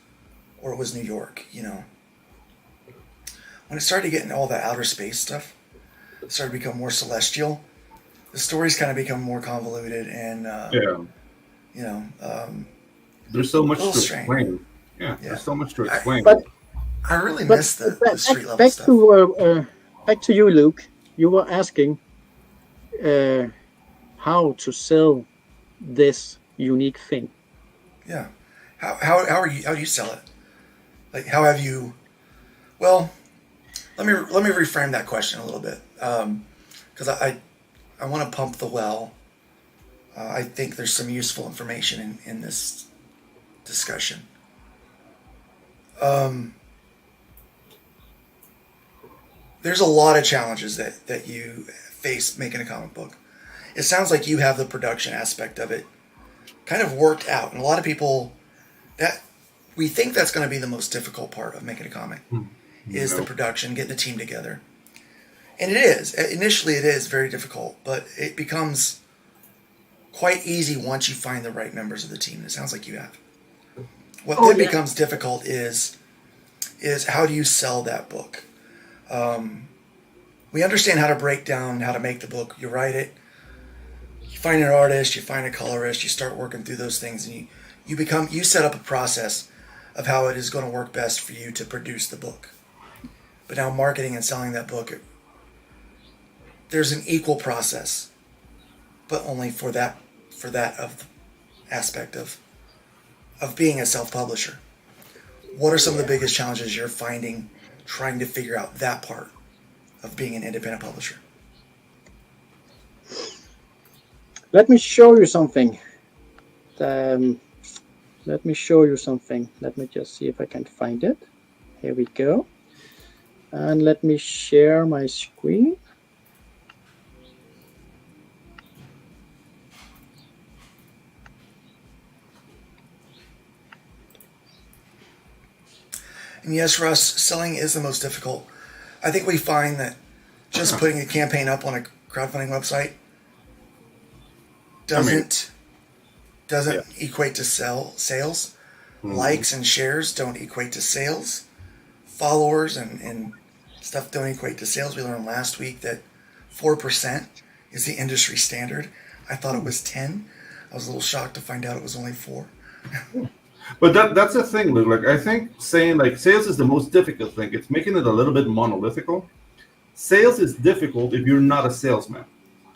or it was New York. You know, when it started getting all the outer space stuff, it started to become more celestial. The stories kind of become more convoluted, and you know,
there's so much
a
to
little strange.
explain. Yeah, there's so much to explain.
But
I really miss the street level
back
stuff.
Back to you, Luke. You were asking how to sell this unique thing.
Yeah, how do you sell it? Like, how have you? Well, let me reframe that question a little bit, because I want to pump the well. I think there's some useful information in this discussion. There's a lot of challenges that you face making a comic book. It sounds like you have the production aspect of it kind of worked out, and a lot of people that we think that's going to be the most difficult part of making a comic is the production, getting the team together. And it is. Initially, it is very difficult, but it becomes quite easy once you find the right members of the team. It sounds like you have. What then becomes difficult is how do you sell that book? We understand how to break down how to make the book. You write it, you find an artist, you find a colorist, you start working through those things, and you set up a process of how it is going to work best for you to produce the book. But now marketing and selling that book, there's an equal process, but only for that aspect of being a self-publisher. What are some of the biggest challenges you're finding trying to figure out that part of being an independent publisher.
Let me show you something. Let me show you something. Let me just see if I can find it. Here we go. And let me share my screen.
And yes, Russ, selling is the most difficult. I think we find that just putting a campaign up on a crowdfunding website doesn't equate to sales. Mm-hmm. Likes and shares don't equate to sales. Followers and stuff don't equate to sales. We learned last week that 4% is the industry standard. I thought it was 10. I was a little shocked to find out it was only 4.
But that's the thing, Luke. Like, I think saying like sales is the most difficult thing. It's making it a little bit monolithical. Sales is difficult if you're not a salesman.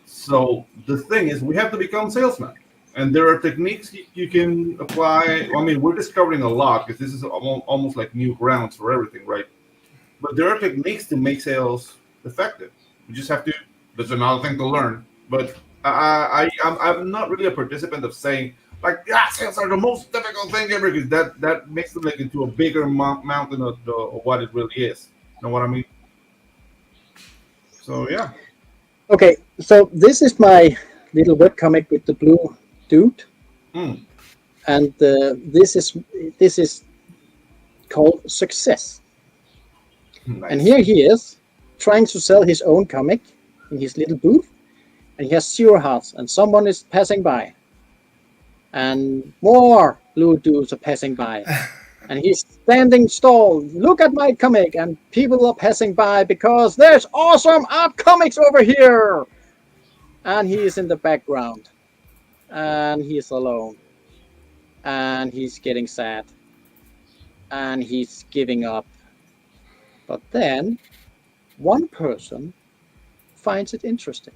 So the thing is, we have to become salesmen. And there are techniques you can apply. I mean, we're discovering a lot because this is almost like new grounds for everything, right? But there are techniques to make sales effective. You just have to. There's another thing to learn. But I'm not really a participant of saying like, yeah, sales are the most difficult thing ever, because that makes them like into a bigger mountain of what it really is. You know what I mean? So yeah.
Okay, so this is my little webcomic with the blue dude, and this is called Success. Nice. And here he is trying to sell his own comic in his little booth, and he has 0 hearts, and someone is passing by, and more blue dudes are passing by, and he's standing tall. Look at my comic, and people are passing by because there's awesome art comics over here, and he is in the background. And he's alone, and he's getting sad, and he's giving up. But then one person finds it interesting,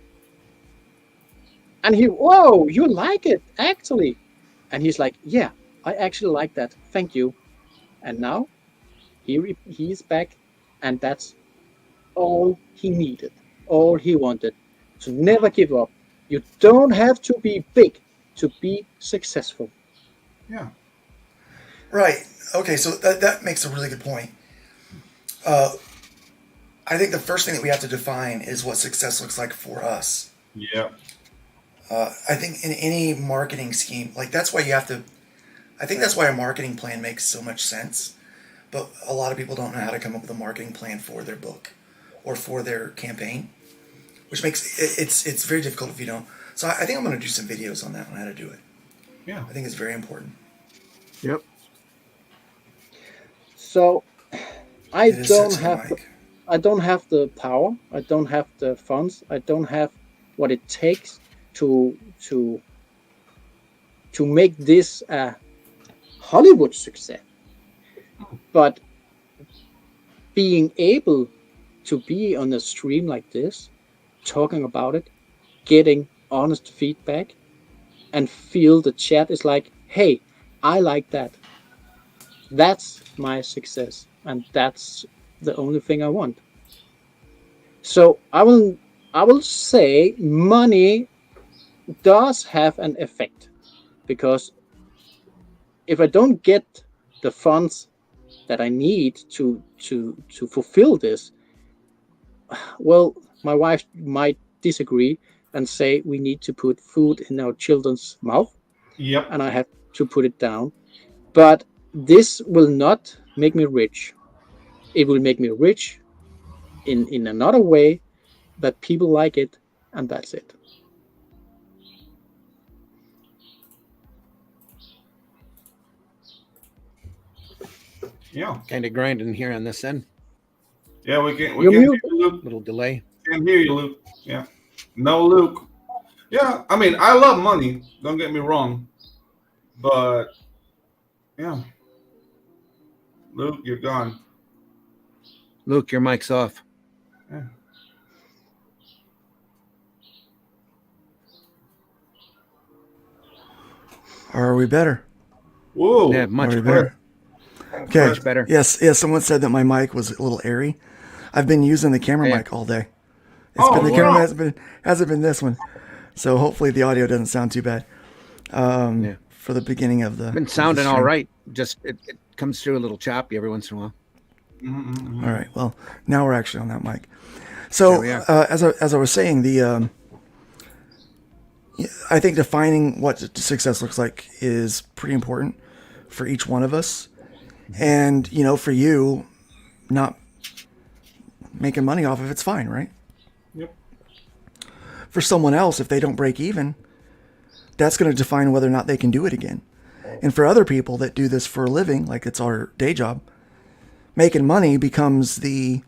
and whoa, you like it actually? And he's like, yeah, I actually like that, thank you. And now he's back, and that's all he needed, all he wanted, to never give up. You don't have to be big to be successful.
Yeah.
Right. Okay, so that makes a really good point. I think the first thing that we have to define is what success looks like for us.
Yeah.
I think in any marketing scheme, like that's why a marketing plan makes so much sense. But a lot of people don't know how to come up with a marketing plan for their book or for their campaign, which makes it's very difficult if you don't. So I think I'm going to do some videos on that, on how to do it.
Yeah.
I think it's very important.
Yep. So I don't have the power. I don't have the funds. I don't have what it takes to make this a Hollywood success. But being able to be on a stream like this, talking about it, getting honest feedback, and feel the chat is like, hey, I like that. That's my success, and that's the only thing I want. So I will say money does have an effect, because if I don't get the funds that I need to fulfill this, well, my wife might disagree and say we need to put food in our children's mouth.
Yep.
And I have to put it down. But this will not make me rich. It will make me rich in another way, that people like it, and that's it.
Yeah.
Kind of grinding here on this end.
Yeah, we can hear you, Luke.
Little delay.
Can't hear you, Luke. Yeah. No, Luke. Yeah, I mean, I love money. Don't get me wrong. But, yeah. Luke, you're gone.
Luke, your mic's off.
Yeah.
Are we better?
Whoa.
Yeah, much
Are we
better.
Okay.
Much better.
Yes. Someone said that my mic was a little airy. I've been using the camera mic all day. It's been the camera hasn't been this one. So hopefully the audio doesn't sound too bad. For the beginning of the.
Been sounding all right. Just it comes through a little choppy every once in a while.
All right. Well, now we're actually on that mic. So as I was saying, I think defining what success looks like is pretty important for each one of us. And, for you, not making money off of it's fine, right?
Yep.
For someone else, if they don't break even, that's going to define whether or not they can do it again. And for other people that do this for a living, like it's our day job, making money becomes a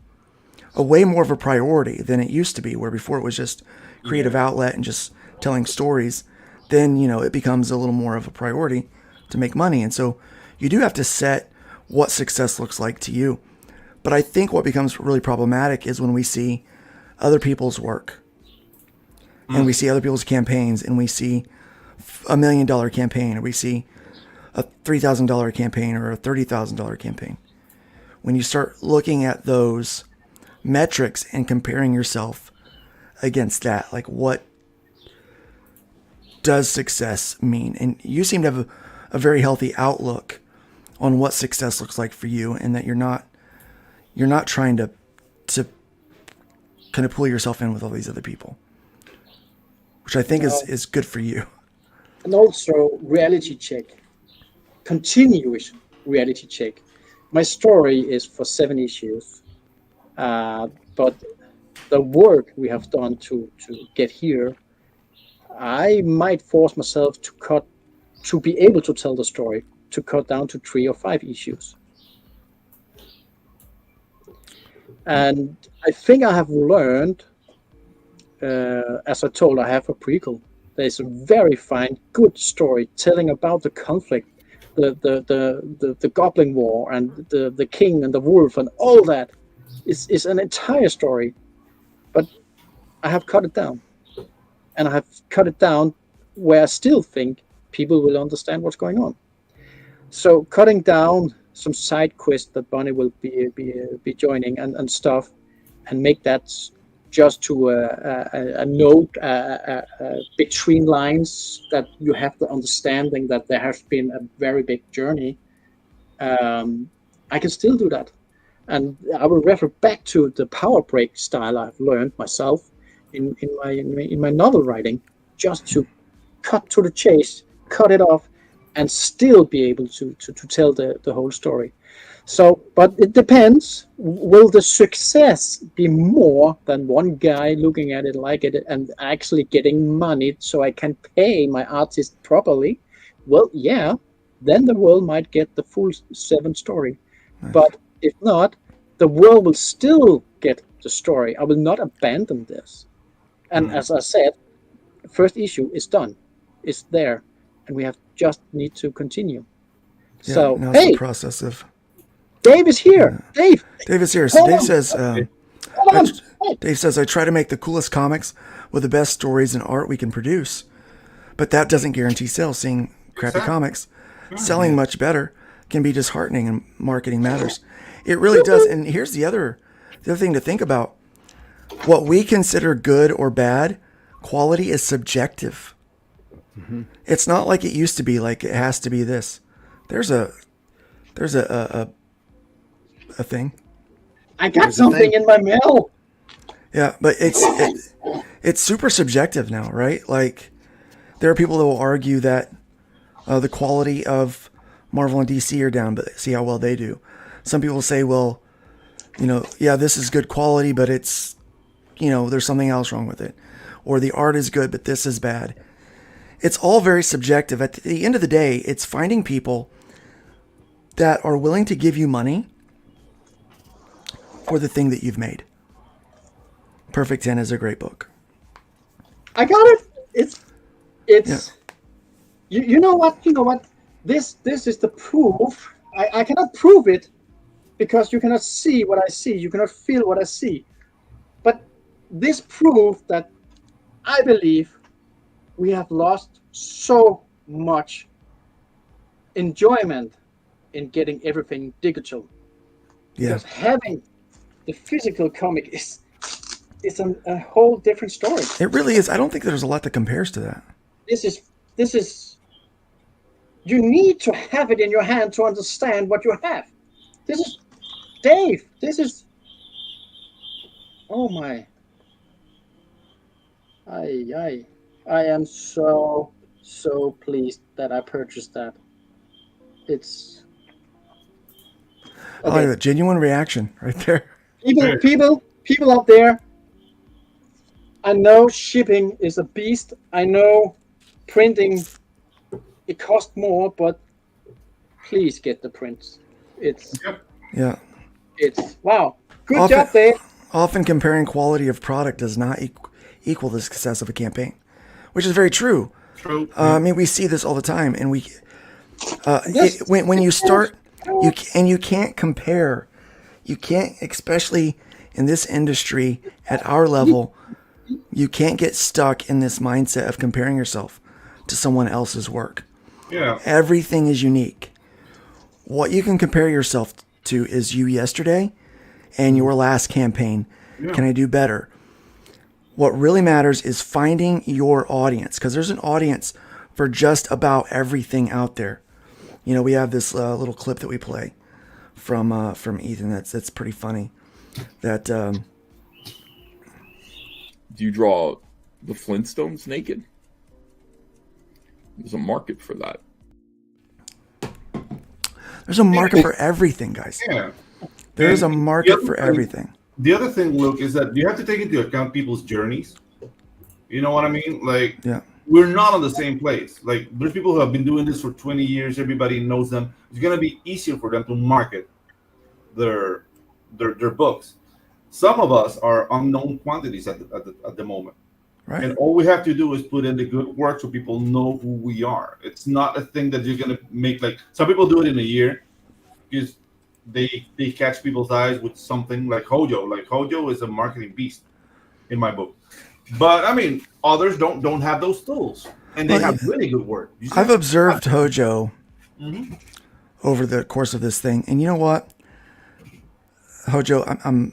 way more of a priority than it used to be, where before it was just creative outlet and just telling stories. Then, it becomes a little more of a priority to make money. And so you do have to set what success looks like to you. But I think what becomes really problematic is when we see other people's work and we see other people's campaigns, and we see $1 million campaign, or we see a $3,000 campaign or a $30,000 campaign. When you start looking at those metrics and comparing yourself against that, like what does success mean? And you seem to have a very healthy outlook on what success looks like for you, and that you're not trying to kind of pull yourself in with all these other people, which I think is good for you.
And also reality check, continuous reality check. My story is for 7 issues, but the work we have done to get here, I might force myself to be able to tell the story, to cut down to 3 or 5 issues. And I think I have learned, as I told, I have a prequel. There's a very fine, good story telling about the conflict, the Goblin War, and the king and the wolf, and all that is an entire story. But I have cut it down, and I have cut it down where I still think people will understand what's going on. So cutting down some side quests that Bonnie will be joining and stuff, and make that just to a note between lines that you have the understanding that there has been a very big journey. I can still do that, and I will refer back to the power break style I've learned myself in my novel writing, just to cut to the chase, cut it off, and still be able to tell the whole story. So, but it depends. Will the success be more than one guy looking at it like it and actually getting money so I can pay my artist properly? Well, yeah, then the world might get the full 7 story. Nice. But if not, the world will still get the story. I will not abandon this. And as I said, the first issue is done. It's there. And we just need to continue.
Yeah,
so,
now it's the process of...
Dave is here. Dave
is here. So Dave says, Dave says, I try to make the coolest comics with the best stories and art we can produce, but that doesn't guarantee sales. Seeing crappy comics selling much better can be disheartening, and marketing matters. It really does. And here's the other thing to think about. What we consider good or bad, quality is subjective. Mm-hmm. It's not like it used to be, like it has to be this. There's a thing.
I got something in my mail.
Yeah, but it's super subjective now, right? Like, there are people that will argue that the quality of Marvel and DC are down, but see how well they do. Some people say, well, yeah, this is good quality, but it's, there's something else wrong with it. Or the art is good, but this is bad. It's all very subjective. At the end of the day, it's finding people that are willing to give you money for the thing that you've made. Perfect 10 is a great book.
I got it. It's yeah. You know what? This is the proof. I cannot prove it because you cannot see what I see. You cannot feel what I see. But this proof that I believe we have lost so much enjoyment in getting everything digital.
Yeah.
Because having the physical comic is a whole different story.
It really is. I don't think there's a lot that compares to that.
This is you need to have it in your hand to understand what you have. This is Dave. This is oh my. I am so pleased that I purchased that. It's
okay. Oh, genuine reaction right there.
People out there. I know shipping is a beast. I know printing it costs more, but please get the prints. It's wow. Good job, Dave.
Often comparing quality of product does not equal the success of a campaign, which is very true.
True.
I mean, we see this all the time, and when you start, you can't compare. You can't, especially in this industry at our level, you can't get stuck in this mindset of comparing yourself to someone else's work.
Yeah.
Everything is unique. What you can compare yourself to is you yesterday and your last campaign. Yeah. Can I do better? What really matters is finding your audience, because there's an audience for just about everything out there. You know, we have this little clip that we play from Ethan that's pretty funny. That
do you draw the Flintstones naked? There's a market for that.
There's a market for everything, guys.
Yeah.
There's a market for everything.
The other thing, Luke, is that you have to take into account people's journeys. You know what I mean? Like, we're not on the same place. Like, there's people who have been doing this for 20 years. Everybody knows them. It's going to be easier for them to market their books. Some of us are unknown quantities at the moment.
Right.
And all we have to do is put in the good work so people know who we are. It's not a thing that you're going to make, like, some people do it in a year because they catch people's eyes with something like Hojo. Like, Hojo is a marketing beast in my book. But, I mean, others don't have those tools. And they have really good work.
I've observed Hojo over the course of this thing. And you know what? Hojo, I'm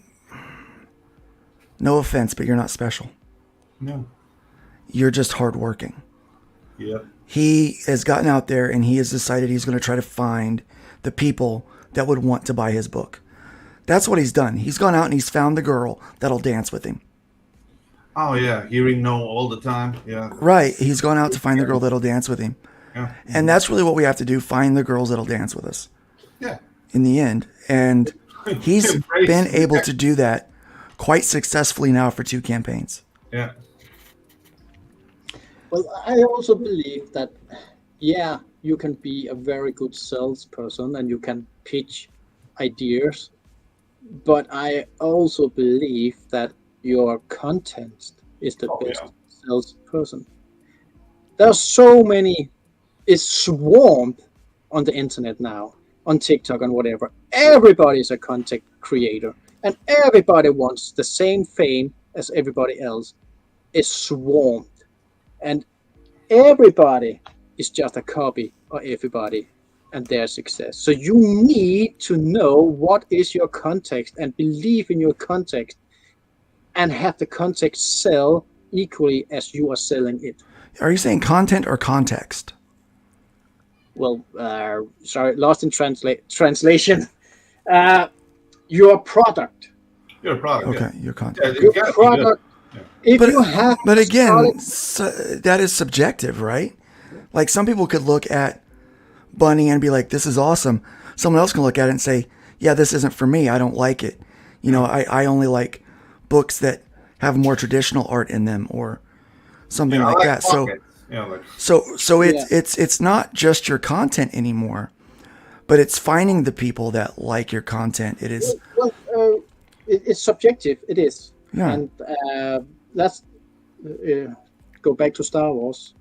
no offense, but you're not special.
No.
You're just hardworking.
Yeah.
He has gotten out there and he has decided he's going to try to find the people that would want to buy his book. That's what he's done. He's gone out and he's found the girl that'll dance with him.
Oh, yeah. Hearing no all the time. Yeah.
Right. He's gone out to find the girl that'll dance with him.
Yeah.
And that's really what we have to do. Find the girls that'll dance with us.
Yeah.
In the end. And he's been able to do that quite successfully now for 2 campaigns.
Yeah.
Well, I also believe that, yeah, you can be a very good salesperson and you can pitch ideas, but I also believe that your content is the best salesperson. There's so many, it's swarmed on the internet now, on TikTok and whatever. Everybody's a content creator and everybody wants the same fame as everybody else. It's swarmed. And everybody is just a copy of everybody and their success. So you need to know what is your context and believe in your context and have the context sell equally as you are selling it.
Are you saying content or context?
Well, sorry, lost in translation. Your product.
Your product.
Okay, your content.
Your product.
But again, that is subjective, right? Like some people could look at Bunny and be like, this is awesome. Someone else can look at it and say, yeah, this isn't for me. I don't like it. You know, I only like books that have more traditional art in them or something like that. So it's not just your content anymore, but it's finding the people that like your content. It is.
Well, it's subjective. It is.
Yeah.
And let's go back to Star Wars.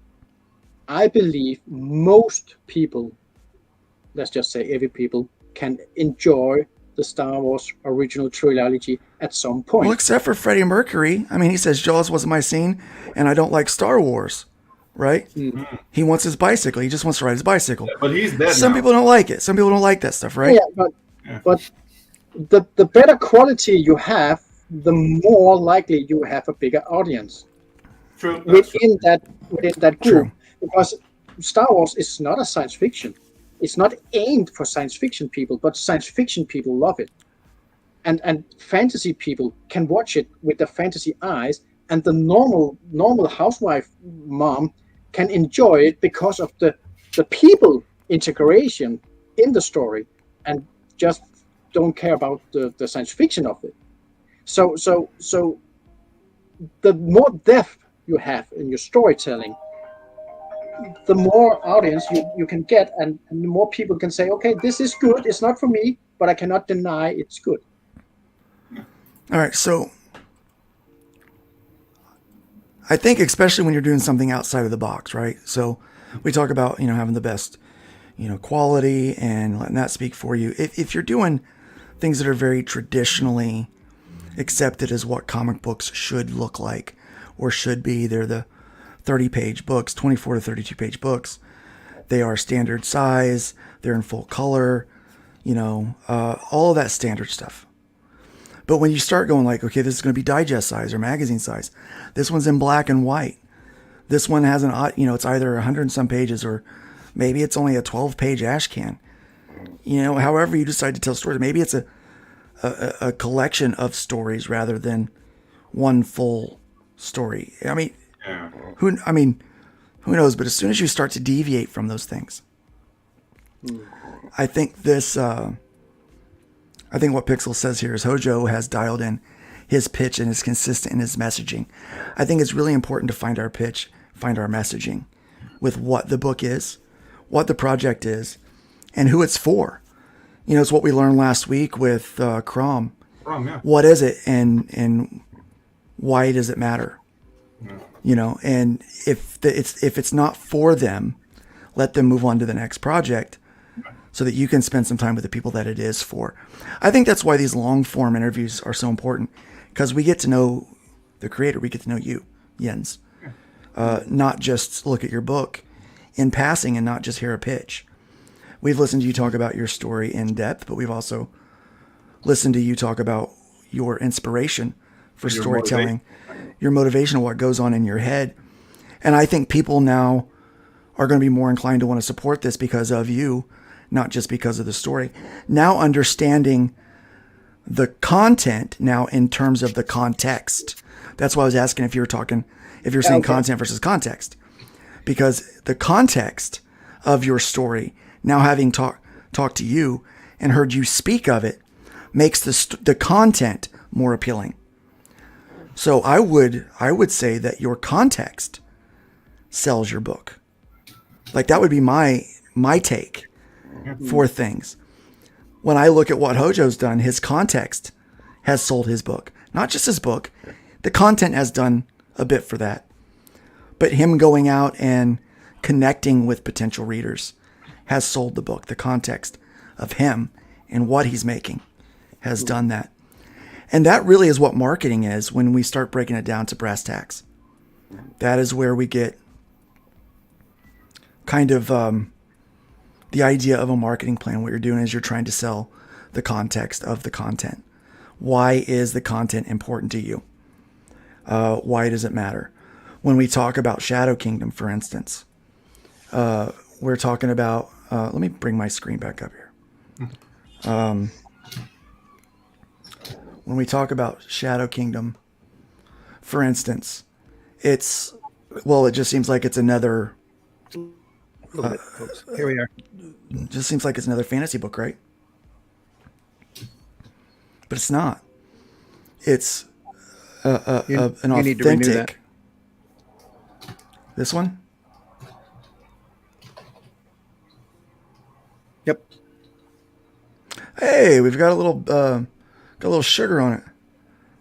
I believe most people, let's just say every people, can enjoy the Star Wars original trilogy at some point.
Well, except for Freddie Mercury. I mean, he says Jaws wasn't my scene, and I don't like Star Wars, right?
Mm-hmm.
He wants his bicycle. He just wants to ride his bicycle.
Yeah, but he's dead
Some
now.
people don't like it. Some people don't like that stuff, right?
Yeah, but the better quality you have, the more likely you have a bigger audience.
True.
Within that group.
True.
Because Star Wars is not a science fiction. It's not aimed for science fiction people, but science fiction people love it. And fantasy people can watch it with the fantasy eyes, and the normal housewife mom can enjoy it because of the people integration in the story, and just don't care about the science fiction of it. So the more depth you have in your storytelling, the more audience you can get, and the more people can say, okay, this is good. It's not for me, but I cannot deny it's good.
All right, so I think especially when you're doing something outside of the box, right? So we talk about, having the best, quality and letting that speak for you. If you're doing things that are very traditionally accepted as what comic books should look like or should be, they're the 30-page books, 24 to 32-page books. They are standard size. They're in full color, all of that standard stuff. But when you start going like, okay, this is going to be digest size or magazine size. This one's in black and white. This one has it's either 100 and some pages, or maybe it's only a 12-page ash can. However you decide to tell stories. Maybe it's a collection of stories rather than one full story. I mean, who knows? But as soon as you start to deviate from those things, I think I think what Pixel says here is Hojo has dialed in his pitch and is consistent in his messaging. I think it's really important to find our pitch, find our messaging with what the book is, what the project is, and who it's for. It's what we learned last week with Crom.
Yeah.
What is it, and why does it matter?
Yeah.
And if it's not for them, let them move on to the next project, so that you can spend some time with the people that it is for. I think that's why these long form interviews are so important, because we get to know the creator, we get to know you, Jens. Not just look at your book in passing and not just hear a pitch. We've listened to you talk about your story in depth, but we've also listened to you talk about your inspiration for storytelling, your motivation, what goes on in your head. And I think people now are going to be more inclined to want to support this because of you, not just because of the story. Now understanding the content now in terms of the context. That's why I was asking if you're saying content versus context. Because the context of your story, now having talked to you and heard you speak of it, makes the content more appealing. So I would say that your context sells your book. Like, that would be my take for things. When I look at what Hojo's done, his context has sold his book. Not just his book. The content has done a bit for that. But him going out and connecting with potential readers has sold the book. The context of him and what he's making has done that. And that really is what marketing is when we start breaking it down to brass tacks. That is where we get kind of the idea of a marketing plan. What you're doing is you're trying to sell the context of the content. Why is the content important to you? Why does it matter? When we talk about Shadow Kingdom, for instance, we're talking about, let me bring my screen back up here. When we talk about Shadow Kingdom, for instance, it just seems like it's another,
here we are.
Just seems like it's another fantasy book, right? But it's not. It's an authentic.
Need to renew that.
This one?
Yep.
Hey, we've got a little sugar on it.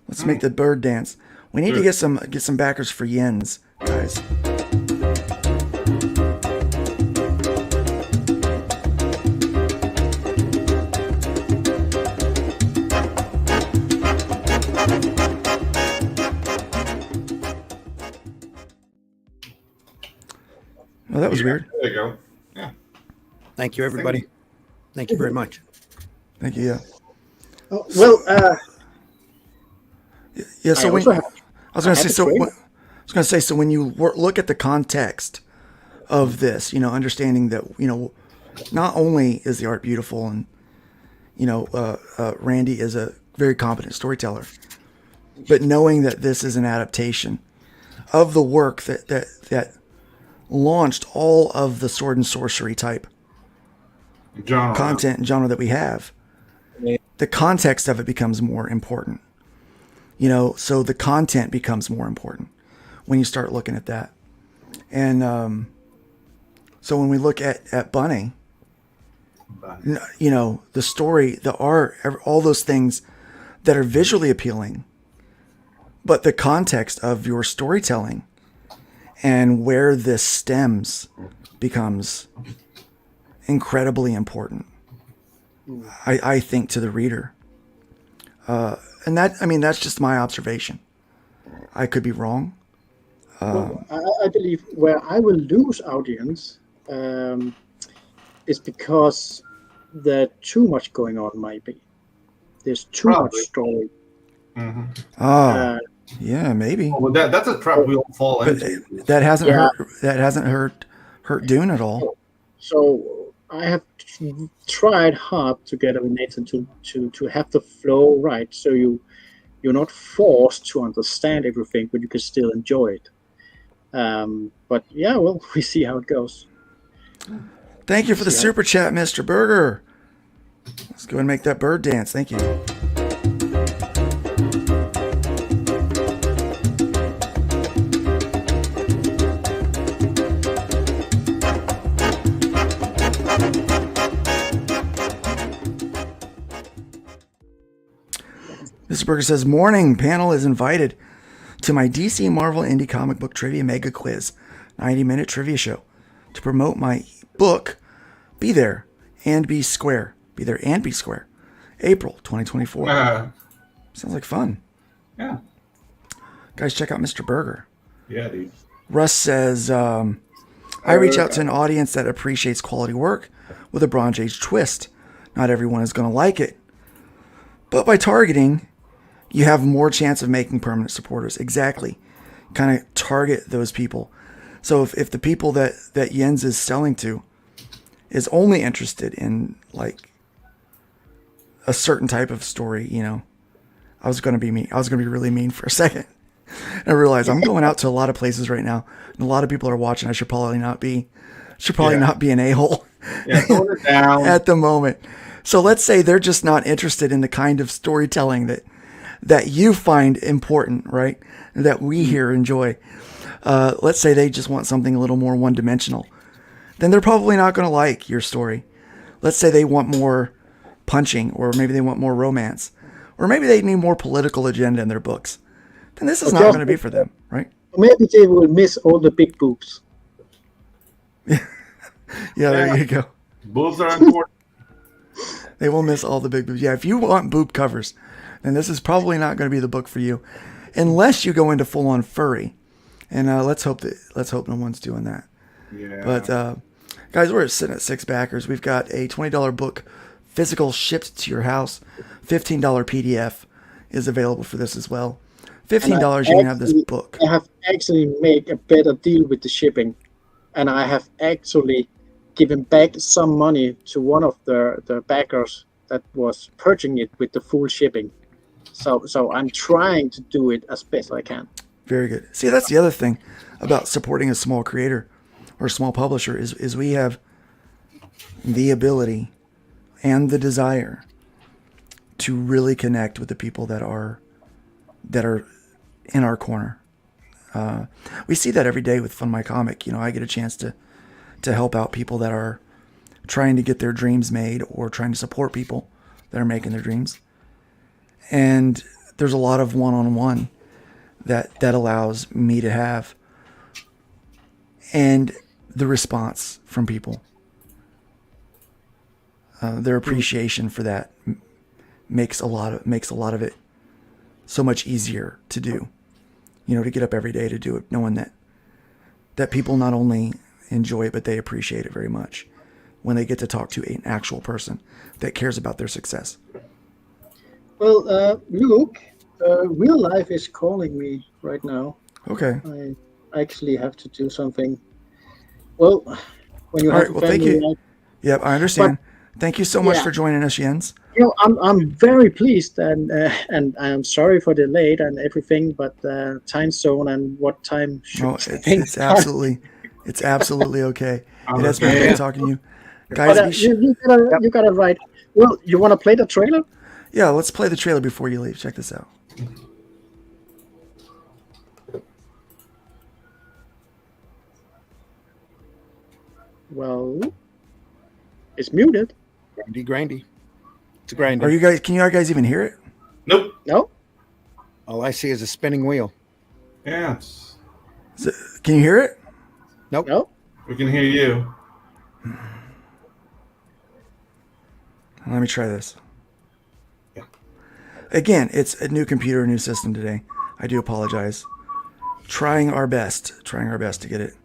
Let's make the bird dance. We need to get some backers for Jens, guys. Oh, that was weird.
There you go. Yeah.
Thank you, everybody. Thank you very much.
Thank you. Yeah.
Oh, well,
Yeah, so
I
when,
also have-
I was going to say,
have a
so
trailer.
when, I was going to say, so when you look at the context of this, you know, understanding that, you know, not only is the art beautiful and, you know, Randy is a very competent storyteller, but knowing that this is an adaptation of the work that launched all of the sword and sorcery type
Genre.
content and genre that we have, the context of it becomes more important. You know, so the content becomes more important when you start looking at that. And so when we look at Bunny, you know, the story, the art, all those things that are visually appealing, but the context of your storytelling and where this stems becomes incredibly important, I think, to the reader. And that, I mean, that's just my observation. I could be wrong.
Well, I believe where I will lose audience is because there's too much going on, maybe. There's too much story.
Yeah, maybe.
Well, that's a trap we all fall
But
into.
that hasn't
Yeah.
hurt Dune at all.
So I have tried hard to get Nathan to have the flow right, so you're not forced to understand everything, but you can still enjoy it. But yeah, well, we see how it goes.
Thank you for the super chat, Mr. Burger. Let's go and make that bird dance. Thank you. Mr. Burger says, morning, panel is invited to my DC Marvel Indie Comic Book Trivia Mega Quiz, 90-minute trivia show. To promote my book, Be There and Be Square. Be There and Be Square. April 2024. Sounds like fun.
Yeah.
Guys, check out Mr. Burger.
Yeah, dude.
Russ says, I reach out to an audience that appreciates quality work with a Bronze Age twist. Not everyone is going to like it. But by targeting, you have more chance of making permanent supporters. Exactly. Kind of target those people. So if the people that Jens is selling to is only interested in like a certain type of story, you know, I was going to be mean. I was going to be really mean for a second. And I realized I'm going out to a lot of places right now, and a lot of people are watching. I should probably not be an a-hole
tone it down
at the moment. So let's say they're just not interested in the kind of storytelling that you find important, right? That we here enjoy. Let's say they just want something a little more one-dimensional. Then they're probably not going to like your story. Let's say they want more punching, or maybe they want more romance, or maybe they need more political agenda in their books. Then this is not going to be for them, right?
Maybe they will miss all the big boobs.
Yeah, there you go.
Boobs are important.
They will miss all the big boobs. Yeah, if you want boob covers, then this is probably not going to be the book for you, unless you go into full-on furry. And let's hope no one's doing that.
Yeah.
But guys, we're sitting at 6 backers. We've got a $20 book, physical, shipped to your house. $15 PDF is available for this as well. $15 you can have this book.
I have actually made a better deal with the shipping, and I have actually given back some money to one of the backers that was purchasing it with the full shipping. So I'm trying to do it as best I can.
Very good. See, that's the other thing about supporting a small creator or small publisher is we have the ability and the desire to really connect with the people that are in our corner. We see that every day with Fund My Comic. You know, I get a chance to help out people that are trying to get their dreams made or trying to support people that are making their dreams. And there's a lot of one-on-one that allows me to have, and the response from people, their appreciation for that makes a lot of it so much easier to do. You know, to get up every day to do it, knowing that people not only enjoy it, but they appreciate it very much when they get to talk to an actual person that cares about their success.
Well, Luke, real life is calling me right now.
Okay.
I actually have to do something. Well, when you
All
have
right.
a
Well, thank
family
you.
life,
Yep, I understand. Thank you so much for joining us, Jens.
I'm very pleased, and I'm sorry for the late and everything, but time zone and what time should
No,
things
it's
start?
absolutely okay. It has been great talking to you, guys.
But you got it right. Well, you want to play the trailer?
Yeah, let's play the trailer before you leave. Check this out.
Well, it's muted.
Grindy. It's a grinder.
Are you guys? Can you guys even hear it?
Nope.
No.
All I see is a spinning wheel.
Yeah.
Can you hear it?
Nope.
No.
We can hear you.
Let me try this. Again, it's a new computer, a new system today. I do apologize. Trying our best to get it.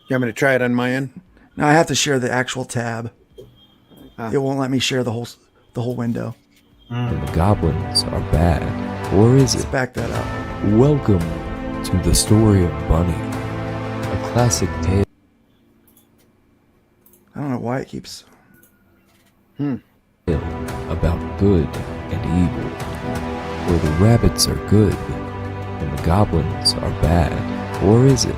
You want me to try it on my end?
Now I have to share the actual tab.
Ah.
It won't let me share the whole window.
The goblins are bad, or is it?
Back that up.
Welcome to the story of Bunny, a classic tale
I don't know why it keeps.
about good and evil, where the rabbits are good and the goblins are bad, or is it?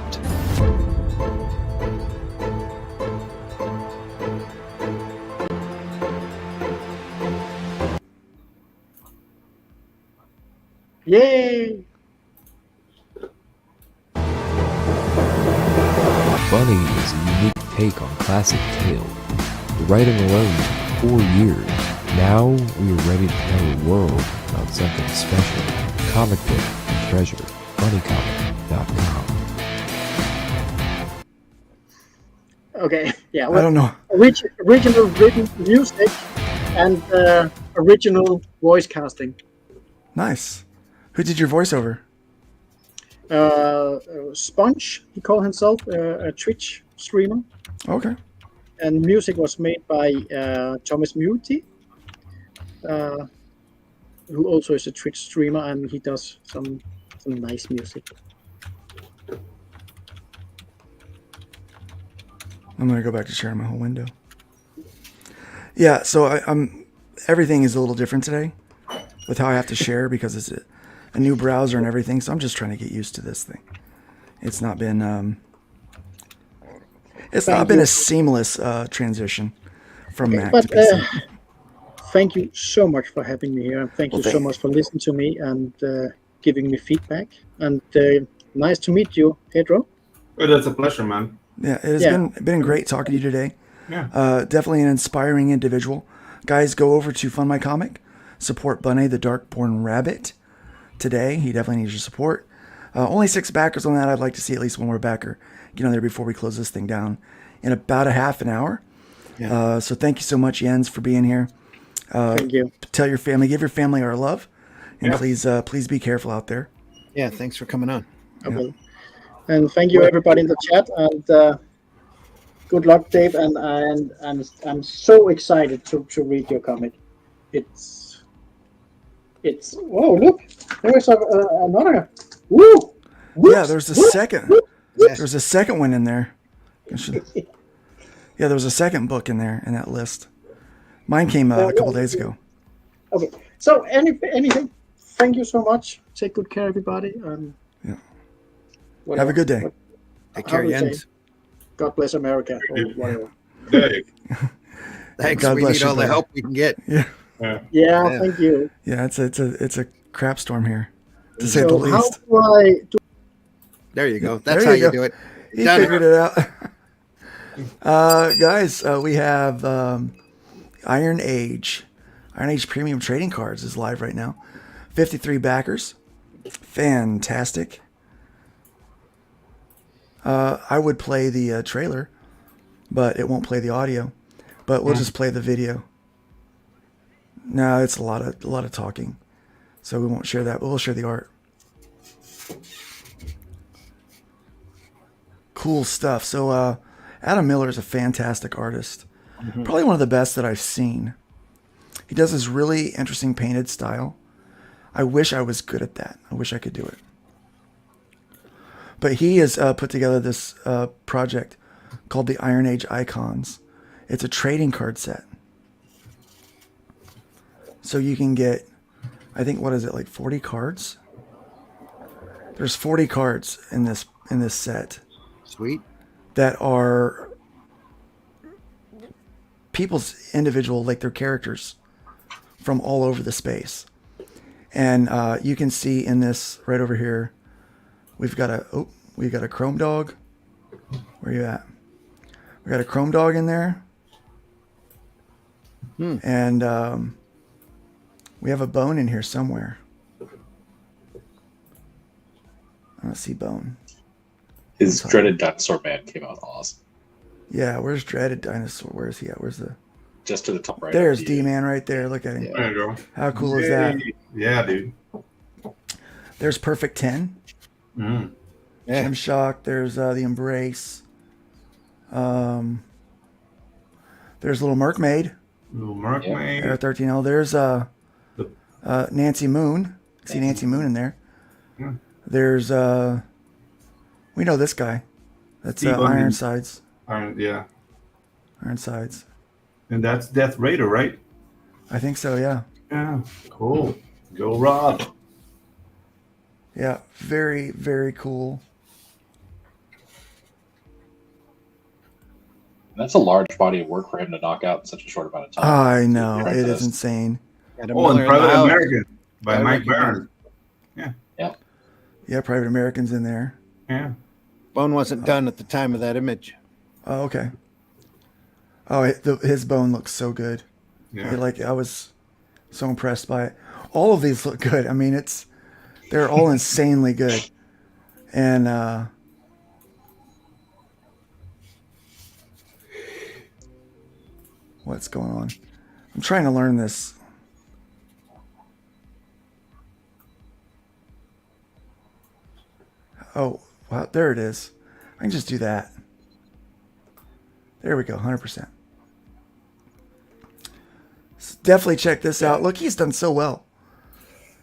Yay!
Bunny is a unique take on classic tale. The writing alone took 4 years. Now we are ready to tell the world about something special. Comic book and treasure. BunnyComic.com.
Okay. Yeah.
I don't know.
Original written music and original voice casting.
Nice. Who did your voiceover?
Sponge, he called himself, a Twitch streamer.
Okay.
And music was made by Thomas Muti, who also is a Twitch streamer, and he does some nice music.
I'm gonna go back to sharing my whole window. Yeah, so I'm everything is a little different today with how I have to share because it's a new browser and everything. So I'm just trying to get used to this thing. It's not been a seamless transition from Mac to PC.
Thank you so much for having me here, and thank you so much for listening to me and giving me feedback. And nice to meet you, Pedro.
Oh, that's a pleasure, man.
Yeah, it has been great talking to you today.
Yeah.
Definitely an inspiring individual. Guys, go over to Fund My Comic, support Bunny the Darkborn Rabbit today. He definitely needs your support. Only 6 backers on that. I'd like to see at least one more backer get on there before we close this thing down in about a half an hour.
Yeah.
So thank you so much, Jens, for being here.
Thank you.
Tell your family, give your family our love, and please be careful out there.
Yeah, thanks for coming on.
Okay. And thank you everybody in the chat, and good luck, Dave. And I'm so excited to read your comic. It's whoa, look, there's another. Woo!
Yeah, there's a second. There's a second one in there. Yeah, there was a second book in there in that list. Mine came a couple days ago.
Okay, so anything. Thank you so much. Take good care, everybody.
Have a good day.
Take care, Jens.
God bless America. Or whatever.
Thanks.
God
We
bless
need
you,
all the
brother.
help we can get.
Yeah, thank you.
Yeah, it's a crap storm here, to say the
So how
least.
do I do?
There you go. That's
There
how
you
you
go.
do it.
He
Done.
figured it out. Guys, we have Iron Age. Iron Age Premium Trading Cards is live right now. 53 backers. Fantastic. I would play the trailer, but it won't play the audio. But we'll just play the video. No, it's a lot of talking, so we won't share that. But we'll share the art. cool stuff. So Adam Miller is a fantastic artist. Probably one of the best that I've seen. He does this really interesting painted style. I wish I was good at that. I wish I could do it. But he has put together this project called the Iron Age Icons. It's a trading card set. So you can get, I think, what is it, like 40 cards? There's 40 cards in this set.
Sweet.
That are people's individual, like their characters from all over the space. And you can see in this right over here, we've got a Chrome Dog. Where are you at? We got a Chrome Dog in there. And we have a Bone in here somewhere. I don't see Bone.
His Dreaded Dinosaur Man came out awesome.
Yeah, where's Dreaded Dinosaur? Where is he at? Where's the...
Just to the top right.
There's D-Man right there. Look at him.
There you go.
How cool is that?
Yeah, dude.
There's Perfect 10. Gymshock. There's the Embrace. There's Little Mermaid.
Little Mermaid.
Air 13L. There's Nancy Moon. See Nancy Moon in there.
Yeah.
There's we know this guy. That's Ironsides. Ironsides.
And that's Death Raider, right?
I think so, yeah.
Yeah. Cool. Go Rob.
Yeah, very, very cool.
That's a large body of work for him to knock out in such a short amount of time.
I know. It is insane.
And Private American by Mike Barron. Yeah.
Yeah.
Yeah, Private American's in there.
Yeah.
Bone wasn't done at the time of that image.
Oh, okay. Oh, his Bone looks so good.
Yeah.
I was so impressed by it. All of these look good. I mean, they're all insanely good. And what's going on? I'm trying to learn this. Oh, wow, there it is. I can just do that. There we go, 100%. Definitely check this out. Look, he's done so well.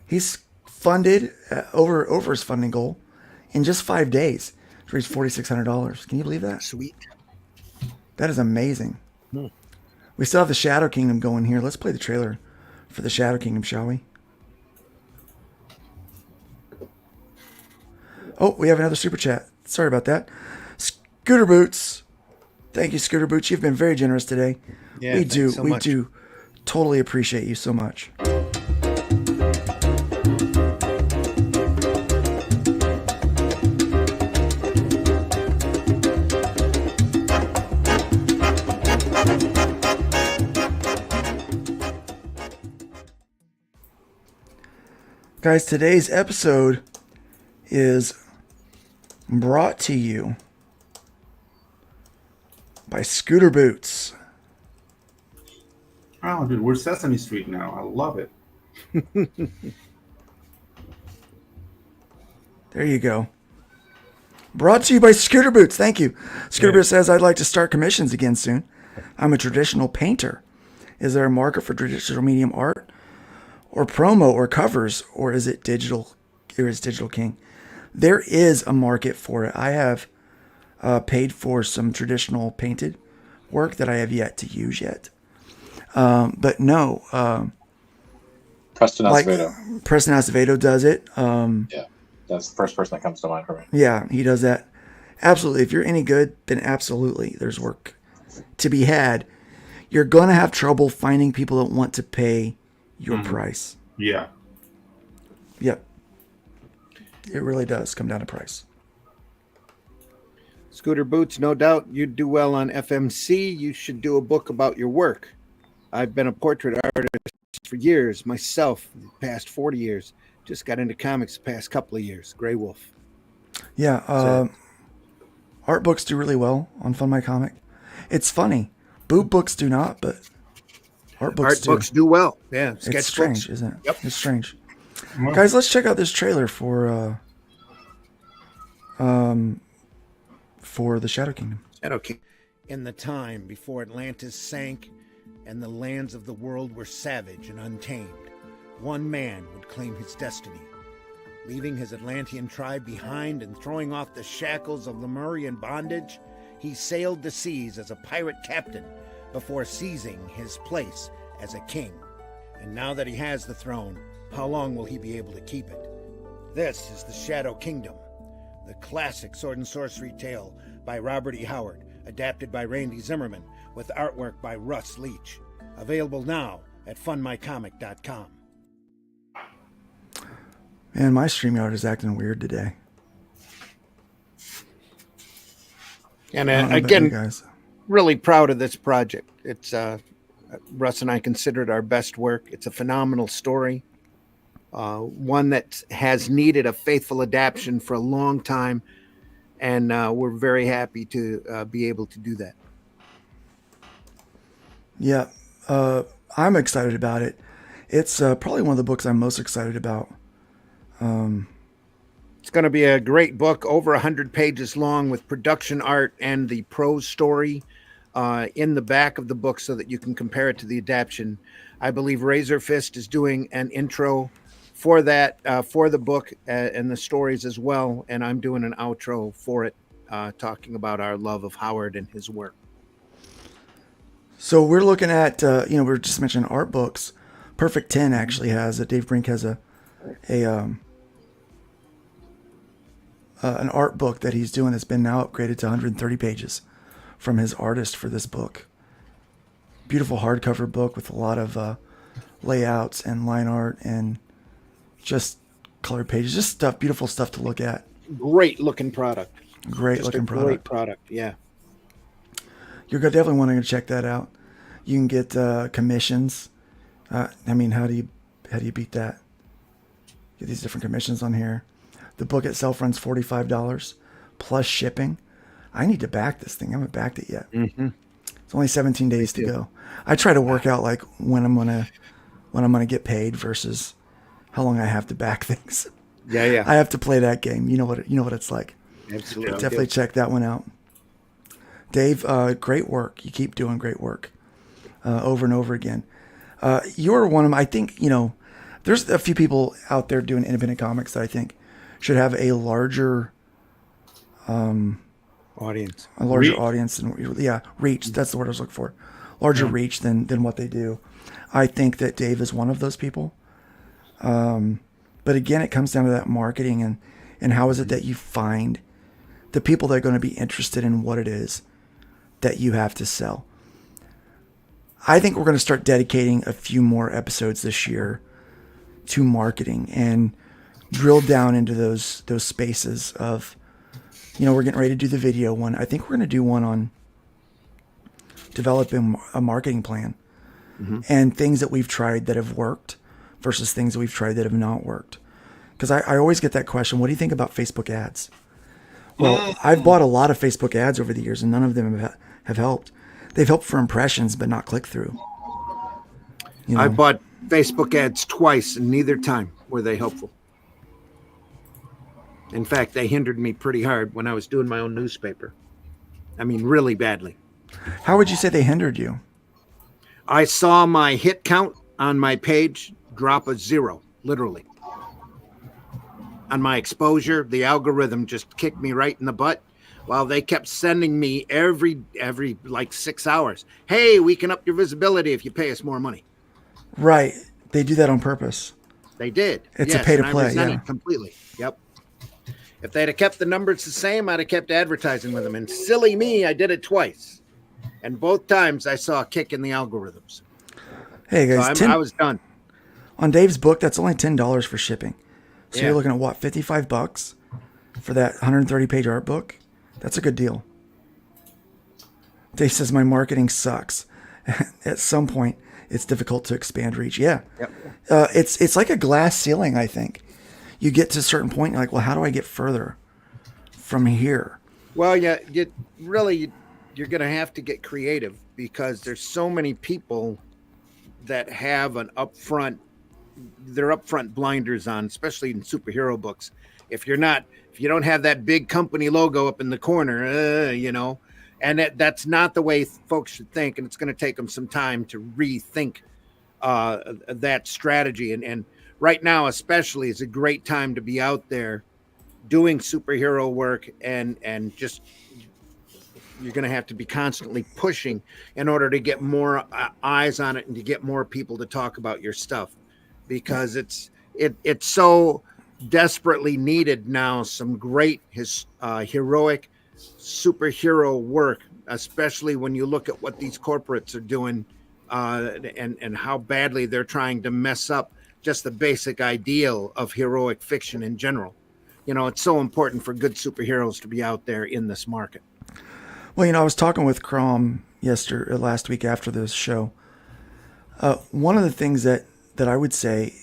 He's funded over his funding goal in just 5 days. He's reached $4,600. Can you believe that?
Sweet.
That is amazing. We still have the Shadow Kingdom going here. Let's play the trailer for the Shadow Kingdom, shall we? Oh, we have another super chat. Sorry about that. Scooter Boots. Thank you, Scooter Boots. You've been very generous today.
Yeah,
we
thanks so
do.
much.
Do totally appreciate you so much. Guys, today's episode is brought to you by Scooter Boots.
Oh, dude, we're Sesame Street now. I love it.
There you go. Brought to you by Scooter Boots. Thank you. Scooter Boots says, I'd like to start commissions again soon. I'm a traditional painter. Is there a market for traditional medium art or promo or covers, or is it digital? Or is Digital King? There is a market for it. I have paid for some traditional painted work that I have yet to use yet. But no.
Preston Acevedo.
Preston Acevedo does it.
Yeah, that's the first person that comes to mind for me.
Yeah, he does that. Absolutely. If you're any good, then absolutely there's work to be had. You're going to have trouble finding people that want to pay your price.
Yeah.
Yep. It really does come down to price.
Scooter Boots, no doubt you'd do well on FMC. You should do a book about your work. I've been a portrait artist for years myself, the past 40 years. Just got into comics the past couple of years. Grey Wolf.
Yeah. Art books do really well on Fun My Comic. It's funny. Boob books do not, but art books
do well. Yeah.
It's strange, isn't it?
Yep.
It's strange. Guys, let's check out this trailer for for the Shadow Kingdom.
Shadow King. In the time before Atlantis sank and the lands of the world were savage and untamed, one man would claim his destiny. Leaving his Atlantean tribe behind and throwing off the shackles of Lemurian bondage, he sailed the seas as a pirate captain before seizing his place as a king. And now that he has the throne, how long will he be able to keep it? This is the Shadow Kingdom, the classic sword and sorcery tale by Robert E. Howard, adapted by Randy Zimmerman, with artwork by Russ Leach. Available now at fundmycomic.com.
Man, my StreamYard is acting weird today.
And
I don't know about
again,
you guys.
really proud of this project. It's Russ and I considered our best work. It's a phenomenal story, one that has needed a faithful adaptation for a long time, and we're very happy to be able to do that.
Yeah, I'm excited about it. It's probably one of the books I'm most excited about.
It's going to be a great book, over 100 pages long, with production art and the prose story in the back of the book so that you can compare it to the adaptation. I believe Razor Fist is doing an intro for that, for the book and the stories as well, and I'm doing an outro for it, talking about our love of Howard and his work.
So we're looking at, we were just mentioning art books. Perfect 10 actually has Dave Brink has an art book that he's doing that's been now upgraded to 130 pages from his artist for this book. Beautiful hardcover book with a lot of layouts and line art and just colored pages, just stuff, beautiful stuff to look at.
Great looking product.
Great looking product.
Great product, yeah.
You're definitely wanting to check that out. You can get commissions. How do you beat that? Get these different commissions on here. The book itself runs $45 plus shipping. I need to back this thing. I haven't backed it yet.
Mm-hmm.
It's only 17 days to go. I try to work out like when I'm gonna get paid versus how long I have to back things.
Yeah.
I have to play that game. You know what it's like.
Absolutely.
Definitely check that one out. Dave, great work. You keep doing great work over and over again. You're one of them. I think, there's a few people out there doing independent comics that I think should have a larger
audience.
A larger
Reach.
audience. Reach. That's the word I was looking for. Larger reach than what they do. I think that Dave is one of those people. But again, it comes down to that marketing and how is it that you find the people that are going to be interested in what it is that you have to sell. I think we're going to start dedicating a few more episodes this year to marketing and drill down into those spaces of, we're getting ready to do the video one. I think we're going to do one on developing a marketing plan and things that we've tried that have worked versus things that we've tried that have not worked. Because I always get that question, what do you think about Facebook ads? Well, I've bought a lot of Facebook ads over the years and none of them have helped. They've helped for impressions, but not click-through.
I bought Facebook ads twice, and neither time were they helpful. In fact, they hindered me pretty hard when I was doing my own newspaper. I mean, really badly.
How would you say they hindered you?
I saw my hit count on my page drop a 0, literally. On my exposure, the algorithm just kicked me right in the butt. While they kept sending me every like 6 hours. Hey, we can up your visibility if you pay us more money.
Right. They do that on purpose.
They did.
It's a pay to play.
I resent it completely. Yep. If they'd have kept the numbers the same, I'd have kept advertising with them. And silly me, I did it twice. And both times I saw a kick in the algorithms.
Hey guys,
so I was done.
On Dave's book, that's only $10 for shipping. So
Yeah.
you're looking at what, $55 for that 130-page art book? That's a good deal. Dave says, my marketing sucks. At some point, it's difficult to expand reach. Yeah.
Yep.
It's like a glass ceiling, I think. You get to a certain point, you're like, well, how do I get further from here?
Well, yeah, you're going to have to get creative because there's so many people that have their upfront blinders on, especially in superhero books. If you don't have that big company logo up in the corner, and that's not the way folks should think. And it's going to take them some time to rethink that strategy. And right now, especially, is a great time to be out there doing superhero work, and just you're going to have to be constantly pushing in order to get more eyes on it and to get more people to talk about your stuff, because it's so desperately needed now. Some great heroic superhero work, especially when you look at what these corporates are doing, and how badly they're trying to mess up just the basic ideal of heroic fiction in general. It's so important for good superheroes to be out there in this market.
Well, I was talking with Crom last week after this show. One of the things that I would say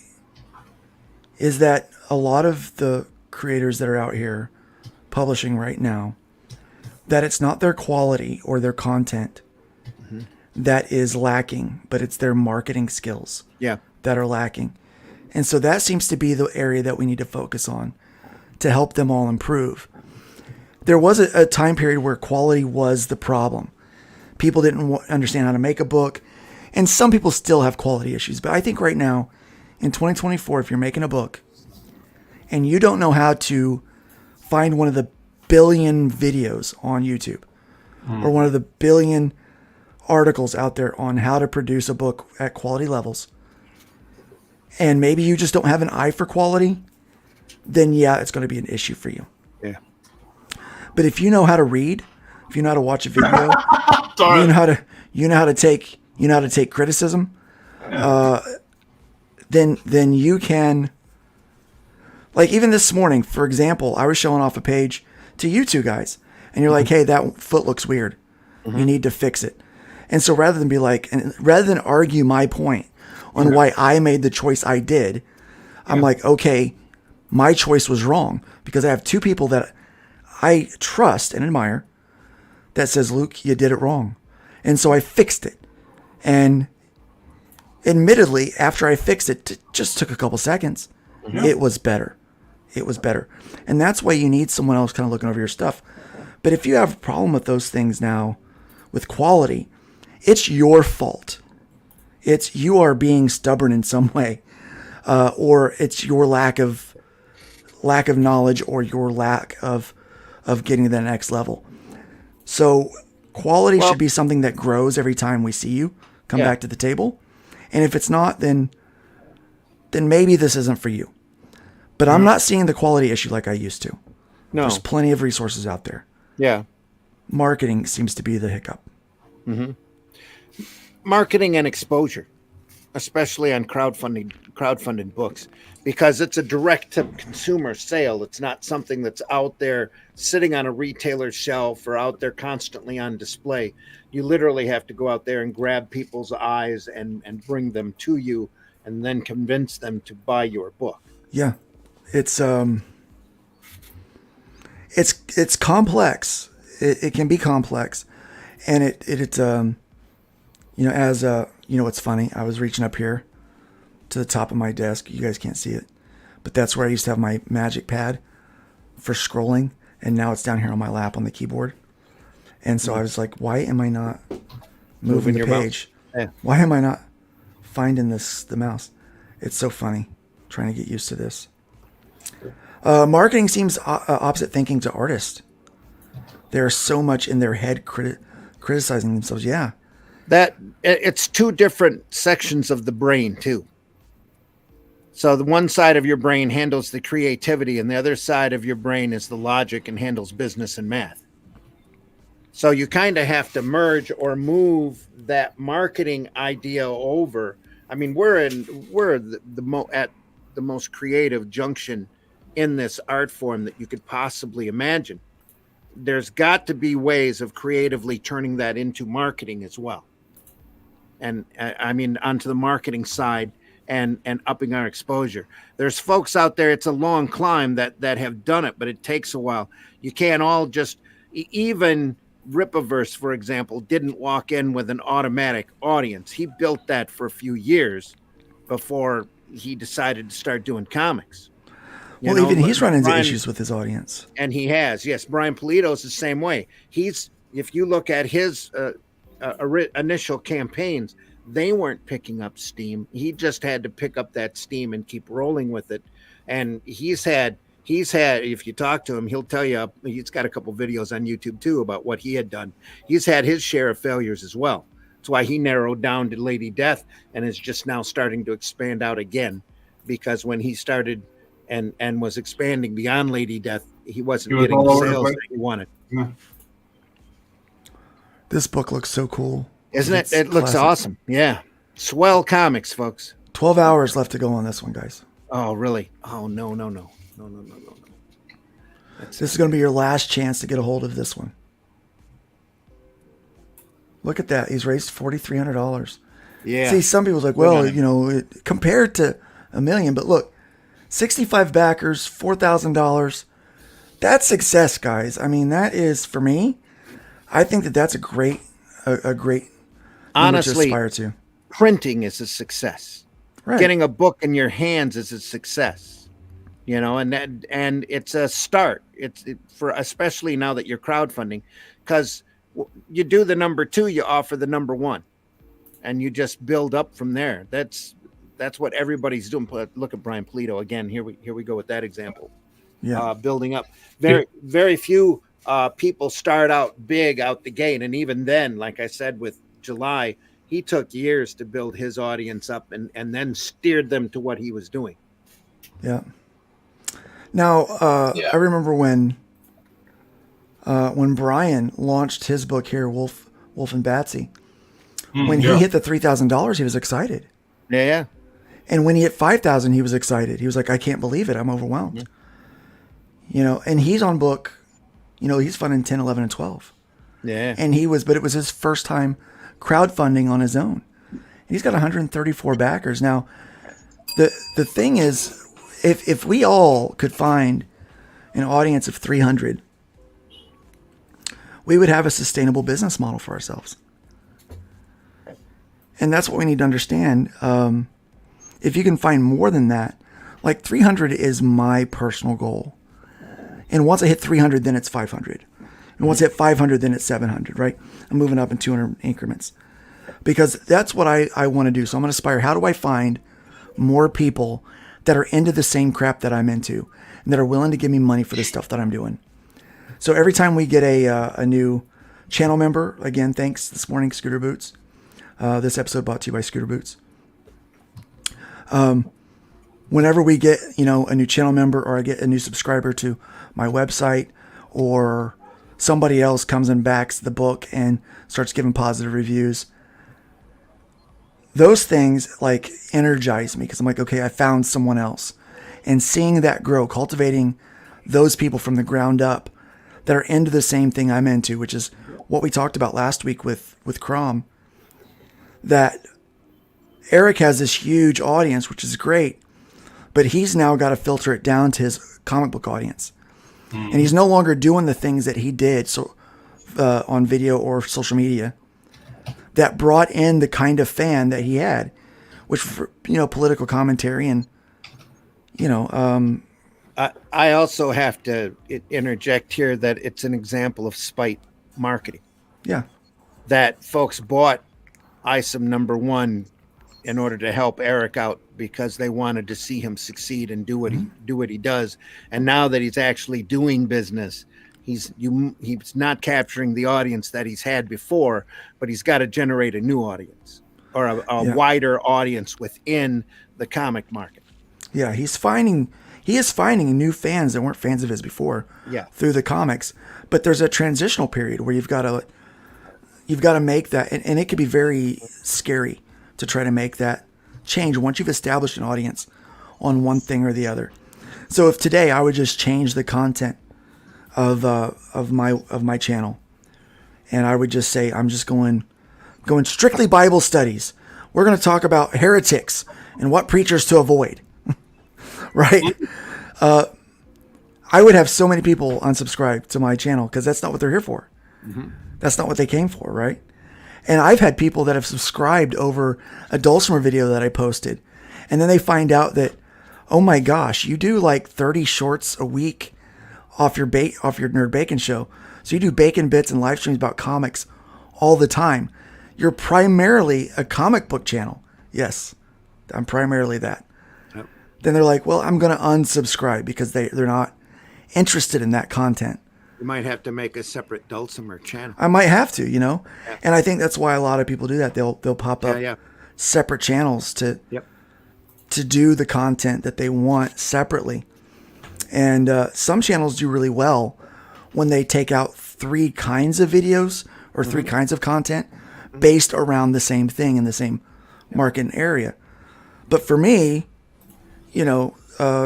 is that a lot of the creators that are out here publishing right now, that it's not their quality or their content that is lacking, but it's their marketing skills that are lacking. And so that seems to be the area that we need to focus on to help them all improve. There was a time period where quality was the problem. People didn't understand how to make a book, and some people still have quality issues. But I think right now, in 2024, if you're making a book and you don't know how to find one of the billion videos on YouTube or one of the billion articles out there on how to produce a book at quality levels, and maybe you just don't have an eye for quality, then it's going to be an issue for you.
Yeah.
But if you know how to read, if you know how to watch a video, you know how to take criticism, then you can. Like even this morning, for example, I was showing off a page to you two guys, and you're like, "Hey, that foot looks weird. You need to fix it." And so rather than argue my point on why I made the choice I did, I'm like, okay, my choice was wrong, because I have two people that I trust and admire that says, Luke, you did it wrong. And so I fixed it. And admittedly, after I fixed it just took a couple seconds. It was better. It was better. And that's why you need someone else kind of looking over your stuff. But if you have a problem with those things now, with quality, it's your fault. It's you are being stubborn in some way, or it's your lack of knowledge, or your lack of getting to the next level. So quality should be something that grows every time we see you come back to the table. And if it's not, then maybe this isn't for you. But I'm not seeing the quality issue like I used to.
No.
There's plenty of resources out there.
Yeah.
Marketing seems to be the hiccup.
Mm-hmm. Marketing and exposure, especially on crowdfunded books, because it's a direct-to-consumer sale. It's not something that's out there sitting on a retailer's shelf or out there constantly on display. You literally have to go out there and grab people's eyes and bring them to you, and then convince them to buy your book.
Yeah, it's complex. It can be complex, and it's funny. I was reaching up here to the top of my desk. You guys can't see it, but that's where I used to have my magic pad for scrolling, and now it's down here on my lap on the keyboard. And so I was like, why am I not moving the page?
Yeah.
Why am I not finding the mouse? It's so funny trying to get used to this. Marketing seems opposite thinking to artists. They're so much in their head criticizing themselves. Yeah.
That it's two different sections of the brain too. So the one side of your brain handles the creativity, and the other side of your brain is the logic and handles business and math. So you kind of have to merge or move that marketing idea over. I mean, we're at the most creative junction in this art form that you could possibly imagine. There's got to be ways of creatively turning that into marketing as well. And I mean, onto the marketing side and upping our exposure. There's folks out there, it's a long climb that have done it, but it takes a while. You can't all just, even Rippaverse, for example, didn't walk in with an automatic audience. He built that for a few years before he decided to start doing comics. You
Well,
know,
even he's run into
Brian-
issues with his audience.
And he has, yes. Brian Polito's the same way. If you look at his initial campaigns, they weren't picking up steam. He just had to pick up that steam and keep rolling with it. And he's had, if you talk to him, he'll tell you, he's got a couple videos on YouTube too about what he had done. He's had his share of failures as well. That's why he narrowed down to Lady Death and is just now starting to expand out again, because when he started and was expanding beyond Lady Death, he wasn't getting the sales that he wanted.
Yeah.
This book looks so cool.
Isn't it?
It's
It looks
classic.
awesome. Yeah. Swell comics, folks.
12 hours left to go on this one, guys.
Oh, really? Oh, no.
This is going to be your last chance to get a hold of this one. Look at that. He's raised $4,300.
Yeah.
See, some people's like, well, you know, compared to $1 million, but look, 65 backers, $4,000. That's success, guys. I mean, that is, for me, I think that's a great number to
Honestly,
aspire to.
printing is a success.
Right.
Getting a book in your hands is a success. You know, and it's a start. It's for especially now that you're crowdfunding, because you do the number 2, you offer the number 1, and you just build up from there. That's what everybody's doing. Look at Brian Polito again. Here we go with that example.
Yeah.
Building up. Very few people start out big out the gate, and even then, like I said with July, he took years to build his audience up and then steered them to what he was doing.
Yeah. Now, I remember when Brian launched his book here, Wolf and Batsy, when he hit the $3,000, he was excited.
Yeah.
And when he hit 5,000, he was excited. He was like, I can't believe it. I'm overwhelmed.
Yeah.
You know, and he's on book, you know, he's funding 10, 11, and 12.
Yeah.
And but it was his first time crowdfunding on his own. And he's got 134 backers. Now, the thing is, if we all could find an audience of 300, we would have a sustainable business model for ourselves. And that's what we need to understand. If you can find more than that, like 300 is my personal goal. And once I hit 300, then it's 500. And once I hit 500, then it's 700, right? I'm moving up in 200 increments. Because that's what I want to do. So I'm going to aspire, how do I find more people that are into the same crap that I'm into and that are willing to give me money for the stuff that I'm doing? So every time we get a new channel member, again, thanks this morning, Scooter Boots. This episode brought to you by Scooter Boots. Whenever we get, you know, a new channel member, or I get a new subscriber to my website, or somebody else comes and backs the book and starts giving positive reviews, those things like energize me, because I'm like, okay, I found someone else. And seeing that grow, cultivating those people from the ground up that are into the same thing I'm into, which is what we talked about last week with Crom, that Eric has this huge audience, which is great, but he's now got to filter it down to his comic book audience. And he's no longer doing the things that he did on video or social media that brought in the kind of fan that he had, which, you know, political commentary and, you know.
I also have to interject here that it's an example of spite marketing.
Yeah.
That folks bought ISOM number 1 in order to help Eric out because they wanted to see him succeed and do what he does. And now that he's actually doing business, he's not capturing the audience that he's had before, but he's got to generate a new audience or a wider audience within the comic market.
Yeah, he is finding new fans that weren't fans of his before.
Yeah.
Through the comics, but there's a transitional period where you've got to make that, and it could be very scary to try to make that change once you've established an audience on one thing or the other. So if today I would just change the content of my channel, and I would just say I'm just going strictly Bible studies. We're going to talk about heretics and what preachers to avoid. Right? I would have so many people unsubscribe to my channel because that's not what they're here for. Mm-hmm. That's not what they came for, right? And I've had people that have subscribed over a Dulcimer video that I posted, and then they find out that, oh my gosh, you do like 30 shorts a week off your Nerd Bacon show. So you do bacon bits and live streams about comics all the time. You're primarily a comic book channel. Yes, I'm primarily that.
Yep.
Then they're like, well, I'm going to unsubscribe because they're not interested in that content.
You might have to make a separate Dulcimer channel.
I might have to, Yeah. And I think that's why a lot of people do that. They'll pop up separate channels to do the content that they want separately. And some channels do really well when they take out 3 kinds of videos or 3 kinds of content based around the same thing in the same market area. But for me, doing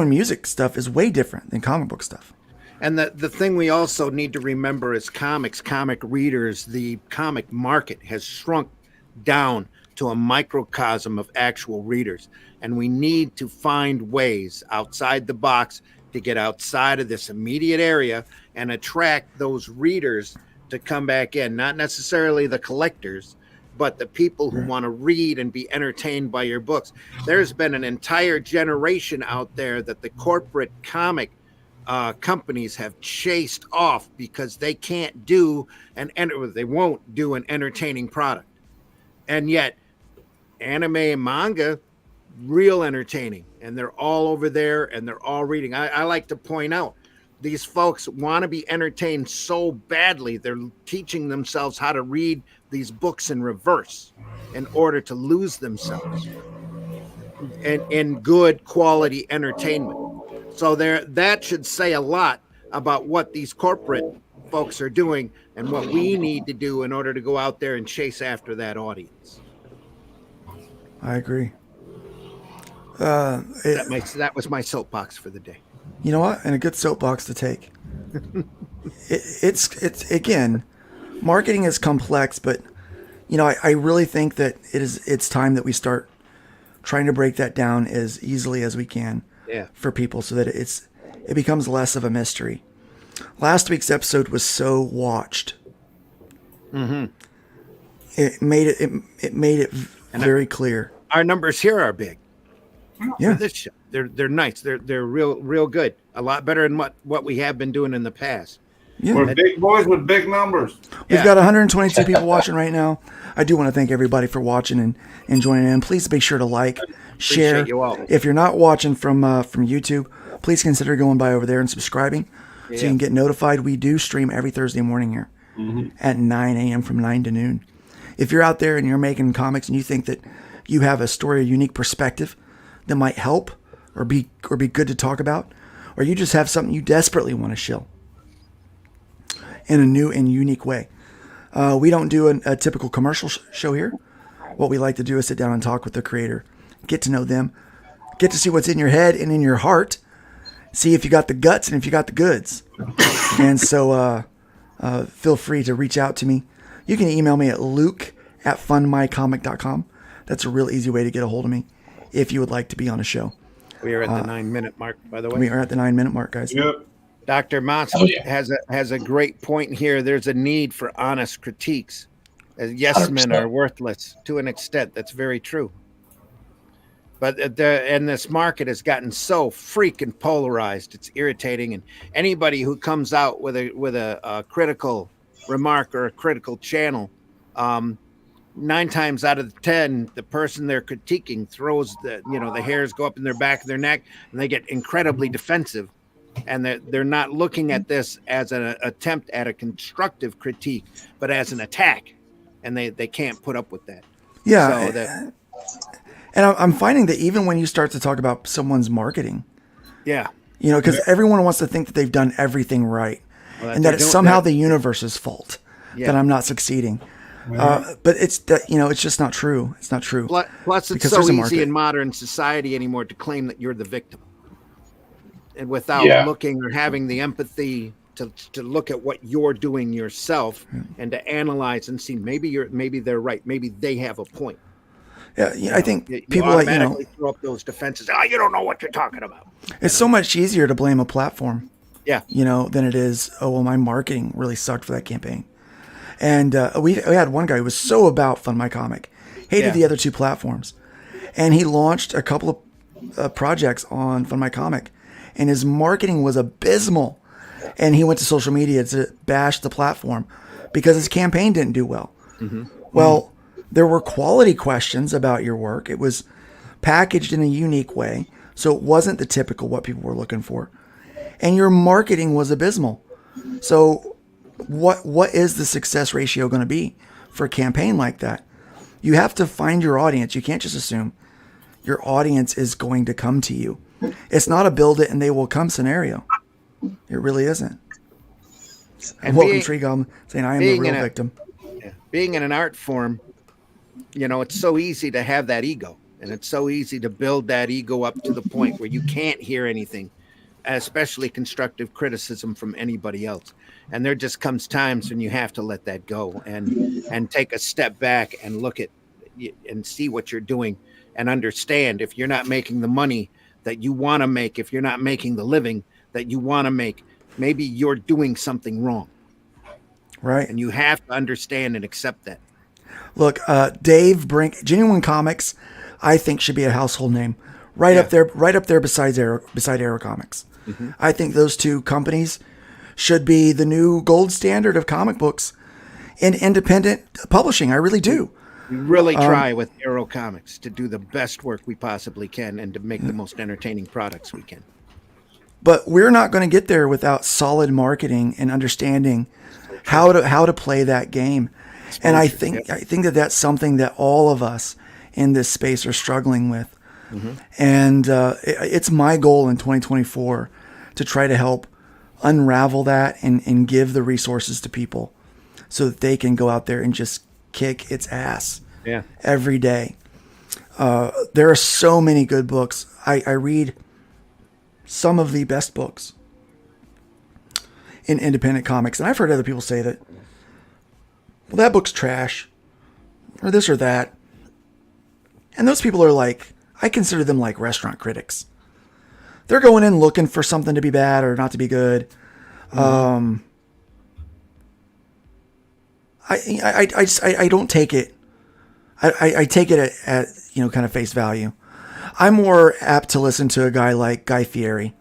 music stuff is way different than comic book stuff.
And the thing we also need to remember is comic readers, the comic market has shrunk down to a microcosm of actual readers. And we need to find ways outside the box to get outside of this immediate area and attract those readers to come back in. Not necessarily the collectors, but the people who want to read and be entertained by your books. There's been an entire generation out there that the corporate comic companies have chased off because they can't do they won't do an entertaining product. And yet anime and manga, real entertaining, and they're all over there and they're all reading. I like to point out, these folks want to be entertained so badly, they're teaching themselves how to read these books in reverse in order to lose themselves in good quality entertainment. So that should say a lot about what these corporate folks are doing and what we need to do in order to go out there and chase after that audience.
I agree.
That was my soapbox for the day.
You know what? And a good soapbox to take. It's again, marketing is complex, but I really think that it's time that we start trying to break that down as easily as we can for people, so that it becomes less of a mystery. Last week's episode was so watched. Mm-hmm. It made it very clear.
Our numbers here are big.
Yeah,
for this show. They're nice. They're real good. A lot better than what we have been doing in the past.
Yeah.
We're big boys with big numbers.
We've got 122 people watching right now. I do want to thank everybody for watching and joining in. Please be sure to like, share.
You all.
If you're not watching from YouTube, please consider going by over there and subscribing so you can get notified. We do stream every Thursday morning here at 9 a.m. from 9 to noon. If you're out there and you're making comics and you think that you have a story, a unique perspective that might help or be good to talk about, or you just have something you desperately want to shill in a new and unique way. We don't do a typical commercial show here. What we like to do is sit down and talk with the creator, get to know them, get to see what's in your head and in your heart, see if you got the guts and if you got the goods. And so feel free to reach out to me. You can email me at luke@fundmycomic.com. That's a real easy way to get a hold of me if you would like to be on a show.
We are at the 9-minute mark, by the way.
We are at the 9-minute mark, guys.
Yep.
Dr. Moss has a great point here. There's a need for honest critiques. As yes men are worthless to an extent. That's very true. But this market has gotten so freaking polarized. It's irritating. And anybody who comes out with a critical remark or a critical channel, 9 times out of 10, the person they're critiquing throws the hairs go up in their back of their neck, and they get incredibly defensive. And they're not looking at this as an attempt at a constructive critique, but as an attack, and they can't put up with that.
Yeah,
so
and I'm finding that even when you start to talk about someone's marketing, because everyone wants to think that they've done everything right, and that it's somehow the universe's fault that I'm not succeeding. But it's it's just not true. It's not true.
Plus, it's so easy in modern society anymore to claim that you're the victim, and without looking or having the empathy to look at what you're doing yourself and to analyze and see maybe they're right, maybe they have a point.
Yeah, I think people
automatically throw up those defenses. You don't know what you're talking about.
It's so much easier to blame a platform.
Yeah.
Than it is. Oh well, my marketing really sucked for that campaign. And we had one guy who was so about Fund My Comic, hated the other 2 platforms. And he launched a couple of projects on Fund My Comic, and his marketing was abysmal. And he went to social media to bash the platform because his campaign didn't do well. Well, there were quality questions about your work. It was packaged in a unique way, so it wasn't the typical what people were looking for. And your marketing was abysmal. So what is the success ratio going to be for a campaign like that? You have to find your audience. You can't just assume your audience is going to come to you. It's not a build it and they will come scenario. It really isn't. And welcome, Tree Goblin, saying I am the real victim.
Being in an art form, it's so easy to have that ego, and it's so easy to build that ego up to the point where you can't hear anything, especially constructive criticism from anybody else. And there just comes times when you have to let that go and take a step back and look at and see what you're doing and understand if you're not making the money that you want to make, if you're not making the living that you want to make, maybe you're doing something wrong.
Right.
And you have to understand and accept that.
Look, Dave Brink, Genuine Comics, I think should be a household name. Right up there beside Arrow Comics. I think those two companies should be the new gold standard of comic books in independent publishing. I really do.
We really try with Arrow Comics to do the best work we possibly can and to make the most entertaining products we can.
But we're not going to get there without solid marketing and understanding how to play that game. And I think that that's something that all of us in this space are struggling with. And it's my goal in 2024 to try to help unravel that and give the resources to people so that they can go out there and just kick its ass every day. There are so many good books. I read some of the best books in independent comics. And I've heard other people say that, well, that book's trash or this or that. And those people are like, I consider them like restaurant critics. They're going in looking for something to be bad or not to be good. I don't take it. I take it at kind of face value. I'm more apt to listen to a guy like Guy Fieri,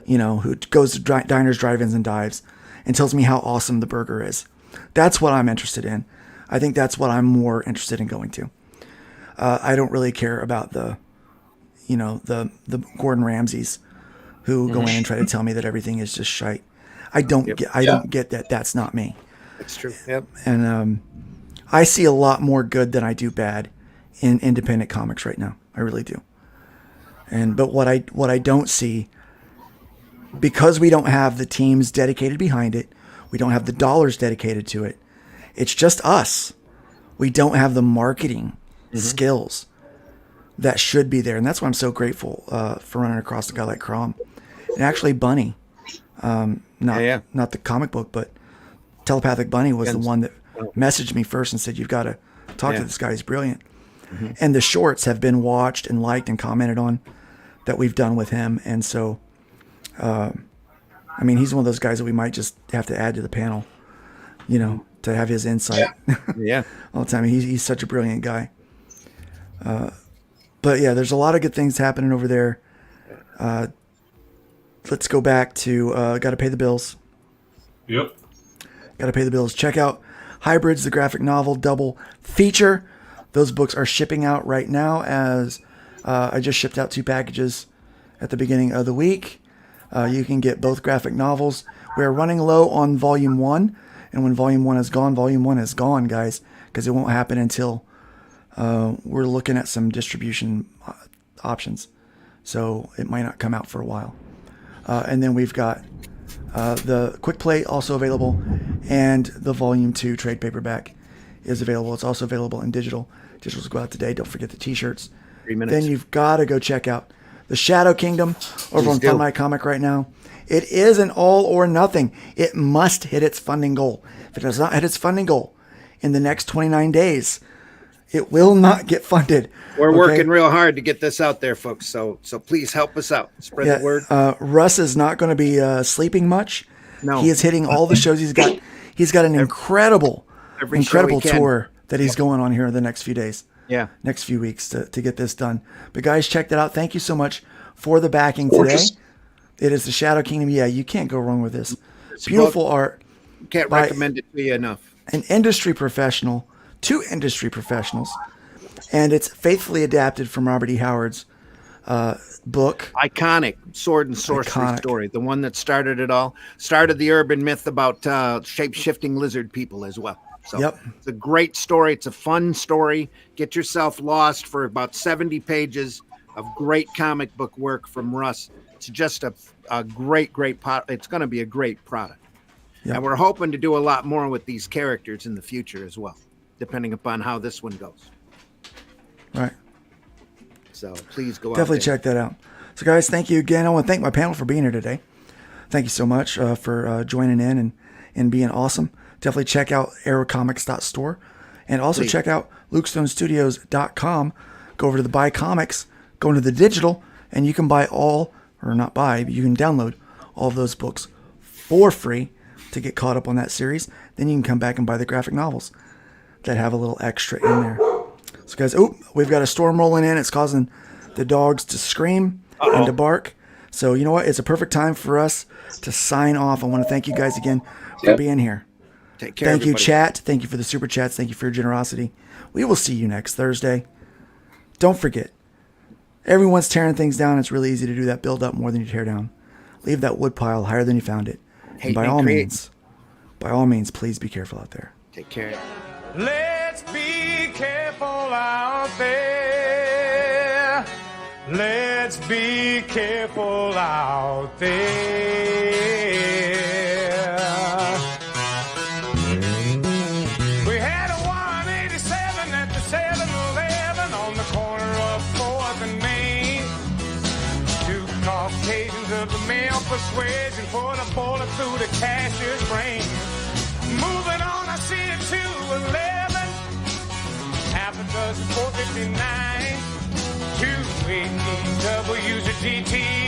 who goes to diners, drive-ins, and dives and tells me how awesome the burger is. That's what I'm interested in. I think that's what I'm more interested in going to. I don't really care about the Gordon Ramsays who go in and try to tell me that everything is just shite. I don't get that. That's not me.
That's true. Yep.
And I see a lot more good than I do bad in independent comics right now. I really do. But what I don't see, because we don't have the teams dedicated behind it, we don't have the dollars dedicated to it. It's just us. We don't have the marketing skills that should be there, and that's why I'm so grateful for running across a guy like Crom, and actually Bunny, not the comic book, but Telepathic Bunny was the one that messaged me first and said, "You've got to talk to this guy. He's brilliant." And the shorts have been watched and liked and commented on that we've done with him, and so, he's one of those guys that we might just have to add to the panel, to have his insight. All the time. He's such a brilliant guy. But yeah, there's a lot of good things happening over there. Let's go back to Gotta Pay the Bills.
Yep.
Gotta Pay the Bills. Check out Hybrids, the graphic novel double feature. Those books are shipping out right now as I just shipped out 2 packages at the beginning of the week. You can get both graphic novels. We're running low on Volume 1. And when Volume 1 is gone, Volume 1 is gone, guys, because it won't happen until we're looking at some distribution options. So it might not come out for a while. And then we've got the Quick Play also available, and the Volume 2 trade paperback is available. It's also available in digital. Digitals go out today. Don't forget the t-shirts.
3 minutes.
Then you've got to go check out the Shadow Kingdom over on Fund My Comic right now. It is an all or nothing. It must hit its funding goal. If it does not hit its funding goal in the next 29 days, it will not get funded.
We're working real hard to get this out there, folks. So please help us out. Spread the word.
Russ is not going to be sleeping much.
No.
He is hitting all the shows. He's got an incredible tour that he's going on here in the next few days. next few weeks to get this done. But guys, check that out. Thank you so much for the backing today. It is the Shadow Kingdom. Yeah, you can't go wrong with this. Beautiful art.
Can't recommend it to you enough.
An industry professional, 2 industry professionals, and it's faithfully adapted from Robert E. Howard's book.
Iconic sword and sorcery story. The one that started it all. Started the urban myth about shape-shifting lizard people as well. So It's a great story. It's a fun story. Get yourself lost for about 70 pages of great comic book work from Russ. It's just a great it's going to be a great product. Yep. And we're hoping to do a lot more with these characters in the future as well, depending upon how this one goes.
Right.
So please go
Definitely
out there.
check that out. So guys, thank you again. I want to thank my panel for being here today. Thank you so much for joining in and being awesome. Definitely check out arrowcomics.store and also check out lukestonestudios.com. Go over to the Buy Comics, go into the digital, and you can buy not buy, but you can download all of those books for free to get caught up on that series. Then you can come back and buy the graphic novels that have a little extra in there. So guys, we've got a storm rolling in. It's causing the dogs to scream and to bark. So you know what? It's a perfect time for us to sign off. I want to thank you guys again for being here.
Take care.
Thank you, chat. Thank you for the super chats. Thank you for your generosity. We will see you next Thursday. Don't forget, everyone's tearing things down. It's really easy to do that. Build up more than you tear down. Leave that wood pile higher than you found it. And by all means, please be careful out there.
Take care.
Let's be careful out there. Let's be careful out there. We had a 187 at the 7-Eleven on the corner of 4th and Main. 2 Caucasians of the male persuasion put a bullet through the cashier's brain. Moving on, I see it 211, half a dozen 459, 2 W's a GT.